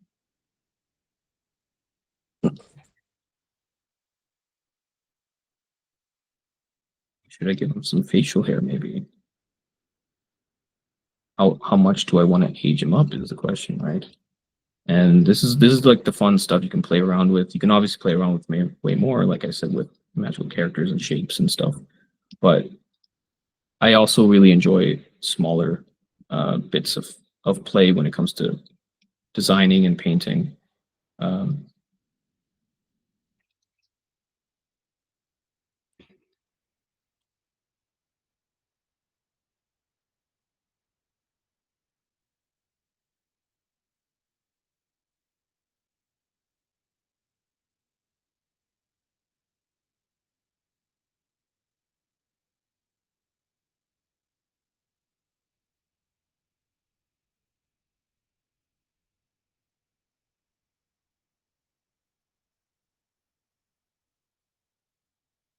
should I give him some facial hair maybe? How much do I want to age him up is the question, right? And this is like the fun stuff you can play around with. You can obviously play around with way more, like I said, with magical characters and shapes and stuff. But I also really enjoy smaller bits of play when it comes to designing and painting. Um,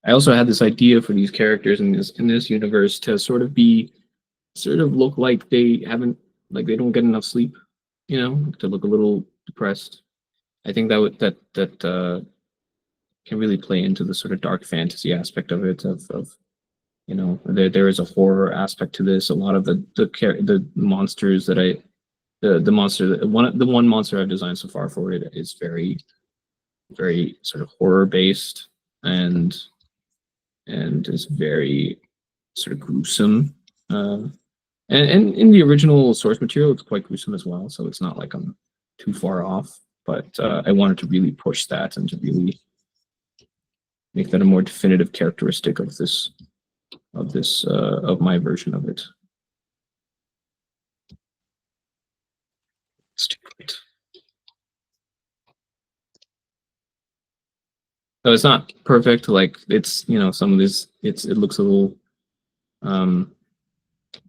I also had this idea for these characters in this universe to sort of look like they haven't like they don't get enough sleep, you know, to look a little depressed. I think that would that can really play into the sort of dark fantasy aspect of it of you know there is a horror aspect to this. A lot of the monsters that I the monster the one monster I've designed so far for it is very sort of horror based and is very sort of gruesome. And in the original source material, it's quite gruesome as well. So it's not like I'm too far off. But I wanted to really push that and to really make that a more definitive characteristic of my version of it. It's too late. So it's not perfect. Like it's you know some of this it looks a little, um,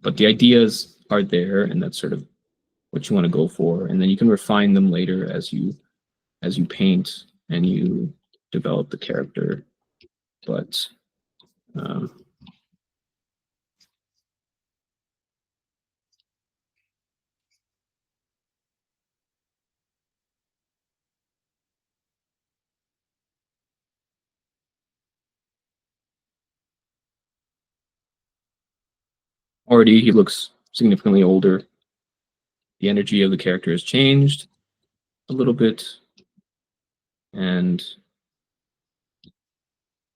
but the ideas are there, and that's sort of what you want to go for, and then you can refine them later as you paint and you develop the character. But um, already he looks significantly older. The energy of the character has changed a little bit, and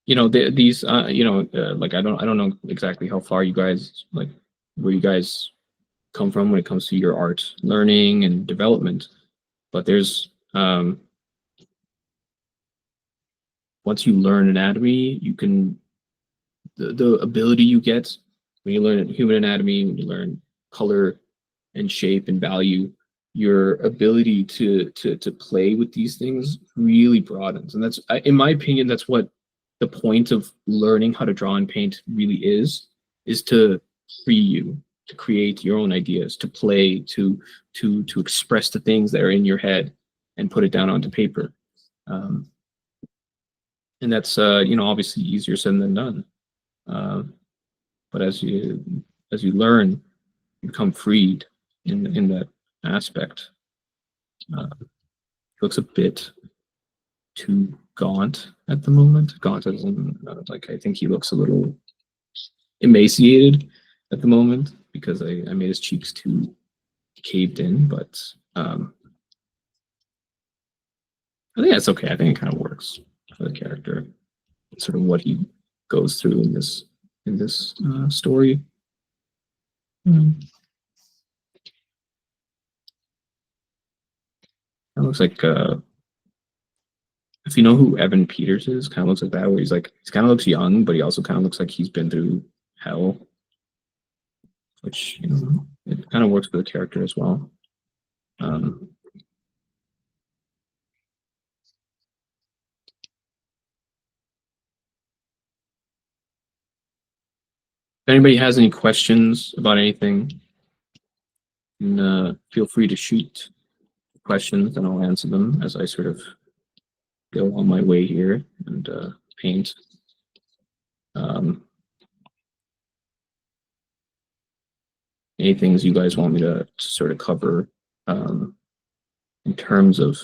you know these you know like I don't know exactly how far you guys like where you guys come from when it comes to your art learning and development, but there's once you learn anatomy, you can the ability you get when you learn human anatomy, when you learn color and shape and value, your ability to play with these things really broadens. And that's, in my opinion, that's what the point of learning how to draw and paint really is to free you, to create your own ideas, to play, to express the things that are in your head and put it down onto paper. Um, and that's you know obviously easier said than done. Uh, but as you learn, you become freed in that aspect. It looks a bit too gaunt at the moment. Gaunt as in like I think he looks a little emaciated at the moment because I made his cheeks too caved in. But I think that's okay. I think it kind of works for the character. Sort of what he goes through in this story. Mm. That looks like if you know who Evan Peters is, kind of looks like that. Where he's like, he kind of looks young, but he also kind of looks like he's been through hell, which it kind of works for the character as well. If anybody has any questions about anything, feel free to shoot questions and I'll answer them as I sort of go on my way here and paint. Any things you guys want me to sort of cover in terms of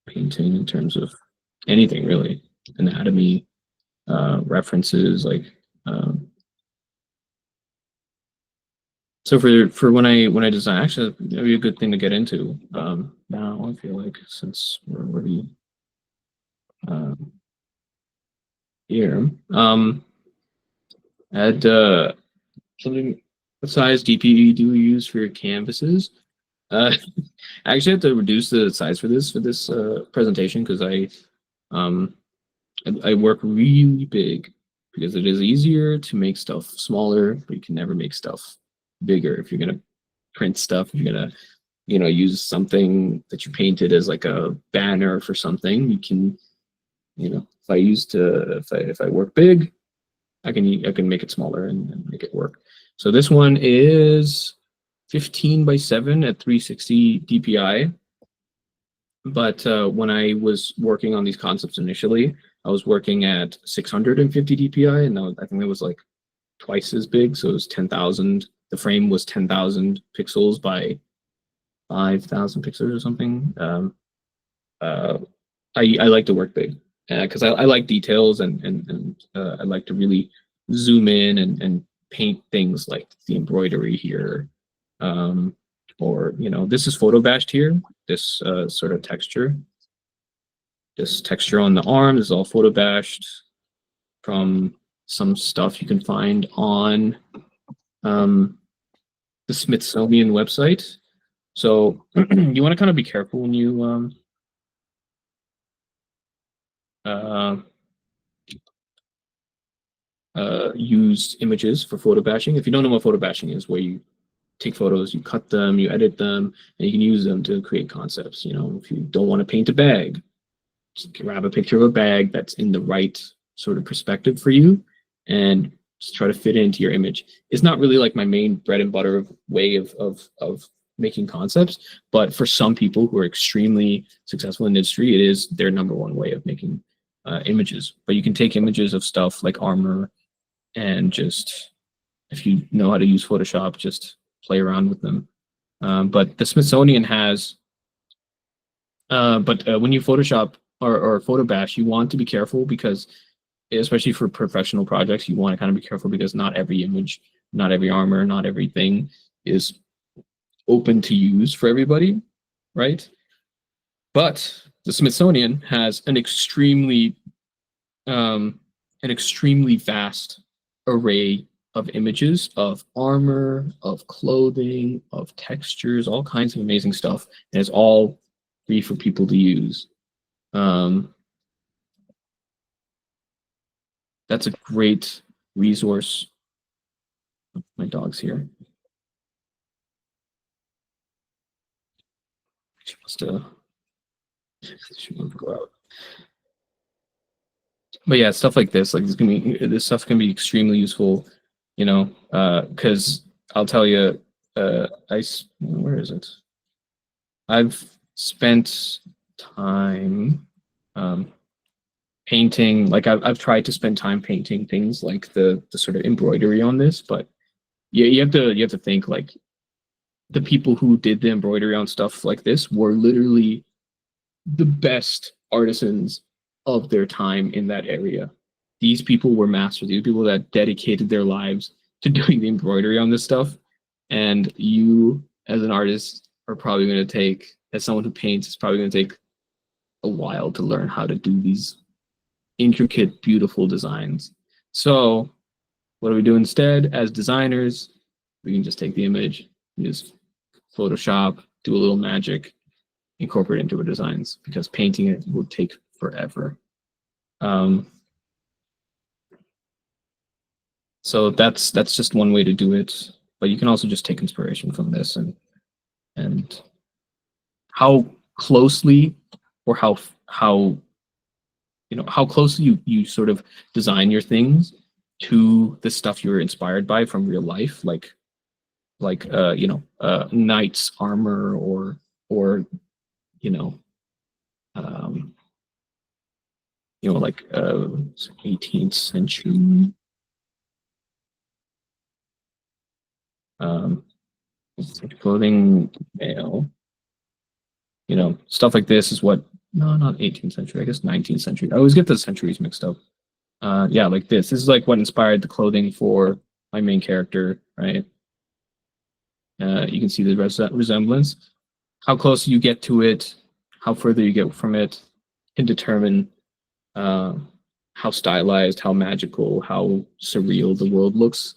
painting, in terms of anything really, anatomy, references, like so for when I design, actually that'd be a good thing to get into now. I feel like since we're already here, add something. What size DPE do you use for your canvases? I actually have to reduce the size for this presentation because I work really big because it is easier to make stuff smaller, but you can never make stuff bigger. If you're gonna print stuff, if you're gonna use something that you painted as like a banner for something, you can if I work big, I can make it smaller and make it work. So this one is 15:7 at 360 DPI. But when I was working on these concepts initially, I was working at 650 DPI, and I think that was like twice as big. So it was 10,000. The frame was 10,000 pixels by 5,000 pixels or something. I like to work big because I like details and I like to really zoom in and paint things like the embroidery here. Or this is photo bashed here, this sort of texture. This texture on the arm is all photo bashed from some stuff you can find on the Smithsonian website. So you want to kind of be careful when you use images for photo bashing. If you don't know what photo bashing is, where you take photos, you cut them, you edit them, and you can use them to create concepts. If you don't want to paint a bag, just grab a picture of a bag that's in the right sort of perspective for you and just try to fit it into your image. It's not really like my main bread and butter way of making concepts, but for some people who are extremely successful in the industry, it is their number one way of making images. But you can take images of stuff like armor and just, if you know how to use Photoshop, just play around with them. But the Smithsonian has, when you Photoshop or photo bash, you want to be careful because, especially for professional projects, you want to kind of be careful because not every image, not every armor, not everything is open to use for everybody, right? But the Smithsonian has an extremely vast array of images of armor, of clothing, of textures, all kinds of amazing stuff, and it's all free for people to use. That's a great resource. My dog's here. She wants to go out. But yeah, stuff like this, this stuff can be extremely useful, because I'll tell you, where is it? I've spent time painting, like I've tried to spend time painting things like the sort of embroidery on this, but you have to think like the people who did the embroidery on stuff like this were literally the best artisans of their time in that area. These people were masters. These people that dedicated their lives to doing the embroidery on this stuff. And you, as an artist, are probably going to take, as someone who paints, it's probably going to take a while to learn how to do these intricate, beautiful designs. So what do we do instead? As designers, we can just take the image, use Photoshop, do a little magic, incorporate into our designs, because painting it will take forever. So that's just one way to do it, but you can also just take inspiration from this, and how closely, or how how closely you sort of design your things to the stuff you're inspired by from real life, like knight's armor, or you know like 18th century clothing, male, stuff like this is what, no, not 18th century, I guess 19th century. I always get the centuries mixed up. Yeah, like this is like what inspired the clothing for my main character, right? You can see the resemblance. How close you get to it, how further you get from it, can determine how stylized, how magical, how surreal the world looks.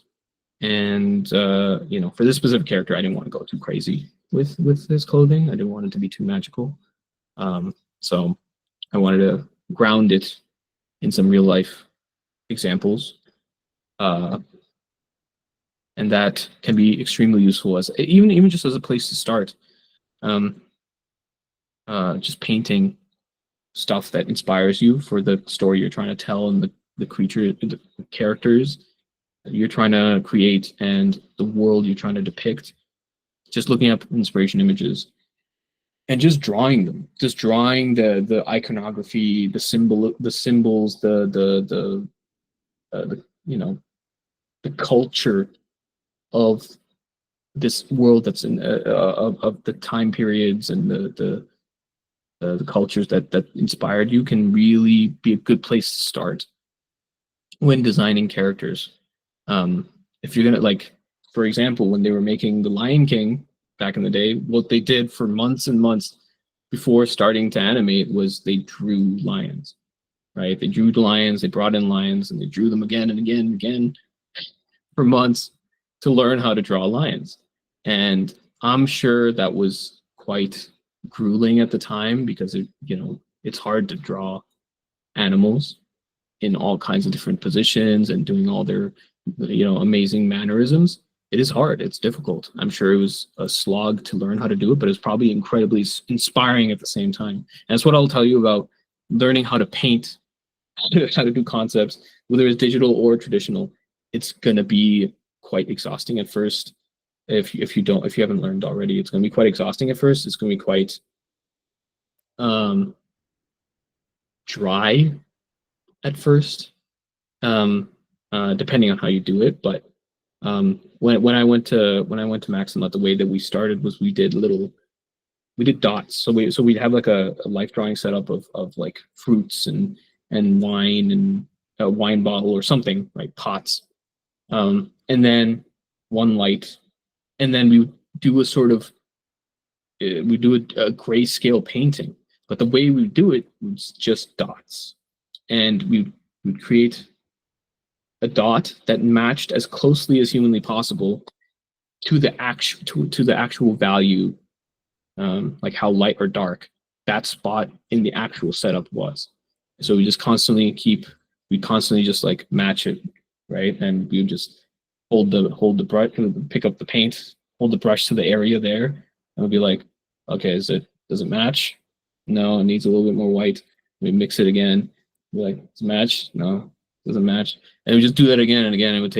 And for this specific character, I didn't want to go too crazy with his clothing. I didn't want it to be too magical. So I wanted to ground it in some real life examples. And that can be extremely useful as even just as a place to start. Just painting stuff that inspires you for the story you're trying to tell, and the characters that you're trying to create, and the world you're trying to depict. Just looking up inspiration images and just drawing them, just drawing the iconography, the symbols, the culture of this world that's in of the time periods, and the cultures that inspired you, can really be a good place to start when designing characters. If you're gonna, like, for example, when they were making The Lion King back in the day, what they did for months and months before starting to animate was they drew lions, right? They drew the lions, they brought in lions, and they drew them again and again and again for months to learn how to draw lions. And I'm sure that was quite grueling at the time, because it's hard to draw animals in all kinds of different positions and doing all their amazing mannerisms. It is hard, it's difficult. I'm sure it was a slog to learn how to do it, but it's probably incredibly inspiring at the same time. And that's what I'll tell you about learning how to paint, how to do concepts, whether it's digital or traditional. It's going to be quite exhausting at first. If you haven't learned already, it's going to be quite exhausting at first. It's going to be quite dry at first, depending on how you do it. But when I went to Max and Let, the way that we started was we did dots. So we'd have like a life drawing setup of like fruits and wine, and a wine bottle or something, like pots, and then one light, and then we do a sort of a grayscale painting. But the way we do it was just dots, and we would create a dot that matched as closely as humanly possible to the actual value, like how light or dark that spot in the actual setup was. So we constantly just like match it, right? And we would just hold the brush, pick up the paint, hold the brush to the area there, and we'll be like, okay, does it match? No, it needs a little bit more white. We mix it again. We're like, does it match? No, doesn't match. And we just do that again and again. It would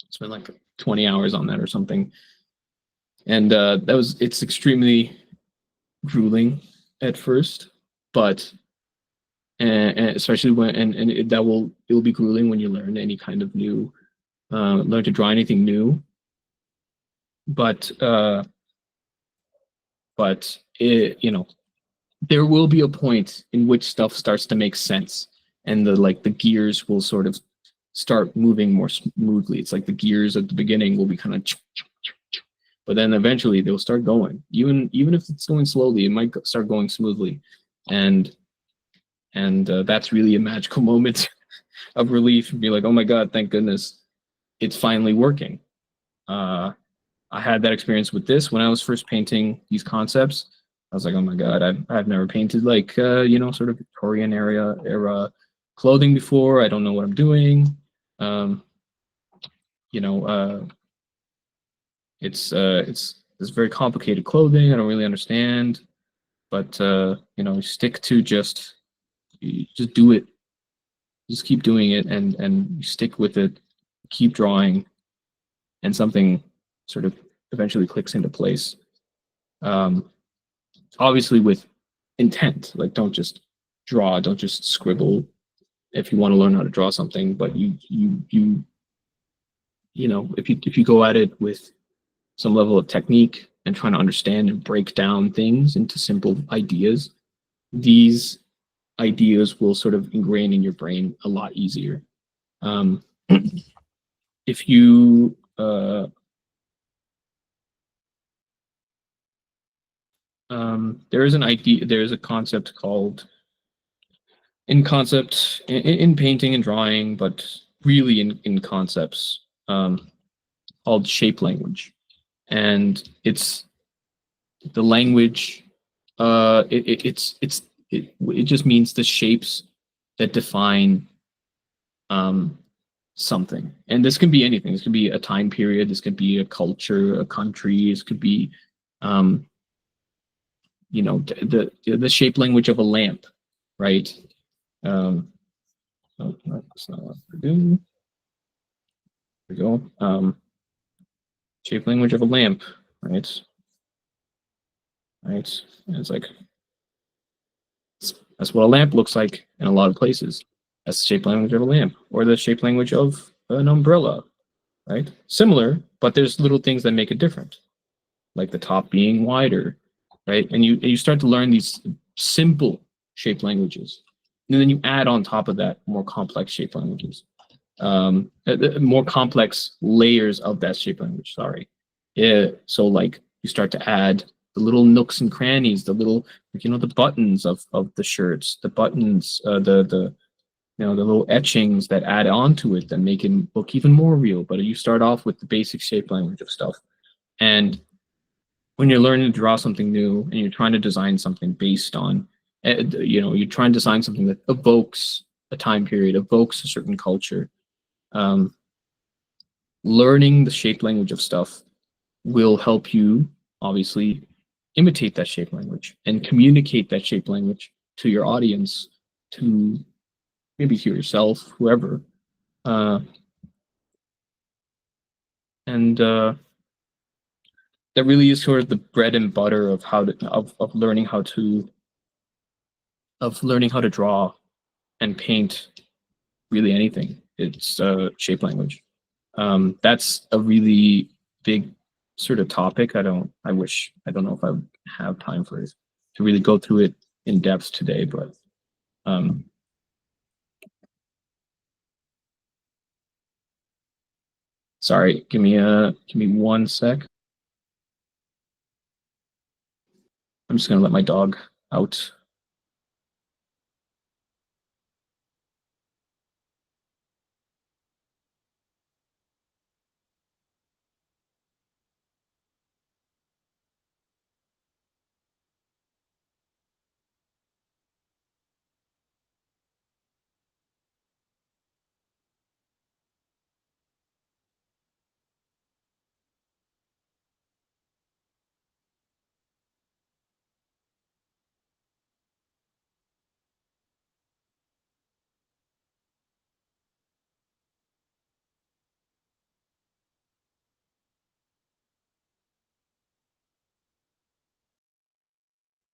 spend like 20 hours on that or something. And it's extremely grueling at first, but and especially when it will be grueling when you learn any kind of new, learn to draw anything new. But there will be a point in which stuff starts to make sense, and the gears will sort of start moving more smoothly. It's like the gears at the beginning will be kind of, but then eventually they'll start going. Even if it's going slowly, it might start going smoothly, and that's really a magical moment of relief. And be like, oh my god, thank goodness, it's finally working. I had that experience with this when I was first painting these concepts. I was like, oh my God, I've never painted like you know, sort of Victorian era clothing before. I don't know what I'm doing. Um, you know, it's very complicated clothing. I don't really understand, but you know, stick to you just do it. Just keep doing it, and you stick with it. Keep drawing, and something sort of eventually clicks into place. Um, Obviously with intent. Like, don't just draw, don't just scribble if you want to learn how to draw something, but you know, if you go at it with some level of technique and trying to understand and break down things into simple ideas, these ideas will sort of ingrain in your brain a lot easier. Um, if you there is an idea, there is a concept called in painting and drawing, but really in concepts, called shape language, and it's the language. It just means the shapes that define um, something, and this can be anything. This could be a time period. This could be a culture, a country. This could be, um, you know, the shape language of a lamp, right? Um, oh, that's not what we're doing. There we go. Shape language of a lamp, right? Right. And it's like that's what a lamp looks like in a lot of places. That's the shape language of a lamp, or the shape language of an umbrella, right? Similar, but there's little things that make it different, like the top being wider, right? And you start to learn these simple shape languages, and then you add on top of that more complex shape languages, more complex layers of that shape language. Sorry, yeah. So like you start to add the little nooks and crannies, the little, you know, the buttons of the shirts, the buttons, the you know, the little etchings that add on to it that make it look even more real. But you start off with the basic shape language of stuff, and when you're learning to draw something new and you're trying to design something based on, you know, you're trying to design something that evokes a time period, evokes a certain culture. Um, Learning the shape language of stuff will help you obviously imitate that shape language and communicate that shape language to your audience, to maybe to yourself, whoever. Uh, and That really is sort of the bread and butter of learning how to draw and paint really anything. It's shape language. That's a really big sort of topic. I don't know if I would have time for it to really go through it in depth today, but um, sorry, give me one sec. I'm just gonna let my dog out.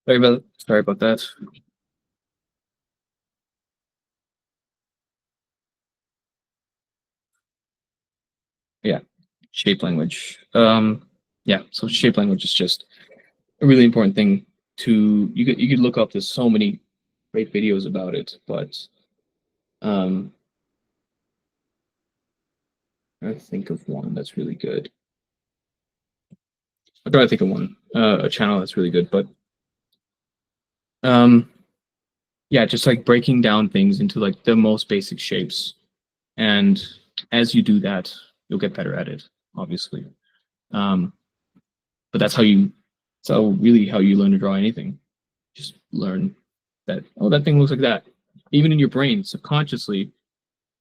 Sorry about that. Yeah, shape language. Yeah, so shape language is just a really important thing to you could look up. There's so many great videos about it, but um I think of one that's really good. I'll try to think of one, a channel that's really good, but um yeah, just like breaking down things into like the most basic shapes. And as you do that, you'll get better at it, obviously. Um, but that's how you So really how you learn to draw anything. Just learn that, oh, that thing looks like that. Even in your brain, subconsciously,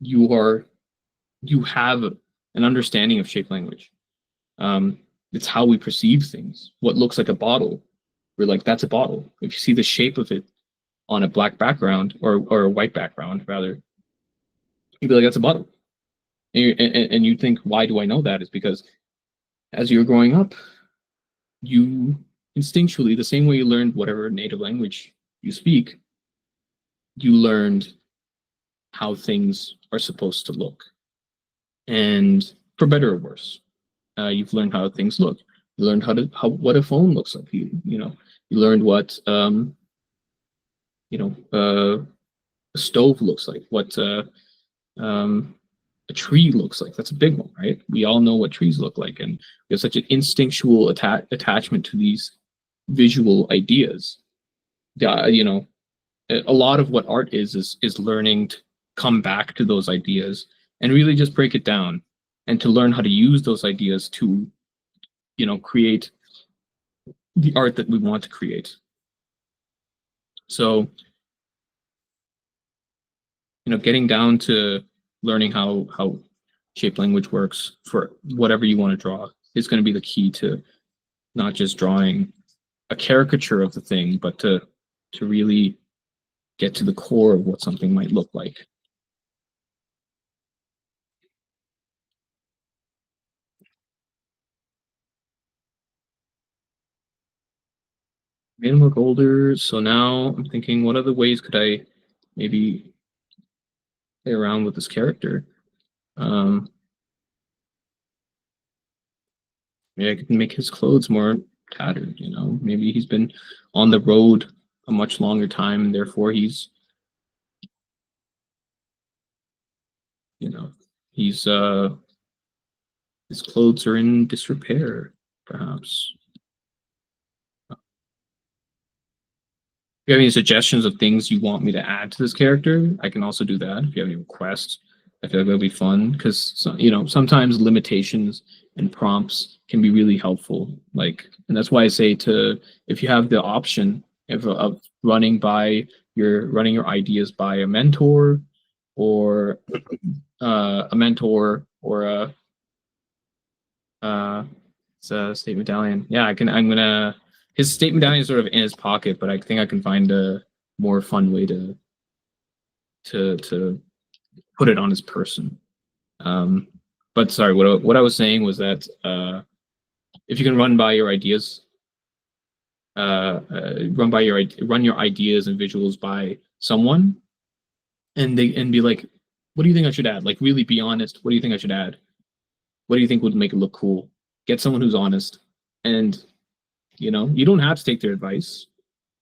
you have an understanding of shape language. It's how we perceive things. What looks like a bottle, we're like, that's a bottle. If you see the shape of it on a black background or a white background, rather, you'd be like, that's a bottle. And you think, why do I know that? It's because as you're growing up, you instinctually, the same way you learned whatever native language you speak, you learned how things are supposed to look. And for better or worse, you've learned how things look. You learned what a phone looks like. You learned what a stove looks like, what a tree looks like. That's a big one, right? We all know what trees look like, and we have such an instinctual attachment to these visual ideas. A lot of what art is learning to come back to those ideas and really just break it down, and to learn how to use those ideas to, create the art that we want to create. So, getting down to learning how shape language works for whatever you want to draw is going to be the key to not just drawing a caricature of the thing, but to really get to the core of what something might look like. Made him look older, so now I'm thinking, what other ways could I maybe play around with this character? Maybe I could make his clothes more tattered, maybe he's been on the road a much longer time, and therefore he's he's his clothes are in disrepair, perhaps. If you have any suggestions of things you want me to add to this character, I can also do that. If you have any requests, I feel like that'll be fun, because sometimes limitations and prompts can be really helpful. And that's why I say, if you have the option of running your ideas by a mentor, or it's a state medallion. Yeah, his state medallion is sort of in his pocket, but I think I can find a more fun way to put it on his person. But sorry, what I was saying was that if you can run your ideas and visuals by someone, and be like, what do you think I should add? Like, really be honest. What do you think I should add? What do you think would make it look cool? Get someone who's honest, and you don't have to take their advice,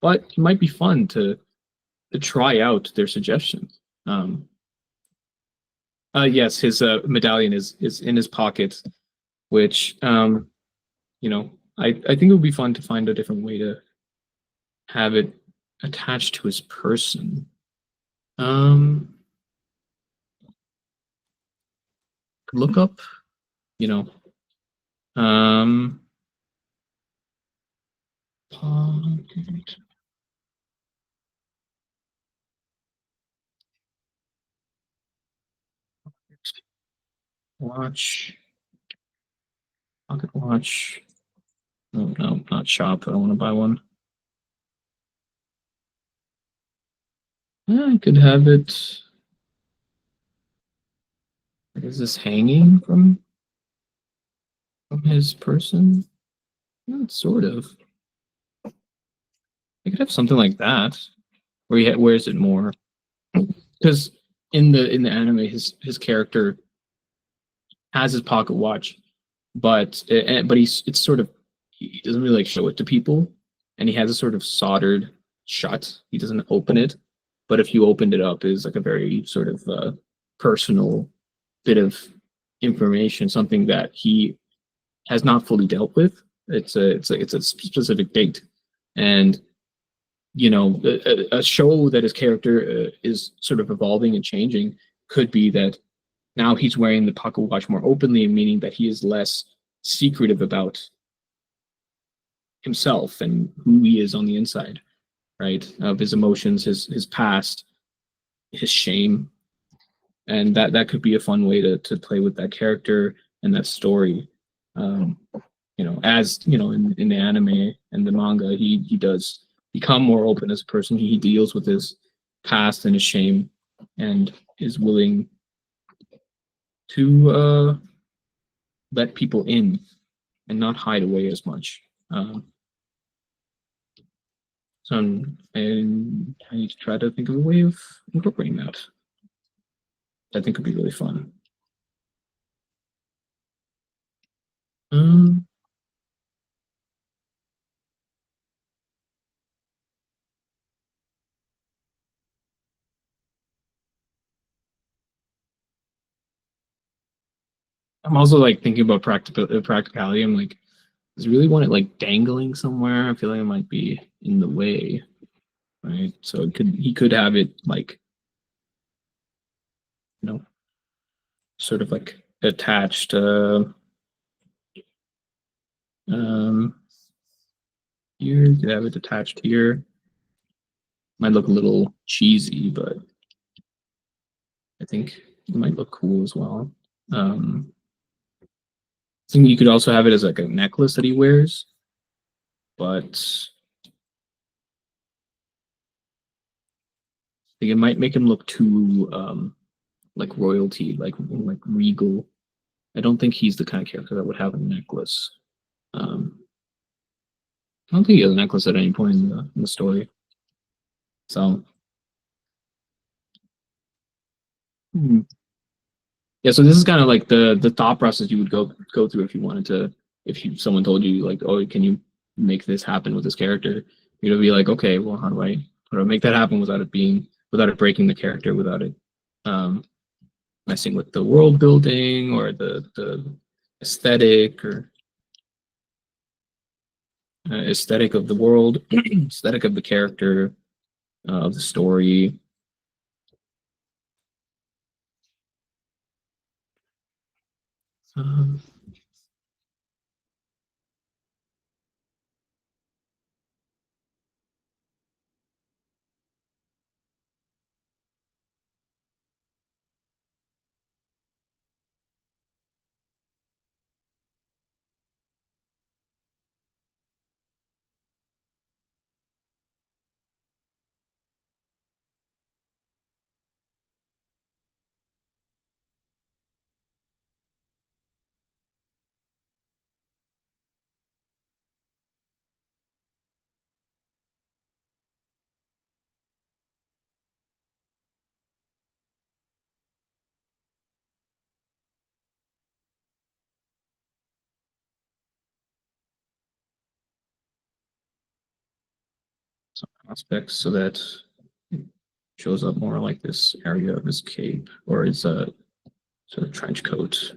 but it might be fun to try out their suggestions. Yes, his medallion is in his pocket, which I think it would be fun to find a different way to have it attached to his person. Look up, pocket watch, pocket watch. Oh, no, not shop. I don't want to buy one. Yeah, I could have it. Is this hanging from his person? Not sort of. I could have something like that. Where he wears it more, because in the anime, his character has his pocket watch, but it's sort of, he doesn't really show it to people, and he has a sort of soldered shut. He doesn't open it, but if you opened it up, is like a very sort of personal bit of information, something that he has not fully dealt with. It's a specific date, and a show that his character is sort of evolving and changing could be that now he's wearing the pocket watch more openly, meaning that he is less secretive about himself and who he is on the inside, right? Of his emotions, his past, his shame, and that could be a fun way to play with that character and that story. Um, as in the anime and the manga, he does become more open as a person. He deals with his past and his shame, and is willing to let people in and not hide away as much. So and I need to try to think of a way of incorporating that. I think would be really fun. Um, I'm also like thinking about practicality. I'm like, does he really want it like dangling somewhere? I feel like it might be in the way, right? So he could have it like, you know, sort of like attached. Um, Here, you could have it attached here. Might look a little cheesy, but I think it might look cool as well. I think you could also have it as like a necklace that he wears, but think it might make him look too like royalty, like regal. I don't think he's the kind of character that would have a necklace. I don't think he has a necklace at any point in the story. So hmm. Yeah, so this is kind of like the thought process you would go through if you wanted to, if you someone told you like, oh, can you make this happen with this character? You'd be like, okay, well, how do I make that happen without it being without it breaking the character, without it um, messing with the world building or the aesthetic or aesthetic of the world, aesthetic of the character, of the story. Um, some aspects so that it shows up more like this area of his cape or his sort of trench coat.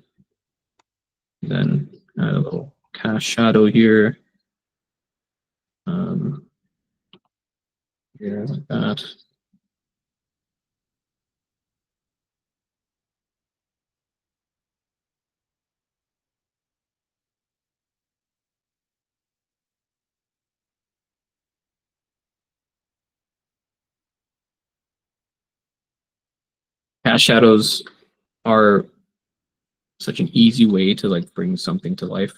Then add a little cast shadow here. Um, Here like that. Cast shadows are such an easy way to like bring something to life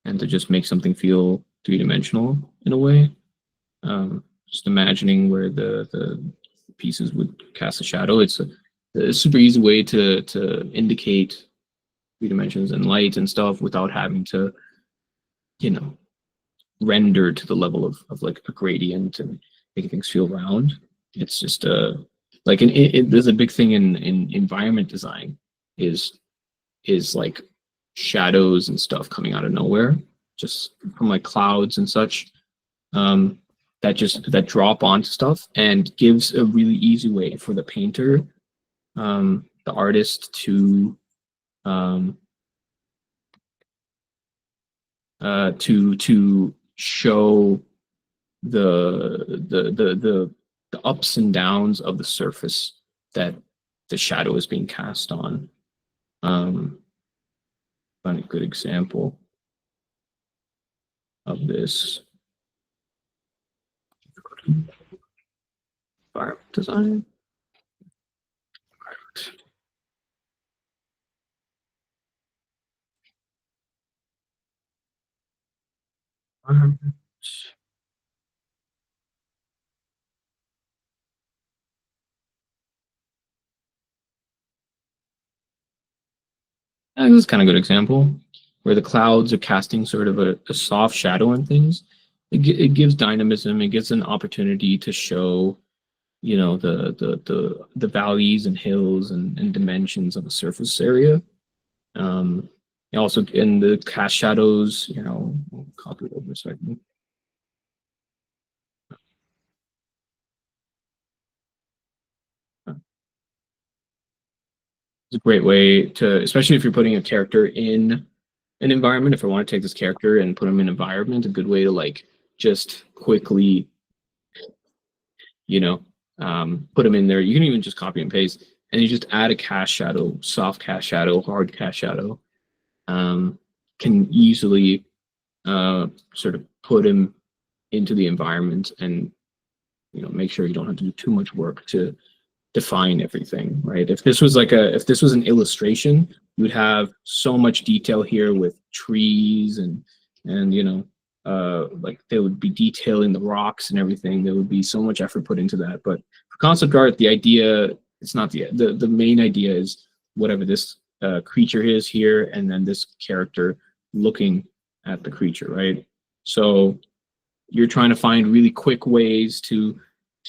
and to just make something feel three-dimensional in a way. Just imagining where the pieces would cast a shadow. It's a super easy way to indicate three dimensions and light and stuff without having to, you know, render to the level of like a gradient and making things feel round. It's just like there's a big thing in environment design is like shadows and stuff coming out of nowhere, just from like clouds and such. Um, that drop onto stuff and gives a really easy way for the painter, the artist um, to show the ups and downs of the surface that the shadow is being cast on. Find a good example of this. Environment design. Environment. This is kind of a good example where the clouds are casting sort of a soft shadow on things. It gives dynamism. It gives an opportunity to show, you know, the valleys and hills and dimensions of a surface area. Also in the cast shadows, you know, I'll copy it over a second. It's a great way to, especially if you're putting a character in an environment. If I want to take this character and put him in an environment, a good way to like just quickly, you know, put them in there. You can even just copy and paste, and you just add a cast shadow, soft cast shadow, hard cast shadow. Can easily sort of put him into the environment, and you know, make sure you don't have to do too much work to define everything, right? If this was an illustration, you would have so much detail here with trees and you know, like they would be detailing the rocks and everything. There would be so much effort put into that. But for concept art, the idea, it's not the main idea is whatever this creature is here, and then this character looking at the creature, right? So you're trying to find really quick ways to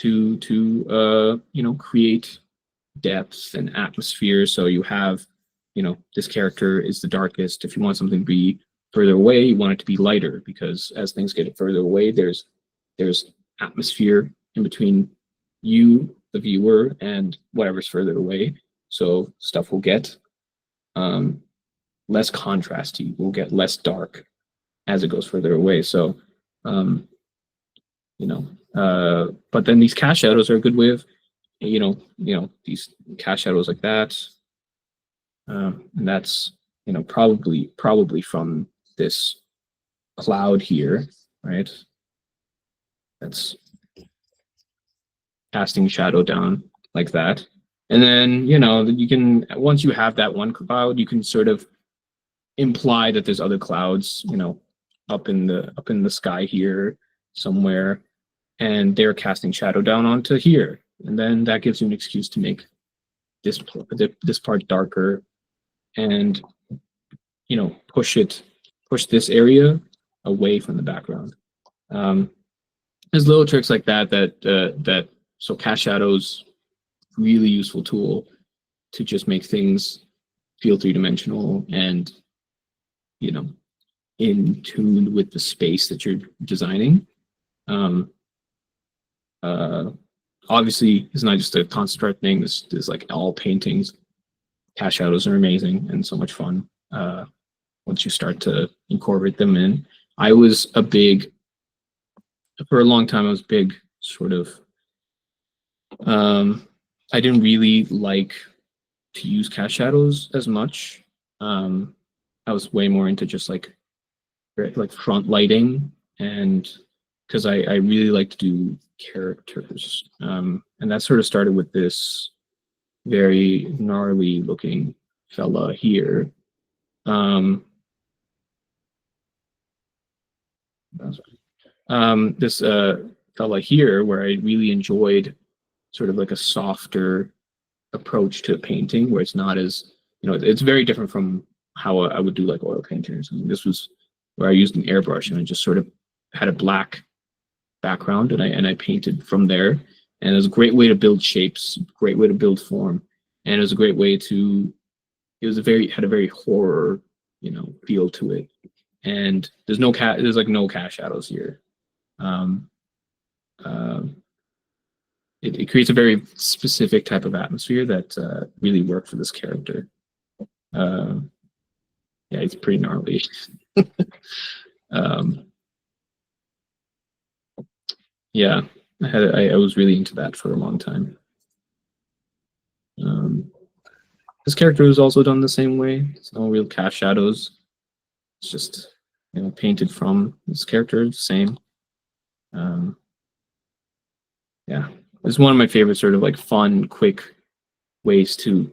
you know, create depth and atmosphere. So you have, you know, this character is the darkest. If you want something to be further away, you want it to be lighter, because as things get further away, there's atmosphere in between you, the viewer, and whatever's further away. So stuff will get less contrasty, will get less dark as it goes further away. So you know, but then these cast shadows are a good way of, you know, these cast shadows like that, and that's, you know, probably from this cloud here, right? That's casting shadow down like that, and then, you know, you can, once you have that one cloud, you can sort of imply that there's other clouds, you know, up in the sky here somewhere, and they're casting shadow down onto here, and then that gives you an excuse to make this part darker, and, you know, push this area away from the background. There's little tricks like that so cast shadows, really useful tool to just make things feel three-dimensional and, you know, in tune with the space that you're designing. Obviously, it's not just a concept art thing. This is like all paintings. Cast shadows are amazing and so much fun once you start to incorporate them in. For a long time, I was big sort of, I didn't really like to use cast shadows as much. I was way more into just like front lighting, and because I really like to do characters, and that sort of started with this very gnarly looking fella here. This fella here, where I really enjoyed sort of like a softer approach to painting, where it's not as, you know, it's very different from how I would do like oil painting or something. This was where I used an airbrush and I just sort of had a black background, and I painted from there. And it was a great way to build shapes, great way to build form, and it was a great way to. Had a very horror, you know, feel to it. And there's like no cast shadows here. Um, it creates a very specific type of atmosphere that really worked for this character. Yeah, it's pretty gnarly. Yeah, I was really into that for a long time. This character was also done the same way. It's no real cast shadows. It's just, you know, painted from this character, same. Yeah, it's one of my favorite sort of like fun, quick ways to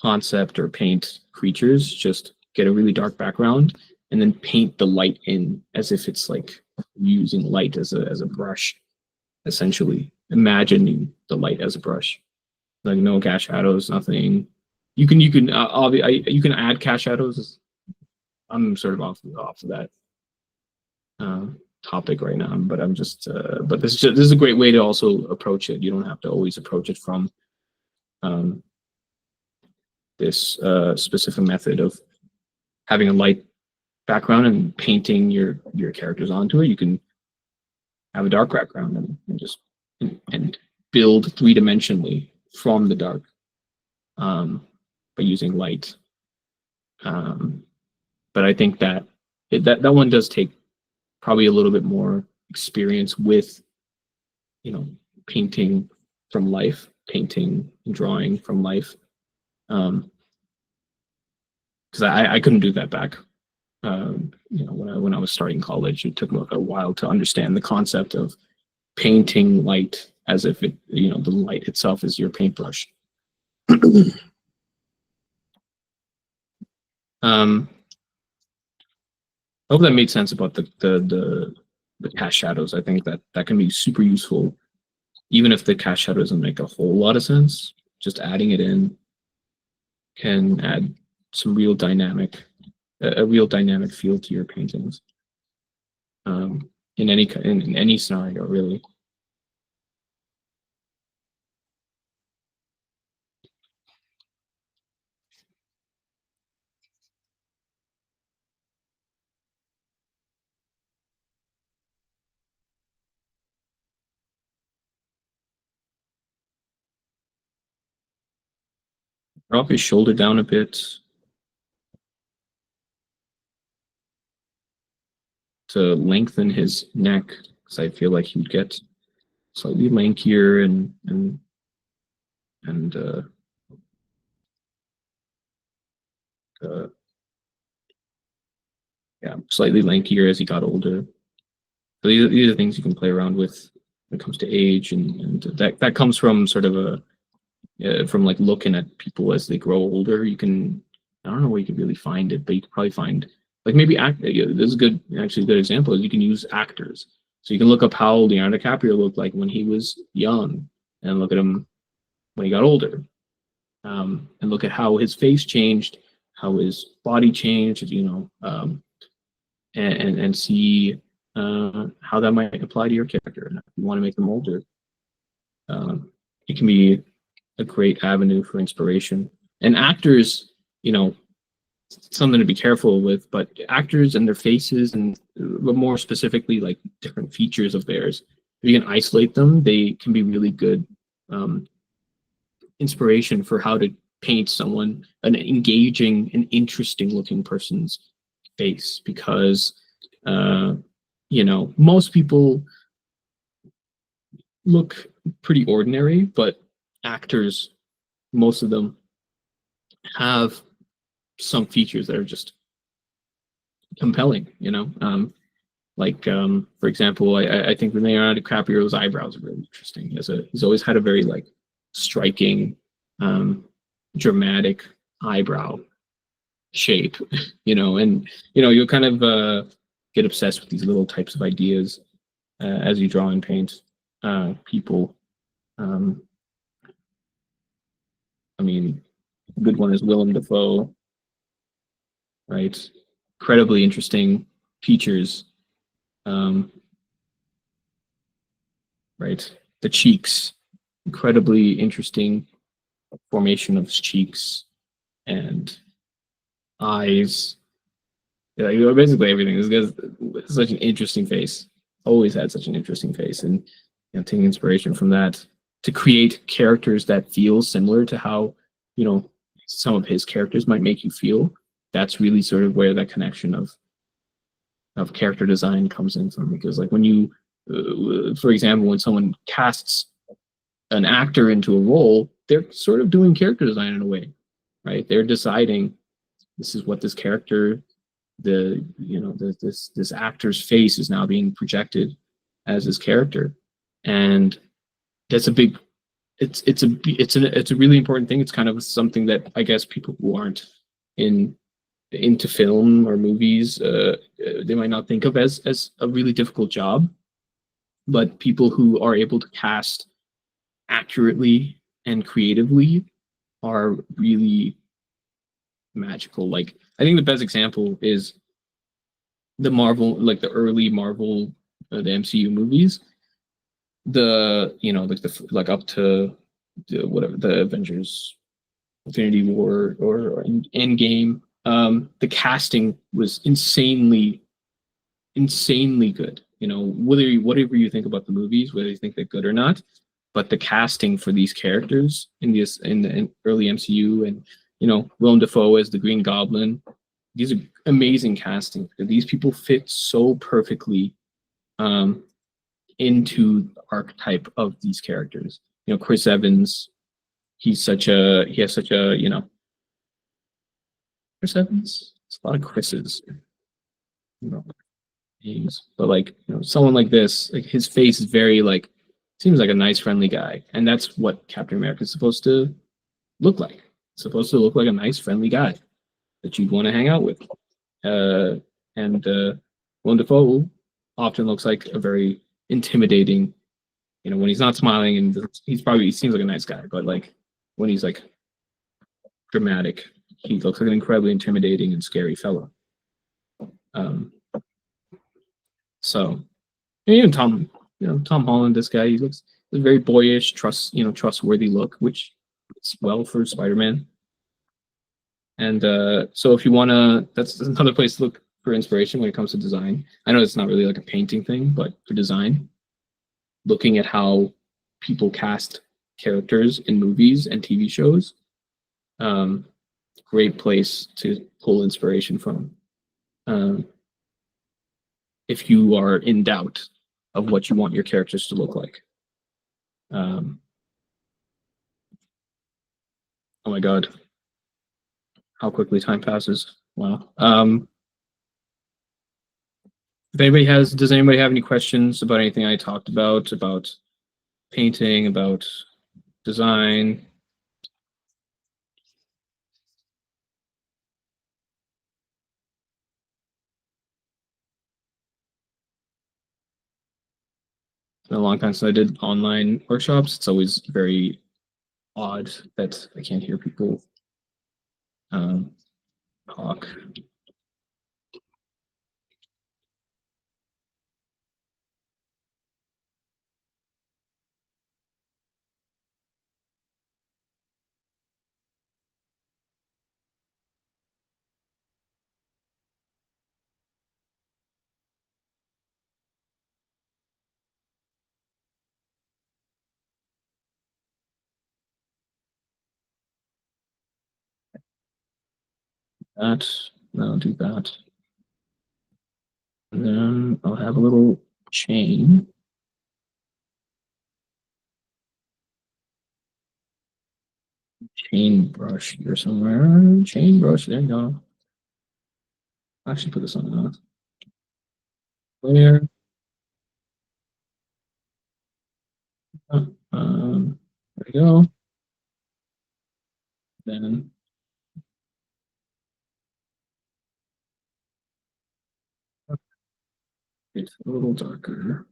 concept or paint creatures. Just get a really dark background and then paint the light in as if it's like using light as a brush. Essentially, imagining the light as a brush, like no cast shadows, nothing. You can add cast shadows. I'm sort of off of that uh, topic right now, but I'm just but this is a great way to also approach it. You don't have to always approach it from um, this specific method of having a light background and painting your characters onto it. You can have a dark background and just and build three-dimensionally from the dark by using light. Um, but I think that that one does take probably a little bit more experience with, you know, painting from life, painting and drawing from life. Because I couldn't do that back. You know, when I was starting college, it took me a while to understand the concept of painting light as if it, you know, the light itself is your paintbrush. I hope that made sense about the cast shadows. I think that that can be super useful, even if the cast shadow doesn't make a whole lot of sense. Just adding it in can add some real dynamic, a real dynamic feel to your paintings. In any scenario, really. Drop his shoulder down a bit to lengthen his neck, because I feel like he would get slightly lankier and uh, yeah, slightly lankier as he got older. So these are things you can play around with when it comes to age, and that comes from sort of a from like looking at people as they grow older. You can, I don't know where you could really find it, but you could probably find like maybe act. Yeah, this is good, actually a good example is you can use actors. So you can look up how Leonardo DiCaprio looked like when he was young, and look at him when he got older, and look at how his face changed, how his body changed, you know, and see how that might apply to your character. And if you want to make them older, it can be a great avenue for inspiration. And actors, you know, something to be careful with, but actors and their faces, and but more specifically, like different features of theirs, if you can isolate them, they can be really good inspiration for how to paint someone, an engaging and interesting looking person's face, because you know, most people look pretty ordinary, but actors, most of them have some features that are just compelling, you know. For example, I think Leonardo DiCaprio's eyebrows are really interesting. He's always had a very like striking, dramatic eyebrow shape, you know, and you know you'll kind of get obsessed with these little types of ideas as you draw and paint people. Um, I mean, a good one is Willem Dafoe, right? Incredibly interesting features, um, right? The cheeks, incredibly interesting formation of his cheeks and eyes. Yeah, you know, basically everything. This guy's such an interesting face. Always had such an interesting face, and you know, taking inspiration from that to create characters that feel similar to how, you know, some of his characters might make you feel. That's really sort of where that connection of character design comes in from. Because like when you, for example, when someone casts an actor into a role, they're sort of doing character design in a way, right? They're deciding this is what this character, the you know this actor's face is now being projected as his character, and that's a big it's a really important thing. It's kind of something that I guess people who aren't in into film or movies they might not think of as a really difficult job, but people who are able to cast accurately and creatively are really magical. Like I think the best example is the Marvel, like the early Marvel, the MCU movies. The like like up to whatever the Avengers, Infinity War or Endgame. The casting was insanely good. Whatever you think about the movies, whether you think they're good or not, but the casting for these characters in the early MCU and Willem Dafoe as the Green Goblin, these are amazing casting. These people fit so perfectly um, into the archetype of these characters. Chris Evans, he has such a Chris Evans. It's a lot of Chris's. You know, names, but like someone like this, like his face is very like seems like a nice friendly guy, and that's what Captain America is supposed to look like. It's supposed to look like a nice friendly guy that you'd want to hang out with. And Willem Dafoe often looks like a very intimidating. When he's not smiling, and he seems like a nice guy, but like when he's like dramatic, he looks like an incredibly intimidating and scary fellow. Um, so even Tom Holland, this guy, he looks a very boyish, trustworthy look, which is well for Spider-Man. And so if you wanna, that's another place to look for inspiration when it comes to design. I know it's not really like a painting thing, but for design, looking at how people cast characters in movies and TV shows, great place to pull inspiration from. If you are in doubt of what you want your characters to look like. Oh my God, how quickly time passes. Wow. Does anybody have any questions about anything I talked about painting, about design? It's been a long time since I did online workshops. It's always very odd that I can't hear people talk. That, no, do that. And then I'll have a little chain. Chain brush here somewhere. Chain brush, there you go. I'll actually put this on the layer. There we go. Then it's a little darker.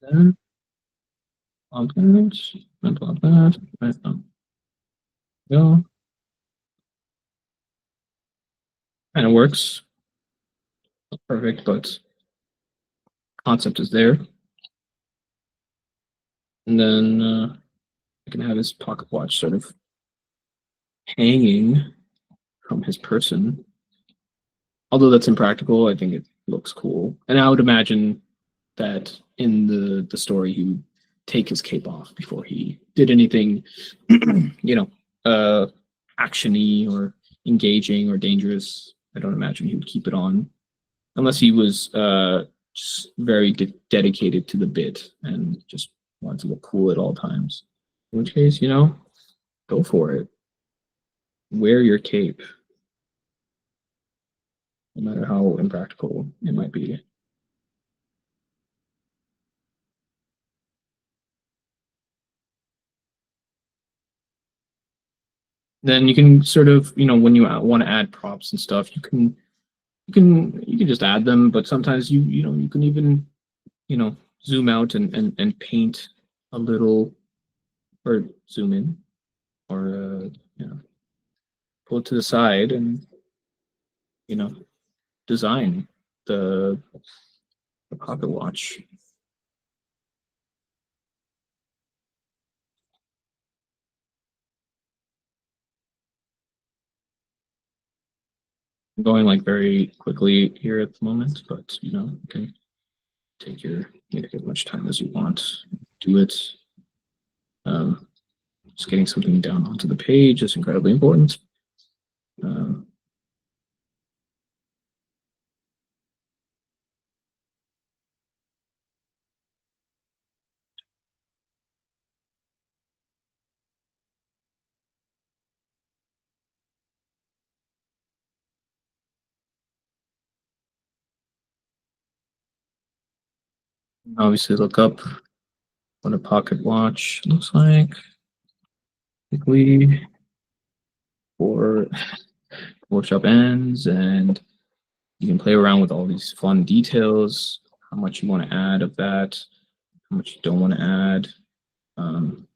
Then on that, and on that, right on. Go. Kind of works. Not perfect, but concept is there. And then I can have his pocket watch sort of hanging from his person. Although that's impractical, I think it looks cool. And I would imagine that in the story he would take his cape off before he did anything, actiony or engaging or dangerous. I don't imagine he would keep it on unless he was just very dedicated to the bit and just wanted to look cool at all times. In which case, go for it. Wear your cape. no matter how impractical it might be. Then you can sort of, when you want to add props and stuff, you can just add them, but sometimes you can even, you know, zoom out and paint a little, or zoom in, or pull it to the side and, you know, design the, the pocket watch. I'm going like very quickly here at the moment, but you can take as much time as you want. Do it. Um, just getting something down onto the page is incredibly important. Um, Obviously, look up what a pocket watch looks like. Quickly before workshop ends, and you can play around with all these fun details. How much you want to add of that, how much you don't want to add. Um,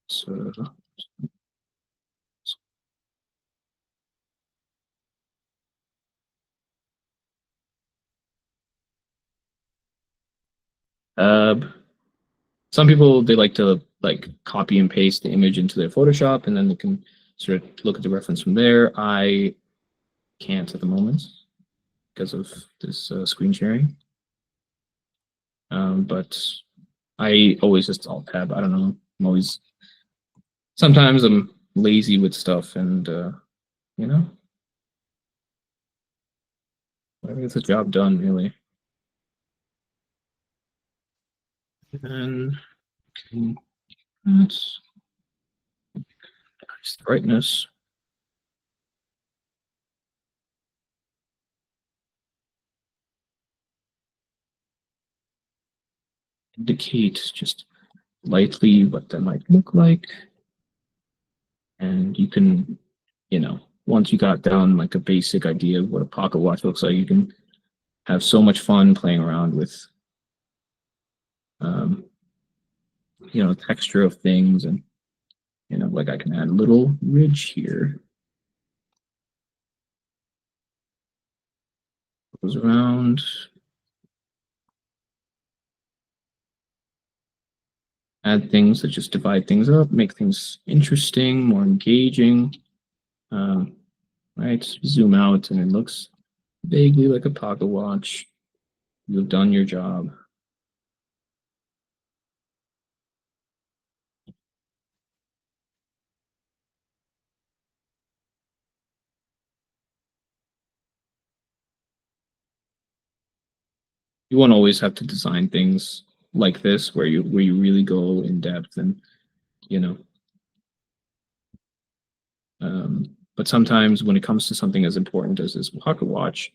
so tab. Some people, they like to like copy and paste the image into their Photoshop, and then they can sort of look at the reference from there. I can't at the moment because of this screen sharing. But I always just alt tab. I don't know. Sometimes I'm lazy with stuff, and you know, whatever gets the job done, really. And that's nice brightness. Indicate just lightly what that might look like. And you can, once you got down like a basic idea of what a pocket watch looks like, you can have so much fun playing around with, um, texture of things. And, like I can add a little ridge here. Goes around. Add things that just divide things up, make things interesting, more engaging. Right, zoom out and it looks vaguely like a pocket watch. You've done your job. You won't always have to design things like this where you really go in depth and you know but sometimes when it comes to something as important as this pocket watch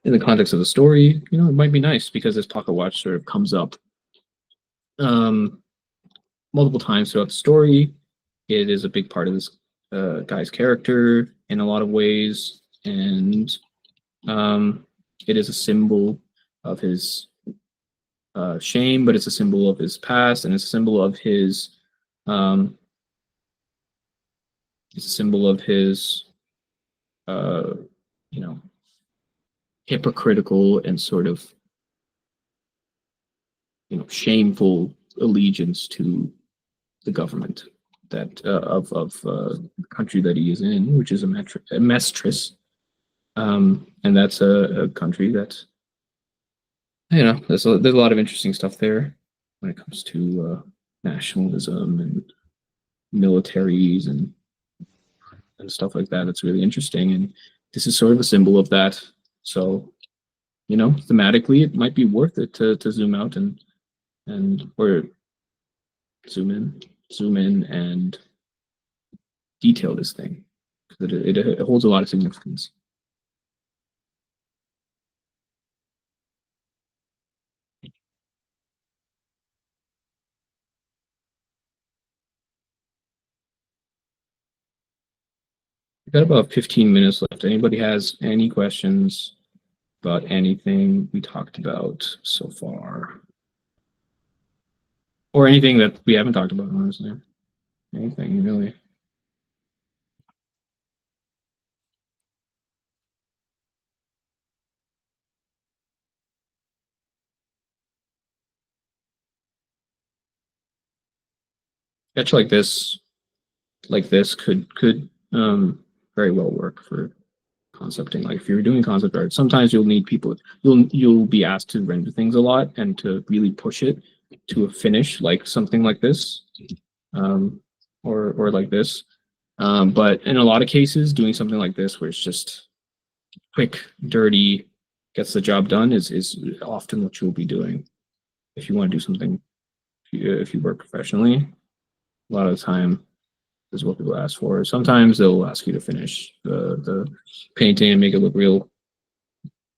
in the context of the story, it might be nice because this pocket watch sort of comes up um, multiple times throughout the story. It is a big part of this guy's character in a lot of ways, and it is a symbol of his shame, but it's a symbol of his past, and it's a symbol of his um, it's a symbol of his uh, you know hypocritical and sort of shameful allegiance to the government that of the country that he is in, which is a mistress, and that's a country that there's a lot of interesting stuff there when it comes to nationalism and militaries and stuff like that. It's really interesting, and this is sort of a symbol of that. So, thematically, it might be worth it to zoom out and or zoom in and detail this thing It holds a lot of significance. We've got about 15 minutes left. Anybody has any questions about anything we talked about so far? Or anything that we haven't talked about, honestly. Anything, really. Sketch like this could very well work for concepting. Like if you're doing concept art, sometimes you'll need people. You'll be asked to render things a lot and to really push it to a finish, like something like this, um, or like this. But in a lot of cases, doing something like this, where it's just quick, dirty, gets the job done, is often what you'll be doing if you want to do something. If you work professionally, a lot of the time is what people ask for. Sometimes they'll ask you to finish the painting and make it look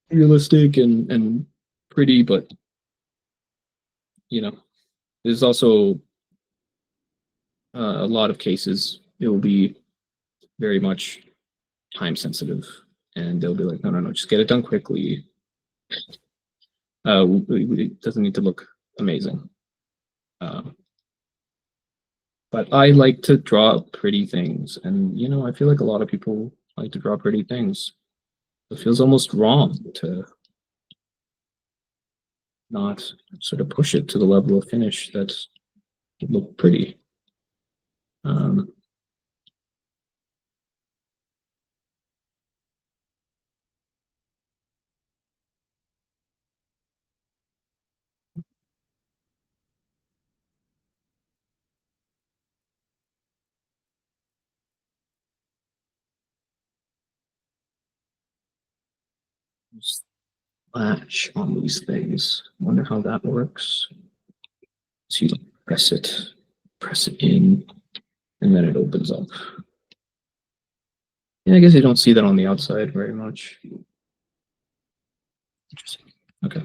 realistic and pretty, but you know, there's also a lot of cases it will be very much time sensitive, and they'll be like, no, no, no, just get it done quickly. It doesn't need to look amazing. Um, but I like to draw pretty things, and I feel like a lot of people like to draw pretty things. It feels almost wrong to not sort of push it to the level of finish that would look pretty. Um, Slash on these things. Wonder how that works. So you press it in, and then it opens up. Yeah, I guess you don't see that on the outside very much. Interesting. Okay.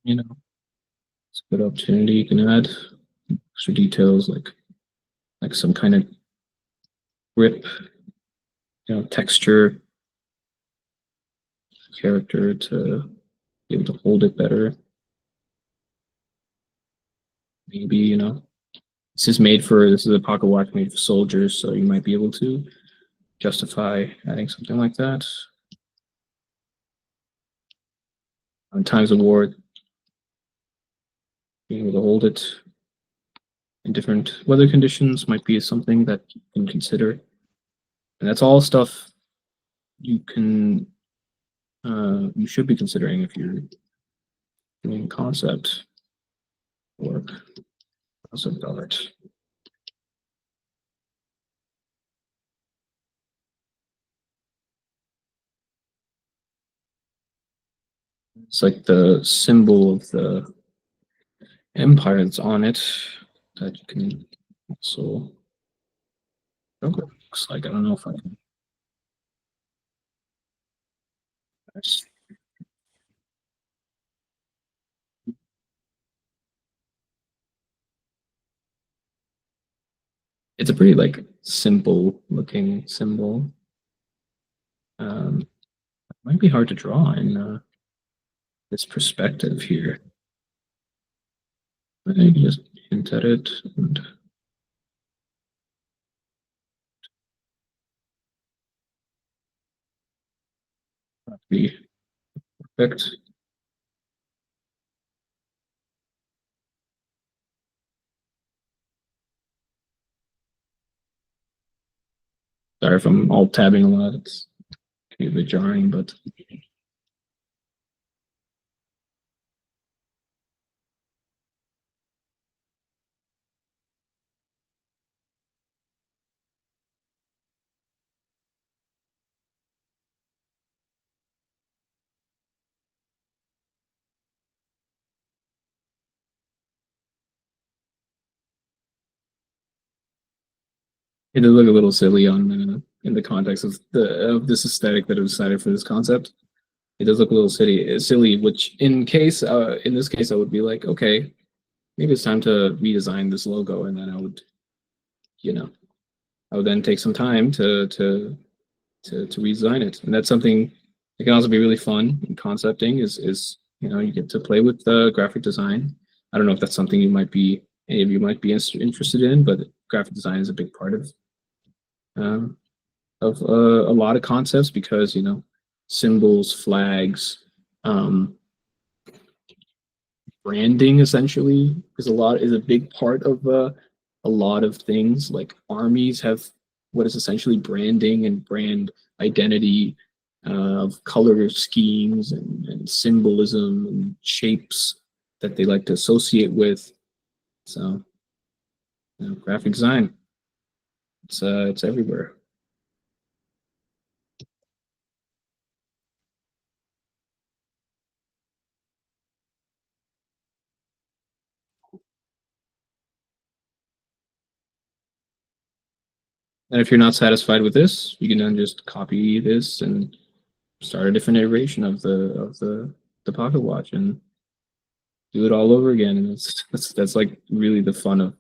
It's a good opportunity. You can add extra details like some kind of grip, texture, character to be able to hold it better. Maybe, this is a pocket watch made for soldiers, so you might be able to justify adding something like that. On times of war, being able to hold it in different weather conditions might be something that you can consider. And that's all stuff you can you should be considering if you're doing concept work, concept art. It's like the symbol of the empire that's on it that you can also. Oh, looks like I don't know if I can. It's a pretty like simple looking symbol. It might be hard to draw in this perspective here. I can just hint at it and be perfect. Sorry if I'm all tabbing a lot. It's a bit jarring, but it does look a little silly on in the context of this aesthetic that I've decided for this concept. It does look a little silly. Which in this case, I would be like, okay, maybe it's time to redesign this logo, and then you know, I would then take some time to redesign it, and that's something that can also be really fun in concepting. You get to play with the graphic design. I don't know if that's something any of you might be interested in, but graphic design is a big part um, of a lot of concepts because symbols, flags, um, branding essentially is a big part of a lot of things. Like armies have what is essentially branding and brand identity of color schemes and symbolism and shapes that they like to associate with. So, graphic design, it's everywhere. And if you're not satisfied with this, you can then just copy this and start a different iteration of the pocket watch and do it all over again. And that's like really the fun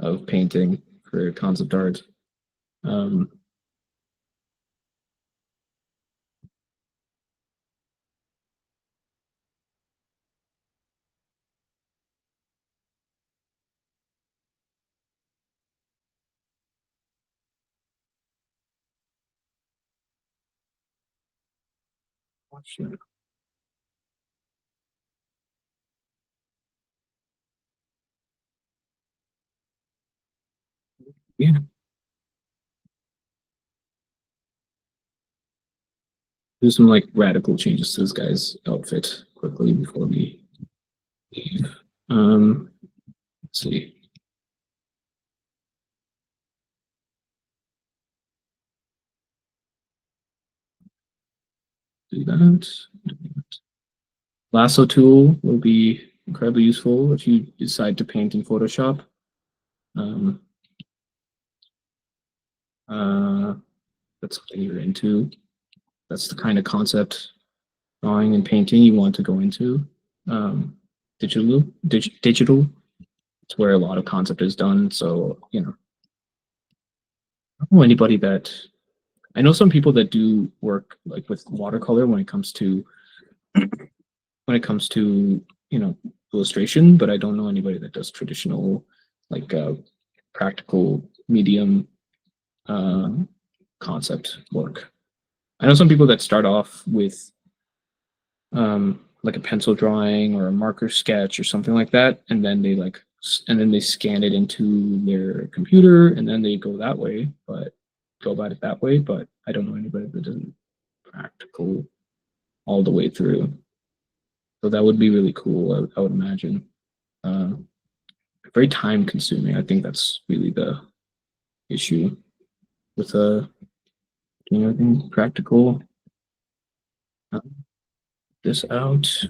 of painting for concept art. Um, yeah, do some like radical changes to this guy's outfit quickly before we leave. Let's see, do that. Lasso tool will be incredibly useful if you decide to paint in Photoshop. Um, uh, that's something you're into. That's the kind of concept drawing and painting you want to go into. Um, digital. It's where a lot of concept is done. So I don't know anybody that I know some people that do work like with watercolor when it comes to illustration, but I don't know anybody that does traditional like practical medium uh, concept work. I know some people that start off with like a pencil drawing or a marker sketch or something like that, and then they scan it into their computer, and then they go about it that way. But I don't know anybody that doesn't practical all the way through. So that would be really cool. I would imagine. Uh, Very time consuming. I think that's really the issue with doing everything practical. Uh, this out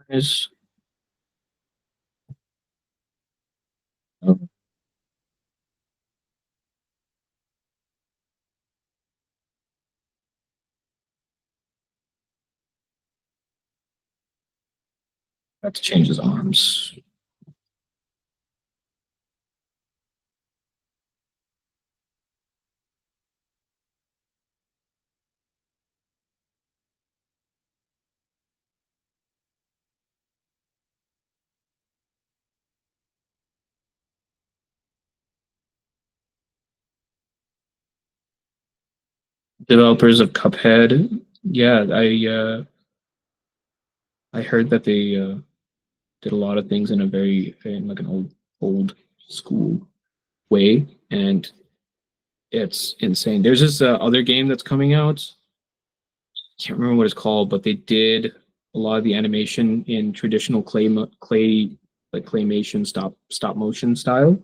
is have to change his arms. Developers of Cuphead. Yeah, I heard that they did a lot of things in a in like an old school way, and it's insane. There's this other game that's coming out. Can't remember what it's called, but they did a lot of the animation in traditional claymation stop motion style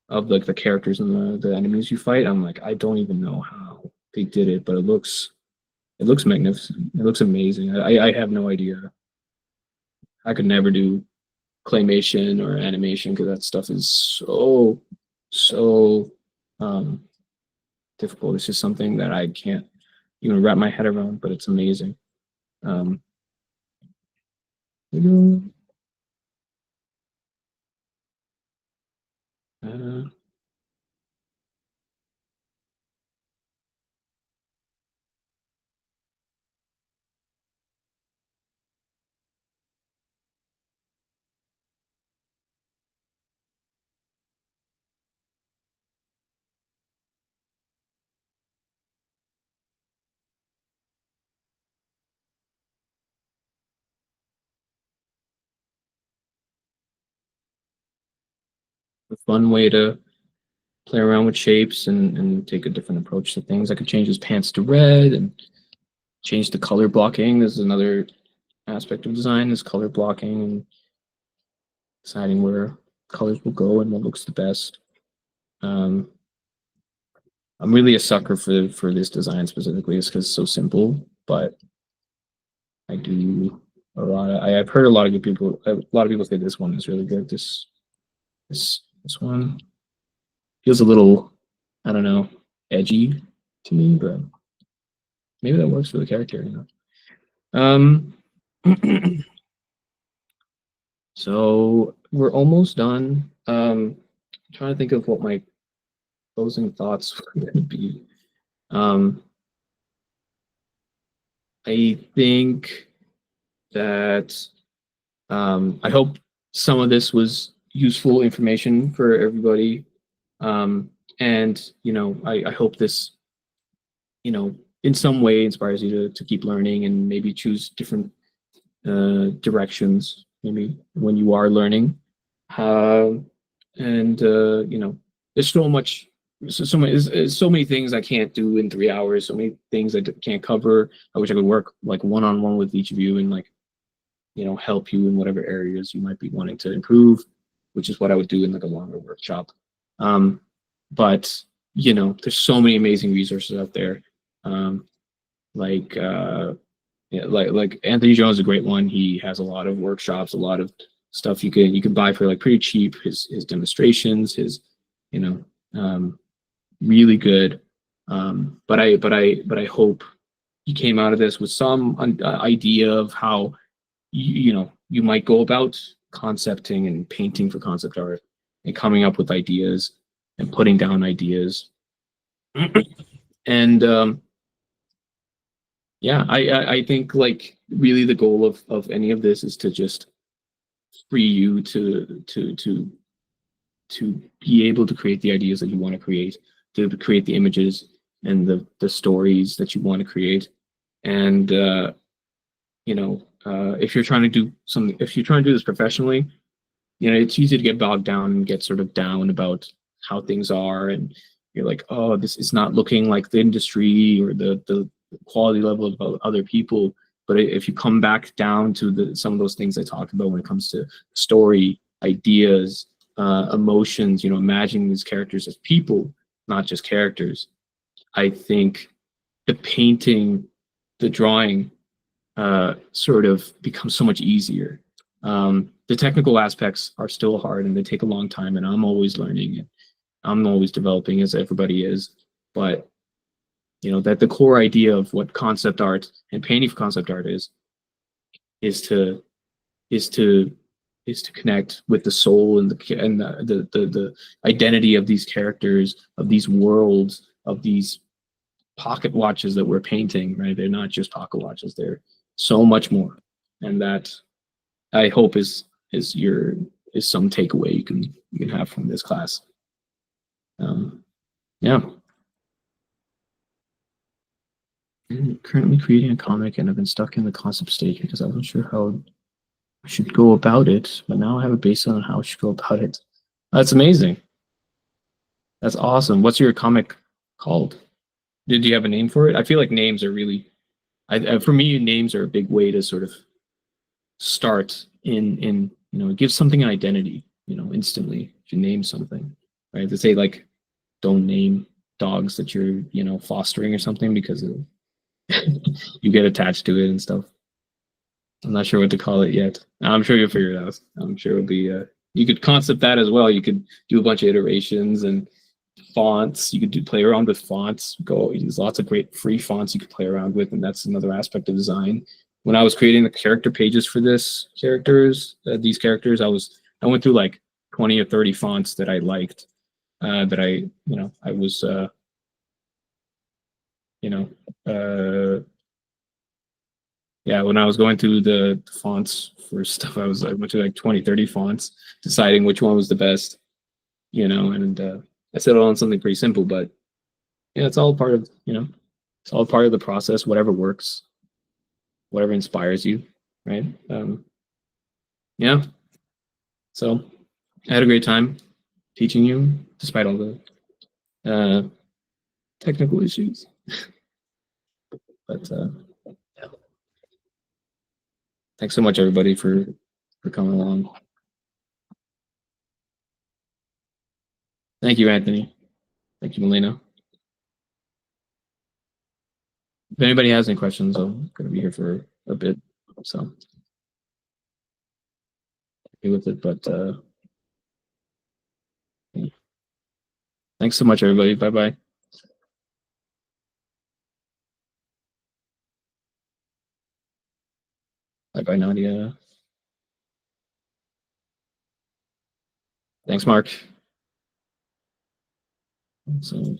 of like the characters and the enemies you fight. I'm like, I don't even know how they did it, but it looks magnificent. It looks amazing. I have no idea. I could never do claymation or animation because that stuff is so um, difficult. It's just something that I can't even wrap my head around, but it's amazing. Um, uh, a fun way to play around with shapes and take a different approach to things. I could change his pants to red and change the color blocking. This is another aspect of design is color blocking and deciding where colors will go and what looks the best. Um, I'm really a sucker for this design specifically, just because it's so simple. But I do a lot. I've heard a lot of good people. A lot of people say this one is really good. This one feels a little, I don't know, edgy to me, but maybe that works for the character. You know. So we're almost done. I'm trying to think of what my closing thoughts were going to be. Um, I think that I hope some of this was useful information for everybody. And you know, I hope this, you know, in some way inspires you to keep learning and maybe choose different directions, maybe when you are learning. And you know, there's so much, so many things I can't do in 3 hours. So many things I can't cover. I wish I could work like one-on-one with each of you and like, you know, help you in whatever areas you might be wanting to improve, which is what I would do in like a longer workshop. Um, but you know, there's so many amazing resources out there. Um, like yeah, like Anthony Jones is a great one. He has a lot of workshops, a lot of stuff you can buy for like pretty cheap. His demonstrations, his you know, really good. But I hope you came out of this with some idea of how you know you might go about concepting and painting for concept art and coming up with ideas and putting down ideas. And yeah, I think like really the goal of any of this is to just free you to be able to create the ideas that you want to create, to create the images and the stories that you want to create. And you know, if you're trying to do something, if you're trying to do this professionally, you know, it's easy to get bogged down and get sort of down about how things are, and you're like, oh, this is not looking like the industry or the quality level of other people. But if you come back down to some of those things I talked about when it comes to story, ideas, emotions, you know, imagining these characters as people, not just characters, I think the painting, the drawing, sort of becomes so much easier. The technical aspects are still hard and they take a long time, and I'm always learning and I'm always developing as everybody is. But you know that the core idea of what concept art and painting for concept art is to is to is to connect with the soul and the identity of these characters, of these worlds, of these pocket watches that we're painting. Right? They're not just pocket watches. They're so much more, and that I hope is your is some takeaway you can have from this class. Yeah. I'm currently creating a comic and I've been stuck in the concept stage because I wasn't sure how I should go about it, but now I have a baseline on how I should go about it. That's amazing. That's awesome. What's your comic called? Did you have a name for it? I feel like names are really, for me, names are a big way to sort of start in it gives something an identity, instantly if you name something, right? To say like, don't name dogs that you're, fostering or something because you get attached to it and stuff. I'm not sure what to call it yet. I'm sure you'll figure it out. I'm sure it'll be. You could concept that as well. You could do a bunch of iterations and fonts. You could play around with fonts. There's lots of great free fonts you could play around with, and that's another aspect of design. When I was creating the character pages for these characters, I went through like 20 or 30 fonts that I liked. That I was you know uh yeah, when I was going through the fonts for stuff, I went to like 20, 30 fonts, deciding which one was the best, and I settled on something pretty simple, but yeah, it's all part of the process, whatever works, whatever inspires you, right? Yeah. So I had a great time teaching you, despite all the uh, technical issues. But yeah. Thanks so much, everybody, for coming along. Thank you, Anthony. Thank you, Melina. If anybody has any questions, I'm going to be here for a bit, so be with it. But thanks so much, everybody. Bye bye. Bye bye, Nadia. Thanks, Mark. So.